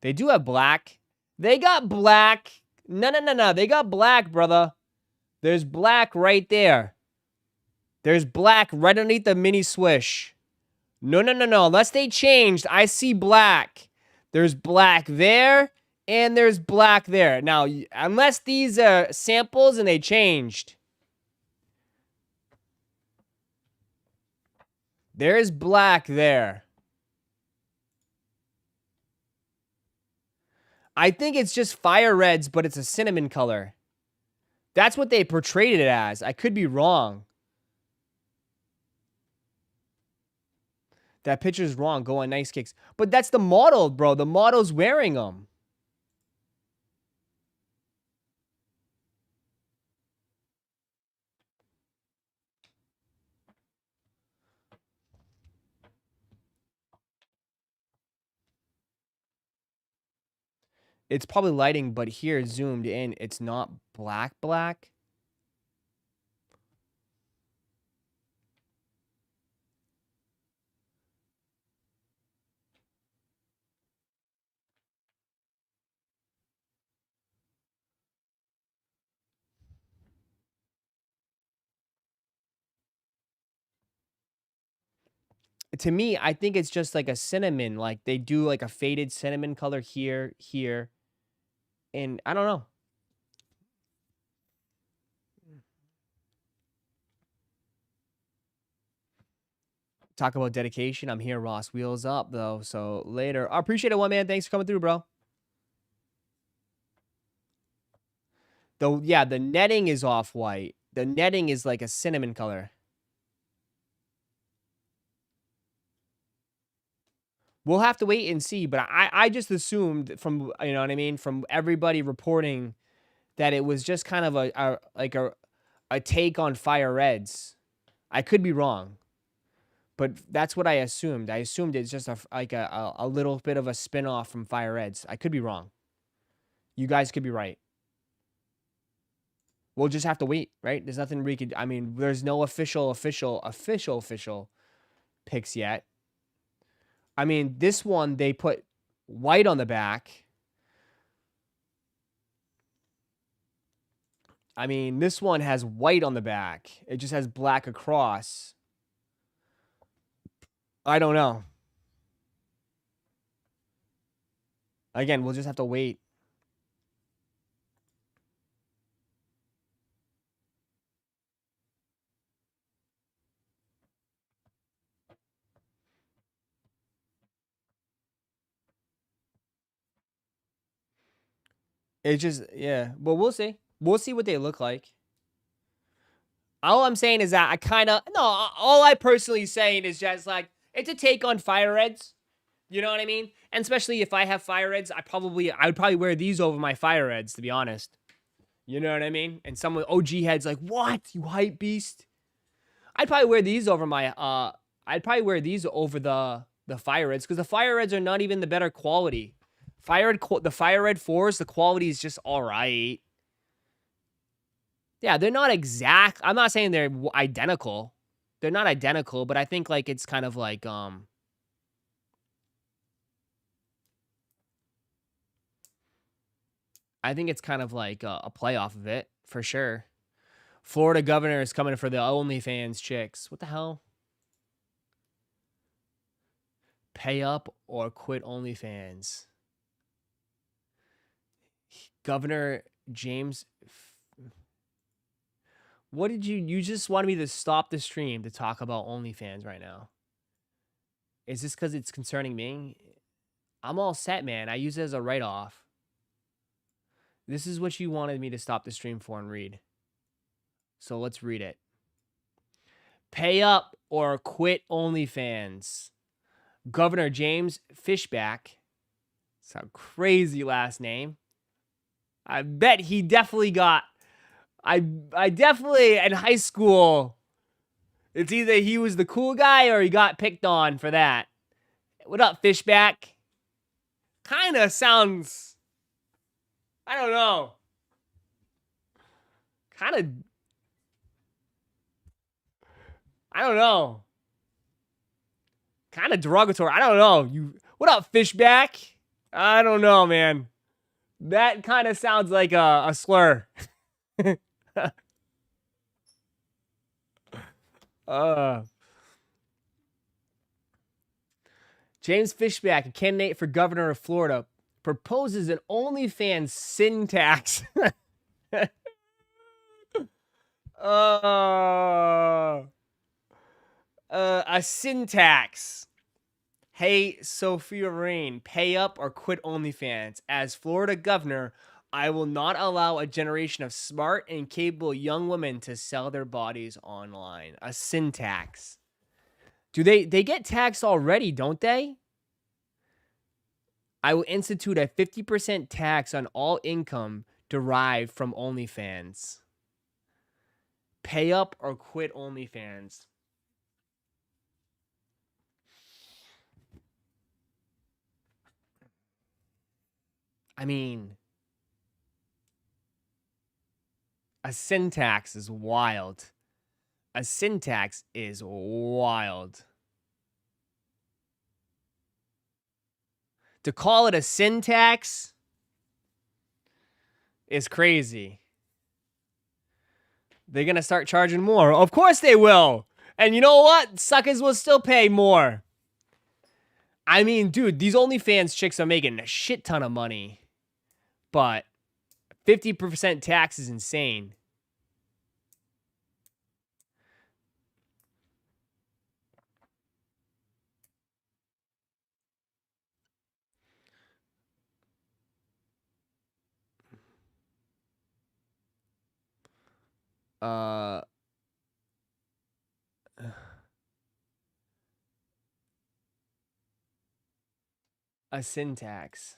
They do have black. They got black. No. They got black, brother. There's black right there. There's black right underneath the mini swish. No. Unless they changed, I see black. There's black there, and there's black there. Now, unless these are samples and they changed. There's black there. I think it's just fire reds, but it's a cinnamon color. That's what they portrayed it as. I could be wrong. That picture's wrong. Go on Nice Kicks. But that's the model, bro. The model's wearing them. It's probably lighting, but here, zoomed in, it's not black. To me, I think it's just like a cinnamon. Like, they do like a faded cinnamon color here. And I don't know. Talk about dedication. I'm here, Ross. Wheels up, though. So later. I appreciate it, one man. Thanks for coming through, bro. Though, yeah, the netting is off-white. The netting is like a cinnamon color. We'll have to wait and see, but I just assumed from, you know what I mean, from everybody reporting that it was just kind of a take on Fire Reds. I could be wrong, but that's what I assumed. I assumed it's just a little bit of a spin-off from Fire Reds. I could be wrong. You guys could be right. We'll just have to wait, right? There's nothing we could, I mean, there's no official picks yet. I mean, this one, they put white on the back. I mean, this one has white on the back. It just has black across. I don't know. Again, we'll just have to wait. It's just, yeah. Well, we'll see. We'll see what they look like. All I'm saying is that I kind of, no, all I personally saying is just like, it's a take on fire reds. You know what I mean? And especially if I have fire reds, I would probably wear these over my fire reds, to be honest. You know what I mean? And some OG heads like, what? You hype beast? I'd probably wear these over my, I'd probably wear these over the fire reds, because the fire reds are not even the better quality. The fire red 4s, the quality is just all right. Yeah, they're not exact. I'm not saying they're identical. They're not identical, but I think like it's kind of like I think it's kind of like a play off of it for sure. Florida governor is coming for the OnlyFans chicks. What the hell? Pay up or quit OnlyFans. Governor James. What did you just wanted me to stop the stream to talk about OnlyFans right now? Is this because it's concerning me? I'm all set, man. I use it as a write-off. This is what you wanted me to stop the stream for and read. So let's read it. Pay up or quit OnlyFans. Governor James Fishback. It's a crazy last name. I bet he definitely got... I definitely, in high school, it's either he was the cool guy or he got picked on for that. What up, Fishback? Kind of sounds... I don't know. Kind of... I don't know. Kind of derogatory. I don't know. What up, Fishback? I don't know, man. That kind of sounds like a slur. James Fishback, a candidate for governor of Florida, proposes an OnlyFans sin tax. A sin tax. Hey, Sophia Rain, pay up or quit OnlyFans. As Florida governor, I will not allow a generation of smart and capable young women to sell their bodies online. A sin tax. Do they get taxed already, don't they? I will institute a 50% tax on all income derived from OnlyFans. Pay up or quit OnlyFans. I mean, a sin tax is wild. A sin tax is wild. To call it a sin tax is crazy. They're going to start charging more. Of course they will. And you know what? Suckers will still pay more. I mean, dude, these OnlyFans chicks are making a shit ton of money. But 50% tax is insane. A syntax.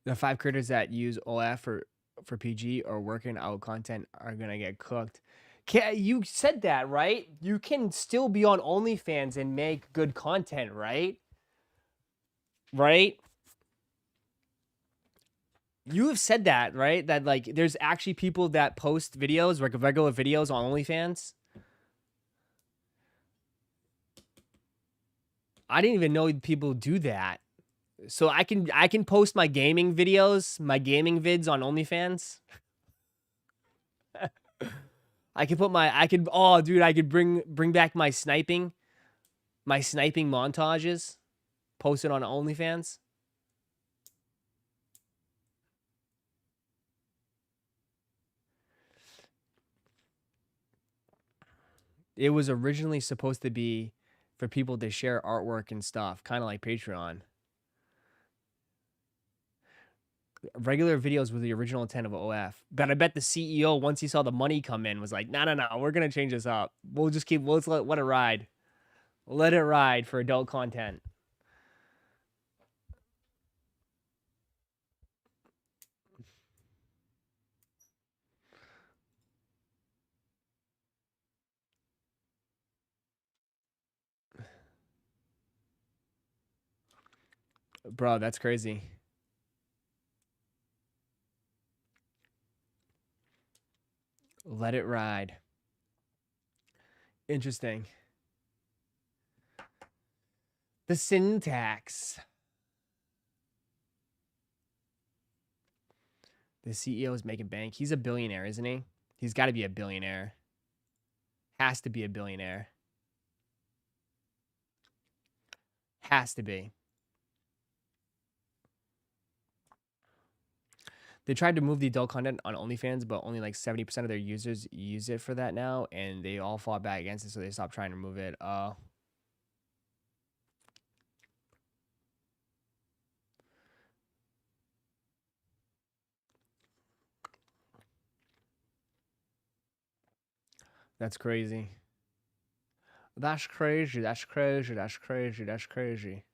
The 5 creators that use OF for PG or working out content are gonna get cooked. You said that, right? You can still be on OnlyFans and make good content, right? Right? You have said that, right? That like there's actually people that post videos, like regular videos on OnlyFans. I didn't even know people do that. So I can post my gaming videos, my gaming vids on OnlyFans. I could bring back my sniping montages. Post it on OnlyFans. It was originally supposed to be for people to share artwork and stuff, kind of like Patreon. Regular videos were the original intent of OF. But I bet the CEO, once he saw the money come in, was like, no, we're going to change this up. Let's let it ride. Let it ride for adult content. Bro, that's crazy. Let it ride. Interesting. The syntax. The CEO is making bank. He's a billionaire, isn't he? He's got to be a billionaire. Has to be a billionaire. Has to be. They tried to move the adult content on OnlyFans, but only like 70% of their users use it for that now, and they all fought back against it, so they stopped trying to remove it. That's crazy. That's crazy. That's crazy. That's crazy. That's crazy.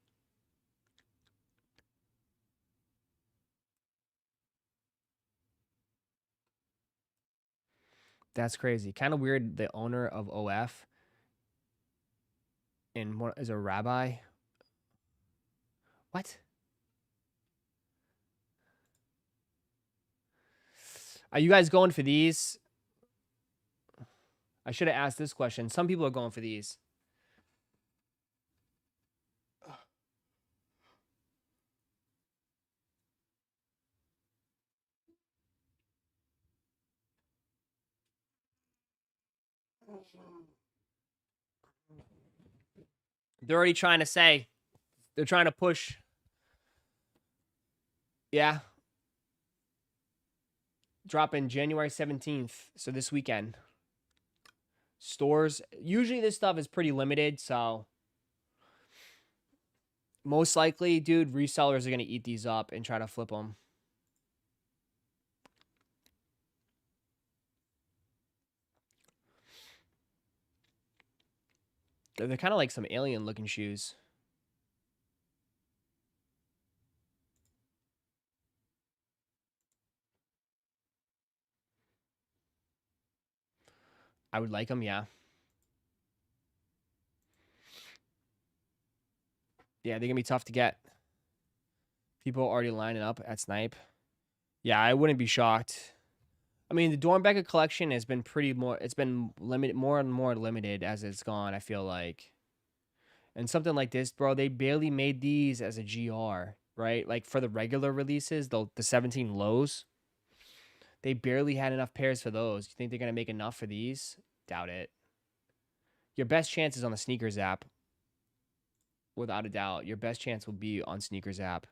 That's crazy. Kind of weird. The owner of OF and is a rabbi. What? Are you guys going for these? I should have asked this question. Some people are going for these. They're already trying to say. They're trying to push. Yeah. Dropping January 17th. So this weekend. Stores. Usually this stuff is pretty limited, so most likely, dude, resellers are going to eat these up and try to flip them. They're kind of like some alien looking shoes. I would like them, yeah. Yeah, they're going to be tough to get. People are already lining up at Snipe. Yeah, I wouldn't be shocked. I mean, the Dornbecker collection has been it's been limited, more and more limited as it's gone, I feel like. And something like this, bro, they barely made these as a GR, right? Like for the regular releases, the 17 lows, they barely had enough pairs for those. You think they're going to make enough for these? Doubt it. Your best chance is on the Sneakers app. Without a doubt, your best chance will be on Sneakers app.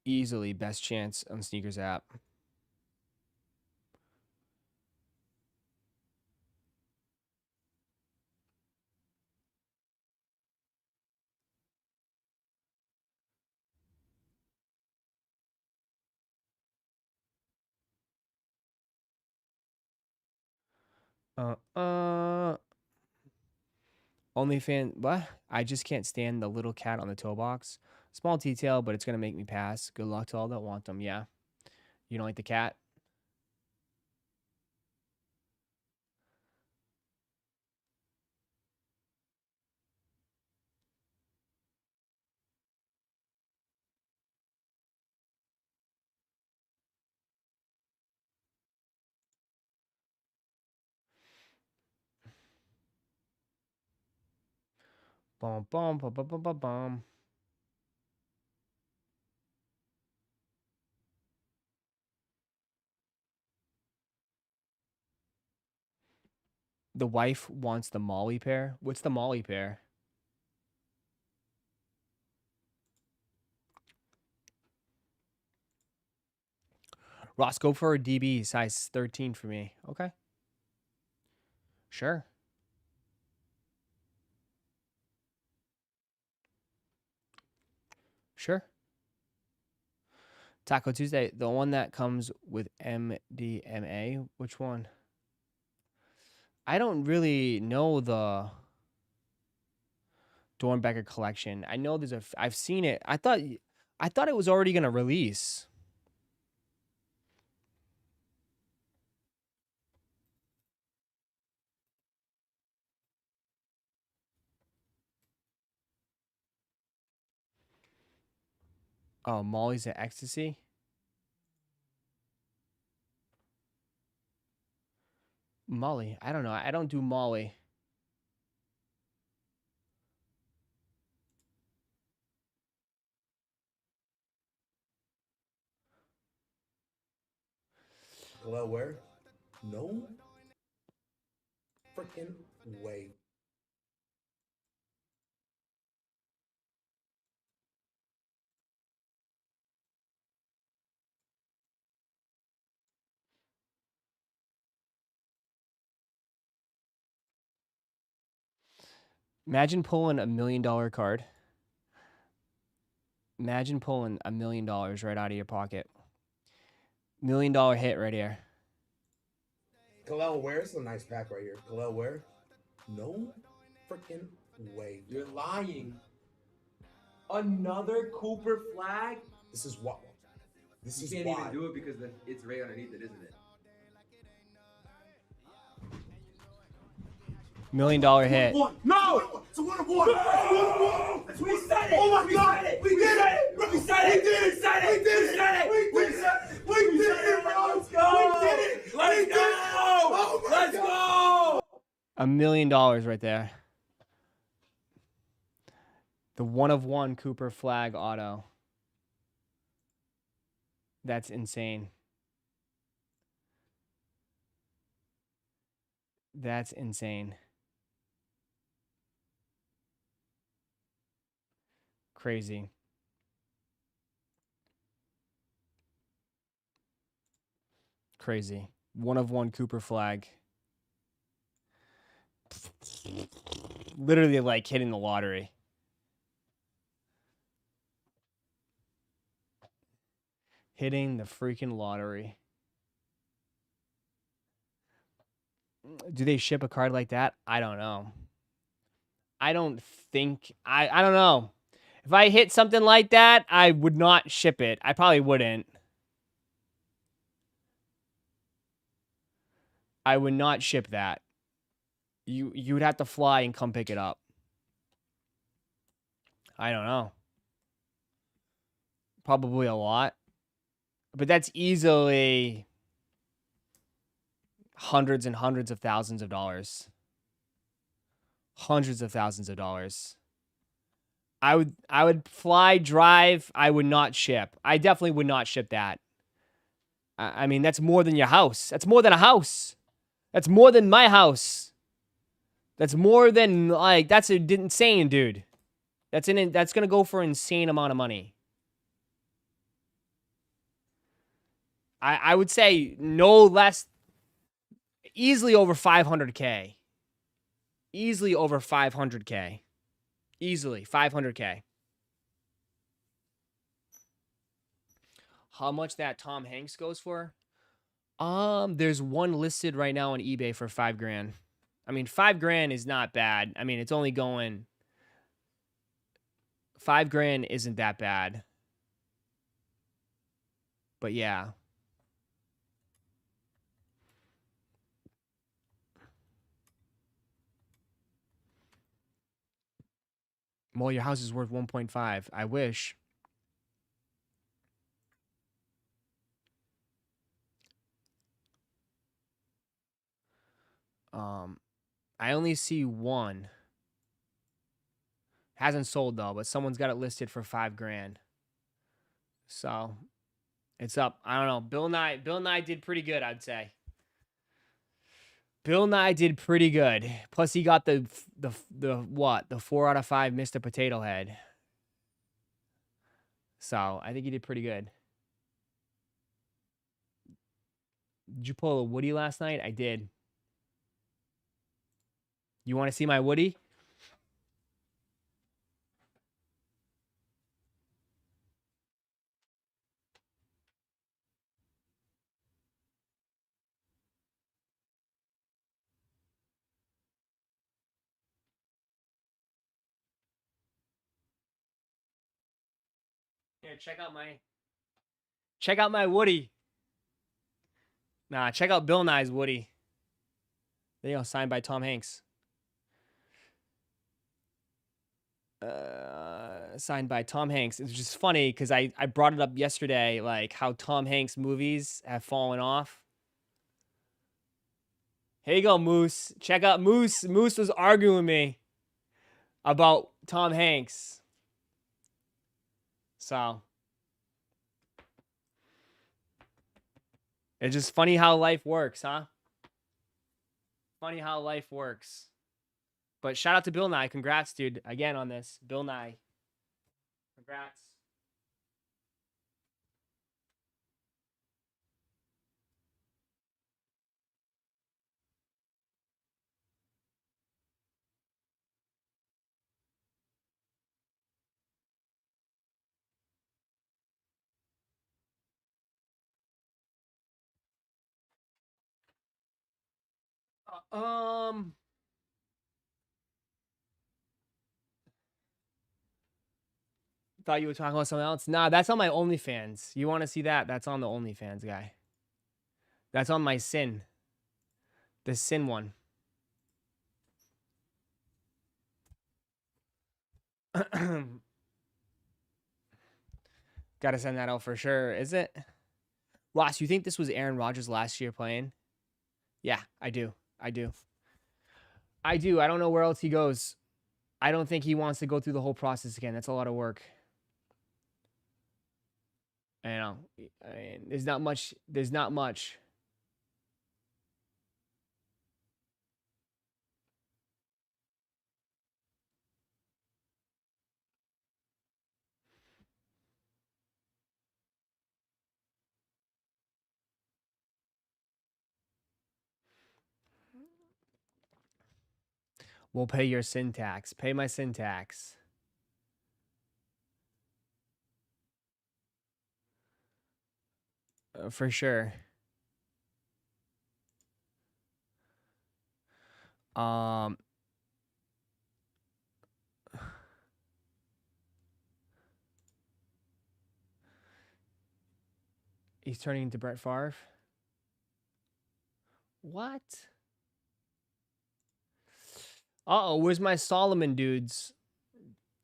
Easily best chance on Sneakers app. OnlyFans, what? I just can't stand the little cat on the toe box. Small detail, but it's going to make me pass. Good luck to all that want them. Yeah. You don't like the cat? Bum, bum, bum, bum, bum, bum, bum. The wife wants the Molly pair. What's the Molly pair? Roszko for a DB, size 13 for me. Okay. Sure. Sure. Taco Tuesday, the one that comes with MDMA. Which one? I don't really know the Dornbecker collection. I know there's I've seen it. I thought it was already gonna release. Oh, Molly's at Ecstasy. Molly. I don't know. I don't do Molly. Hello, where? No freaking way. Imagine pulling $1 million card. Imagine pulling $1 million right out of your pocket. $1 million hit right here. Kalel Ware is a nice pack right here. Kalel Ware? No freaking way. You're lying. Another Cooper flag? This is what. This You is can't why. even do it because it's right underneath it, isn't it? $1 million hit. No! It's a 1 of 1! No! We said it! Oh my God! We did it! We said it! We did it! We said it! We said it! We said it! We did it, bro! Let's go! We did it! Let's go! Oh my Let's go! $1 million right there. The 1 of 1 Cooper flag auto. That's insane. That's insane. Crazy. Crazy. 1 of 1 Cooper flag. Literally like hitting the lottery. Hitting the freaking lottery. Do they ship a card like that? I don't know. I don't think I don't know. If I hit something like that, I would not ship it. I probably wouldn't. I would not ship that. You would have to fly and come pick it up. I don't know. Probably a lot. But that's easily hundreds and hundreds of thousands of dollars. Hundreds of thousands of dollars. I would fly, drive. I would not ship. I definitely would not ship that. I mean, that's more than your house. That's more than a house. That's more than my house. That's more than, like, that's insane, dude. That's going to go for an insane amount of money. I would say no less, easily over 500K. Easily over 500K. Easily 500K. How much that Tom Hanks goes for? There's one listed right now on eBay for $5,000. I mean, $5,000 is not bad. I mean, it's only going. $5,000 isn't that bad. But yeah. Well, your house is worth 1.5. I wish. I only see one. Hasn't sold though, but someone's got it listed for $5,000. So it's up. I don't know. Bill Nye did pretty good, I'd say. Bill Nye did pretty good. Plus, he got the 4 out of 5 Mr. Potato Head. So I think he did pretty good. Did you pull a Woody last night? I did. You want to see my Woody? Here, check out my Woody. Nah, check out Bill Nye's Woody. There you go, signed by Tom Hanks. Signed by Tom Hanks. It's just funny because I brought it up yesterday, like how Tom Hanks movies have fallen off. Here you go, Moose. Check out Moose. Moose was arguing with me about Tom Hanks. So it's just funny how life works, huh? Funny how life works. But shout out to Bill Nye. Congrats, dude. Again on this. Bill Nye. Congrats. Thought you were talking about something else. Nah, that's on my OnlyFans. You want to see that? That's on the OnlyFans, guy. That's on my Sin. The Sin one. Gotta send that out for sure. Is it? Ross, you think this was Aaron Rodgers last year playing? Yeah, I do. I do. I don't know where else he goes. I don't think he wants to go through the whole process again. That's a lot of work. I know. I mean, there's not much. There's not much. We'll pay your sin tax. Pay my sin tax. For sure. He's turning into Brett Favre. What? Uh-oh, where's my Solomon dudes?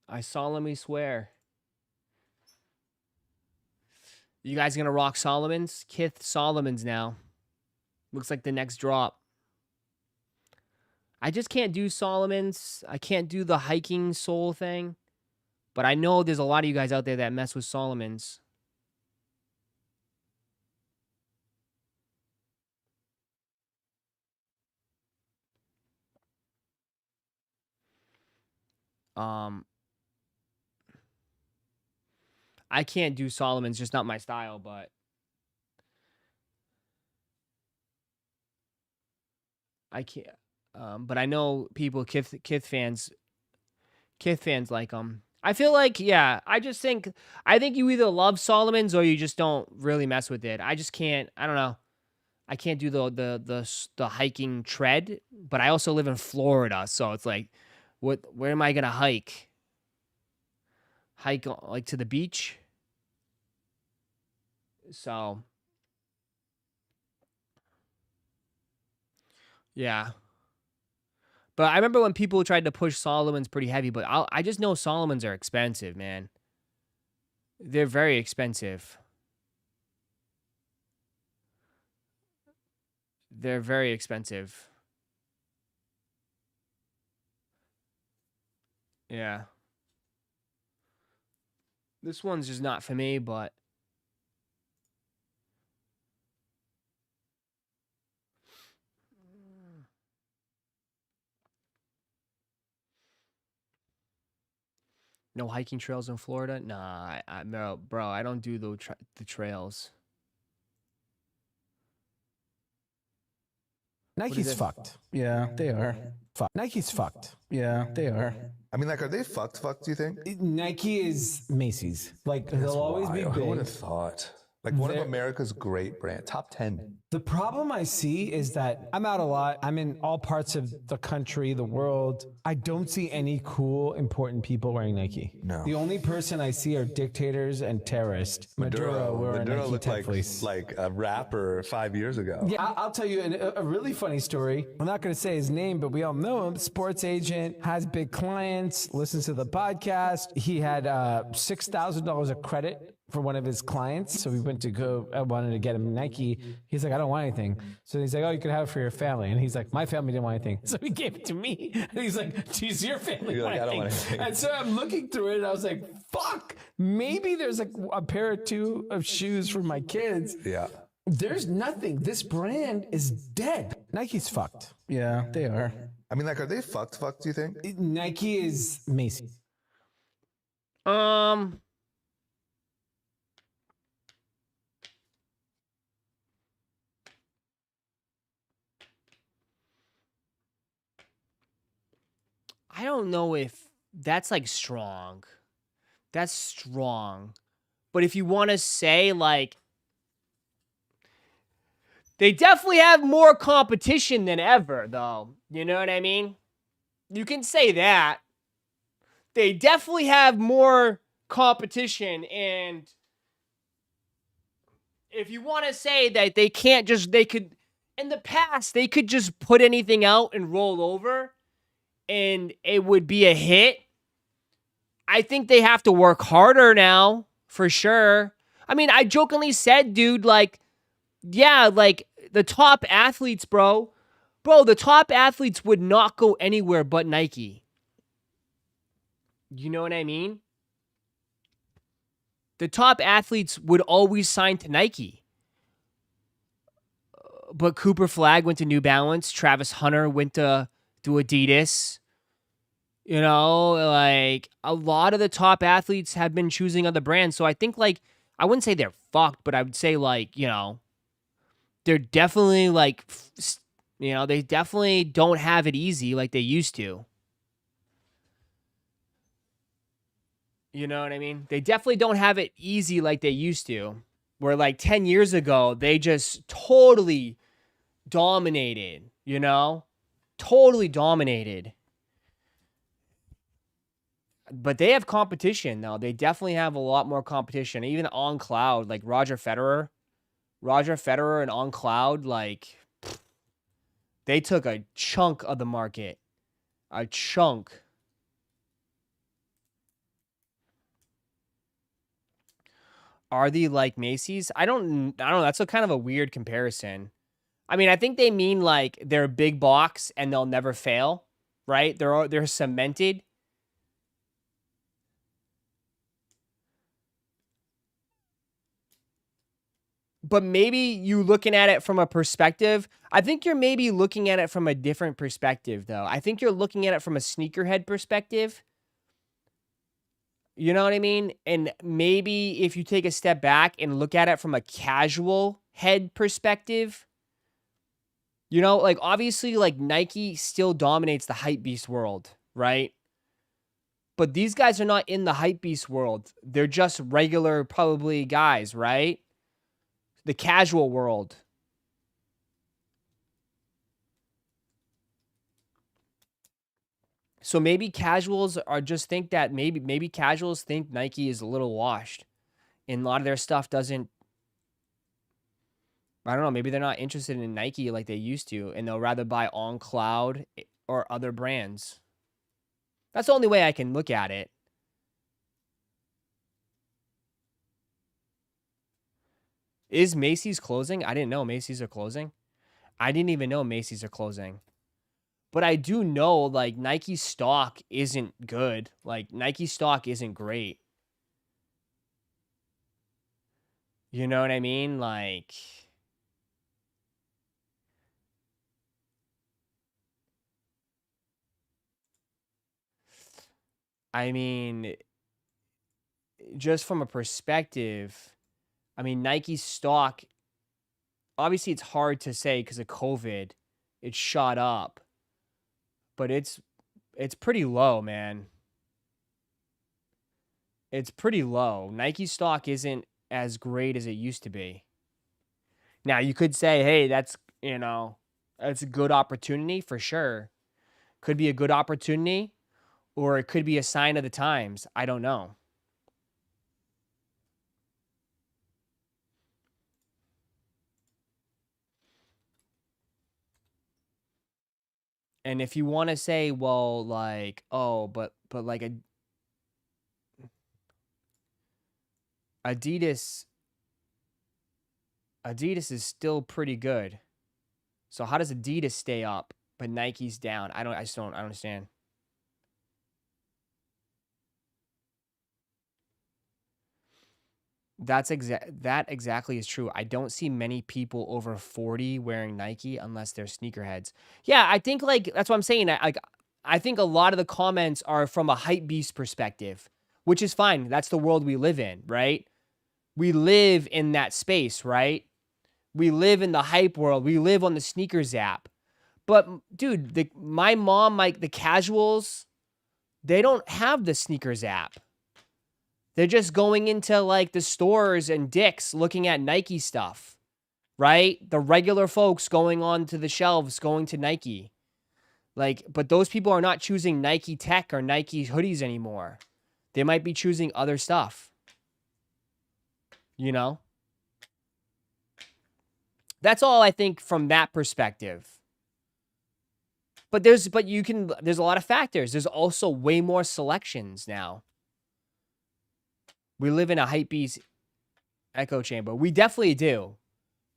I solemnly swear. You guys gonna rock Solomon's? Kith Solomon's now. Looks like the next drop. I just can't do Solomon's. I can't do the hiking soul thing. But I know there's a lot of you guys out there that mess with Solomon's. I can't do Solomon's, just not my style, but I can't. But I know people, Kith fans like them. I feel like, yeah, I think you either love Solomon's or you just don't really mess with it. I just can't. I don't know. I can't do the hiking tread, but I also live in Florida, so it's like, where am I gonna hike? Hike like to the beach? So, yeah. But I remember when people tried to push Solomon's pretty heavy, but I just know Solomon's are expensive, man. They're very expensive. They're very expensive. Yeah. This one's just not for me, but No hiking trails in Florida? Nah, no, bro, I don't do the trails. Nike's fucked. Yeah, they are. Nike's fucked. Yeah, they are. I mean, like, are they fucked? Do you think? Nike is Macy's. Like, they'll always be big. Who would have thought? Like, one of America's great brand, top 10. The problem I see is that I'm out a lot. I'm in all parts of the country, the world. I don't see any cool, important people wearing Nike. No. The only person I see are dictators and terrorists. Maduro wore a Nike looked tech fleece. like a rapper 5 years ago. Yeah, I'll tell you a really funny story. I'm not going to say his name, but we all know him. Sports agent, has big clients, listens to the podcast. He had $6,000 of credit for one of his clients. So we went to go, I wanted to get him Nike. He's like, I don't want anything. So he's like, oh, you could have it for your family. And he's like, my family didn't want anything. So he gave it to me. And he's like, geez, your family You're want like, I don't anything. want anything. And so I'm looking through it and I was like, fuck, maybe there's like a pair or two of shoes for my kids. Yeah. There's nothing. This brand is dead. Nike's fucked. Yeah, they are. I mean, like, are they fucked? Do you think? Nike is Macy's. I don't know if that's like strong. That's strong. But if you want to say like, they definitely have more competition than ever, though. You know what I mean? You can say that. They definitely have more competition. And if you want to say that they can't just, they could, in the past, they could just put anything out and roll over and it would be a hit. I think they have to work harder now, for sure. I mean, I jokingly said, dude, like, yeah, like, the top athletes, bro, the top athletes would not go anywhere but Nike. You know what I mean? The top athletes would always sign to Nike. But Cooper Flag went to New Balance. Travis Hunter went to Adidas. You know, like, a lot of the top athletes have been choosing other brands. So I think, like, I wouldn't say they're fucked, but I would say, like, you know, they're definitely, like, you know, they definitely don't have it easy like they used to. You know what I mean? They definitely don't have it easy like they used to. Where, like, 10 years ago, they just totally dominated, you know? Totally dominated. But they have competition, though. They definitely have a lot more competition. Even on cloud, like Roger Federer and on cloud, like, they took a chunk of the market. A chunk. Are they like Macy's? I don't know. That's a kind of a weird comparison. I mean, I think they mean like they're a big box and they'll never fail, right? They're cemented. But maybe you looking at it from a perspective. I think you're maybe looking at it from a different perspective, though. I think you're looking at it from a sneakerhead perspective. You know what I mean? And maybe if you take a step back and look at it from a casual head perspective, you know, like, obviously, like, Nike still dominates the hypebeast world, right? But these guys are not in the hypebeast world. They're just regular, probably, guys, right? The casual world. So maybe casuals are just think that maybe casuals think Nike is a little washed. And a lot of their stuff doesn't, I don't know, maybe they're not interested in Nike like they used to, and they'll rather buy On Cloud or other brands. That's the only way I can look at it. Is Macy's closing? I didn't know Macy's are closing. I didn't even know Macy's are closing. But I do know, like, Nike stock isn't good. Like, Nike stock isn't great. You know what I mean? Like, I mean, just from a perspective, I mean, Nike's stock, obviously it's hard to say because of COVID. It shot up, but it's pretty low, man. It's pretty low. Nike stock isn't as great as it used to be. Now, you could say, hey, that's, you know, that's a good opportunity for sure. Could be a good opportunity, or it could be a sign of the times. I don't know. And if you want to say, well, like, oh, but like Adidas is still pretty good. So how does Adidas stay up but Nike's down? I don't understand. That exactly is true. I don't see many people over 40 wearing Nike unless they're sneakerheads. Yeah, I think like that's what I'm saying. I think a lot of the comments are from a hype beast perspective, which is fine. That's the world we live in, right? We live in that space, right? We live in the hype world. We live on the sneakers app. But dude, my mom, like the casuals, they don't have the sneakers app. They're just going into like the stores and Dick's looking at Nike stuff, right? The regular folks going on to the shelves, going to Nike. Like, but those people are not choosing Nike Tech or Nike hoodies anymore. They might be choosing other stuff. You know? That's all I think from that perspective. But there's a lot of factors. There's also way more selections now. We live in a hypebeast echo chamber. We definitely do.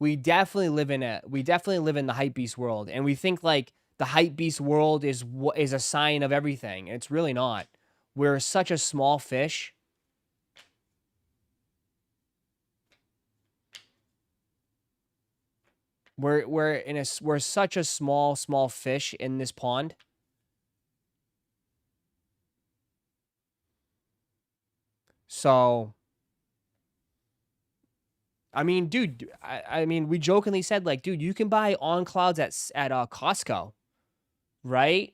We definitely live in the hypebeast world, and we think like the hypebeast world is a sign of everything. It's really not. We're such a small fish. We're such a small fish in this pond. So, I mean, dude, I mean, we jokingly said, like, dude, you can buy on clouds at Costco, right?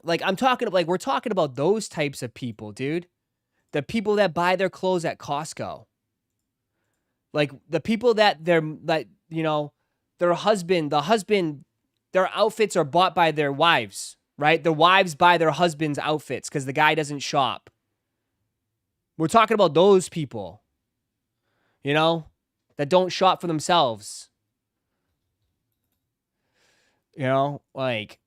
Like, we're talking about those types of people, dude. The people that buy their clothes at Costco. Like, the people that their outfits are bought by their wives. Right? The wives buy their husband's outfits because the guy doesn't shop. We're talking about those people, you know, that don't shop for themselves. You know, like,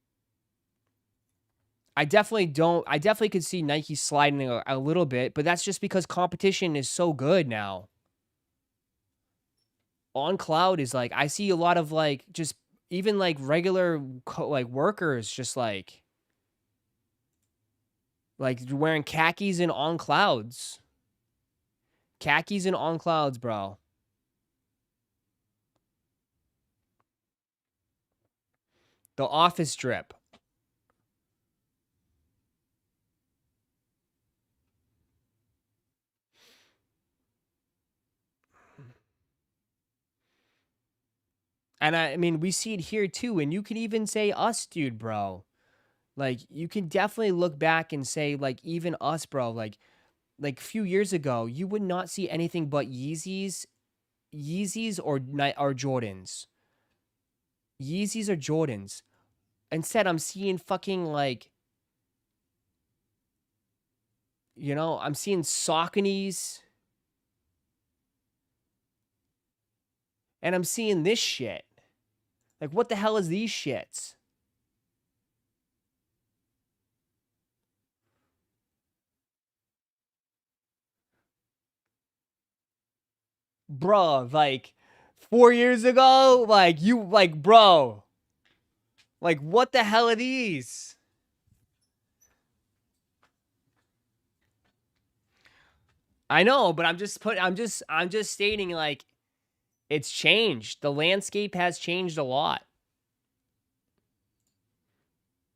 I definitely could see Nike sliding a little bit, but that's just because competition is so good now. On Cloud is like, I see a lot of like, just even like regular like workers just like wearing khakis and on clouds. Khakis and on clouds, bro. The office drip. And I mean, we see it here too. And you can even say us, dude, bro. Like, you can definitely look back and say, like, even us, bro. Like a few years ago, you would not see anything but Yeezys or Jordans. Yeezys or Jordans. Instead, I'm seeing fucking, like, you know, I'm seeing Sauconys. And I'm seeing this shit. Like, what the hell is these shits? Bro, like, 4 years ago, like, bro. Like, what the hell are these? I know, but I'm just stating, like, it's changed. The landscape has changed a lot.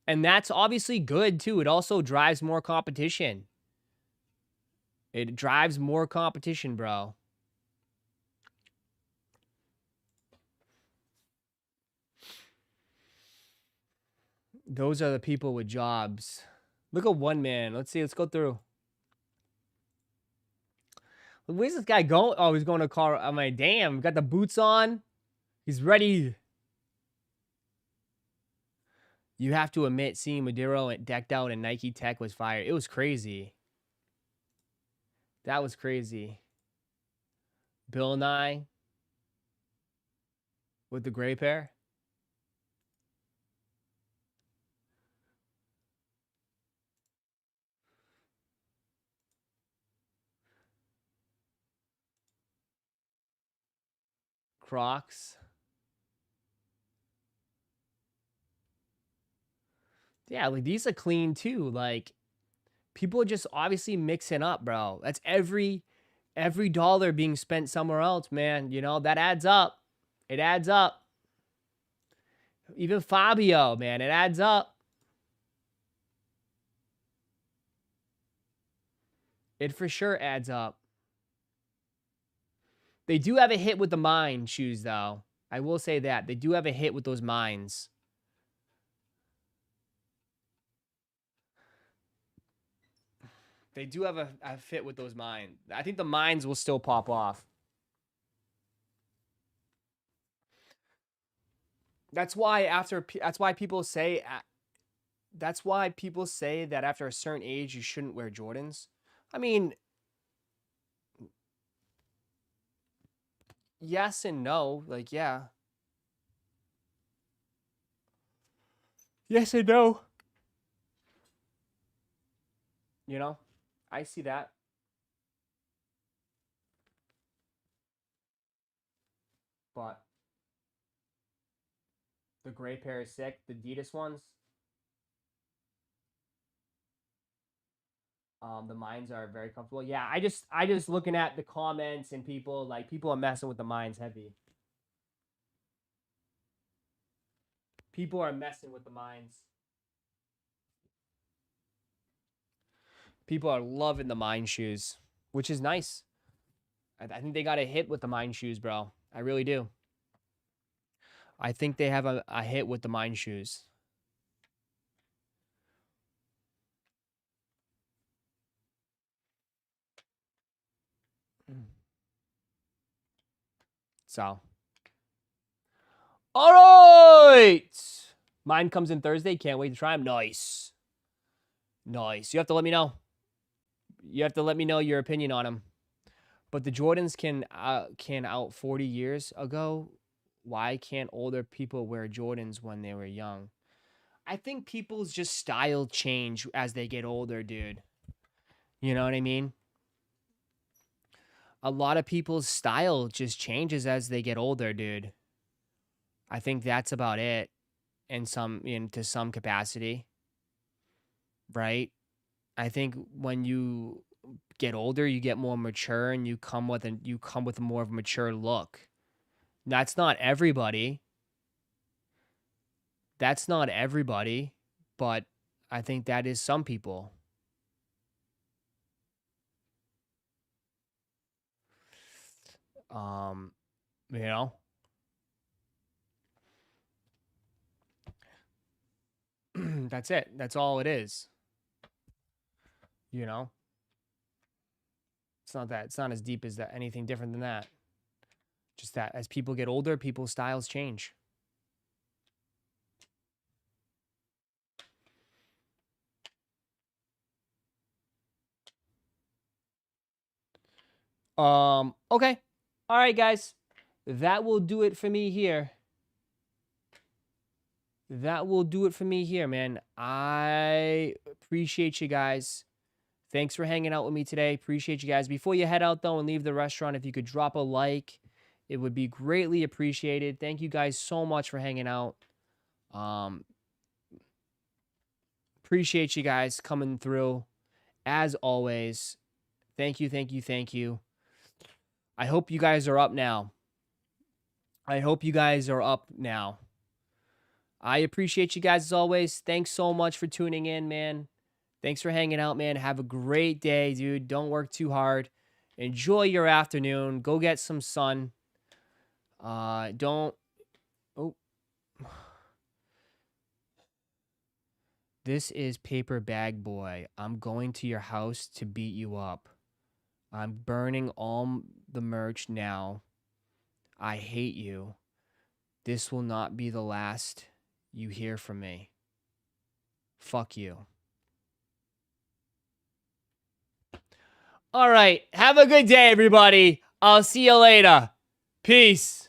And that's obviously good, too. It also drives more competition. It drives more competition, bro. Those are the people with jobs. Look at one man. Let's see. Let's go through. Where's this guy going? Oh, he's going to car. I'm like, damn. Got the boots on. He's ready. You have to admit, seeing Maduro decked out in Nike Tech was fire. It was crazy. That was crazy. Bill Nye with the gray pair. Crocs. Yeah, like these are clean too. Like people are just obviously mixing up, bro. That's every dollar being spent somewhere else, man. You know, that adds up. It adds up. Even Fabio, man, it adds up. It for sure adds up. They do have a hit with the mine shoes, though. I will say that. They do have a hit with those mines. They do have a fit with those mines. I think the mines will still pop off. That's why people say that after a certain age you shouldn't wear Jordans. I mean, yes and no. Like, yeah. Yes and no. You know, I see that. But the gray pair is sick. The Adidas ones. The mines are very comfortable. Yeah, I just looking at the comments and people are messing with the mines heavy. People are messing with the mines. People are loving the mine shoes, which is nice. I think they got a hit with the mine shoes, bro. I really do. I think they have a hit with the mine shoes. So. All right. Mine comes in Thursday. Can't wait to try them. Nice. Nice. You have to let me know. You have to let me know your opinion on them. But the Jordans can out 40 years ago. Why can't older people wear Jordans when they were young? I think people's just style change as they get older, dude. You know what I mean? A lot of people's style just changes as they get older, dude. I think that's about it to some capacity. Right? I think when you get older, you get more mature and you come with more of a mature look. That's not everybody. That's not everybody, but I think that is some people. You know? That's it. That's all it is. You know? It's not as deep as that, anything different than that. Just that as people get older, people's styles change. Okay. All right, guys. That will do it for me here. That will do it for me here, man. I appreciate you guys. Thanks for hanging out with me today. Appreciate you guys. Before you head out, though, and leave the restaurant, if you could drop a like, it would be greatly appreciated. Thank you guys so much for hanging out. Appreciate you guys coming through. As always, thank you, thank you, thank you. I hope you guys are up now. I appreciate you guys as always. Thanks so much for tuning in, man. Thanks for hanging out, man. Have a great day, dude. Don't work too hard. Enjoy your afternoon. Go get some sun. Don't... Oh. This is Paper Bag Boy. I'm going to your house to beat you up. I'm burning all the merch now. I hate you. This will not be the last you hear from me. Fuck you. All right. Have a good day, everybody. I'll see you later. Peace.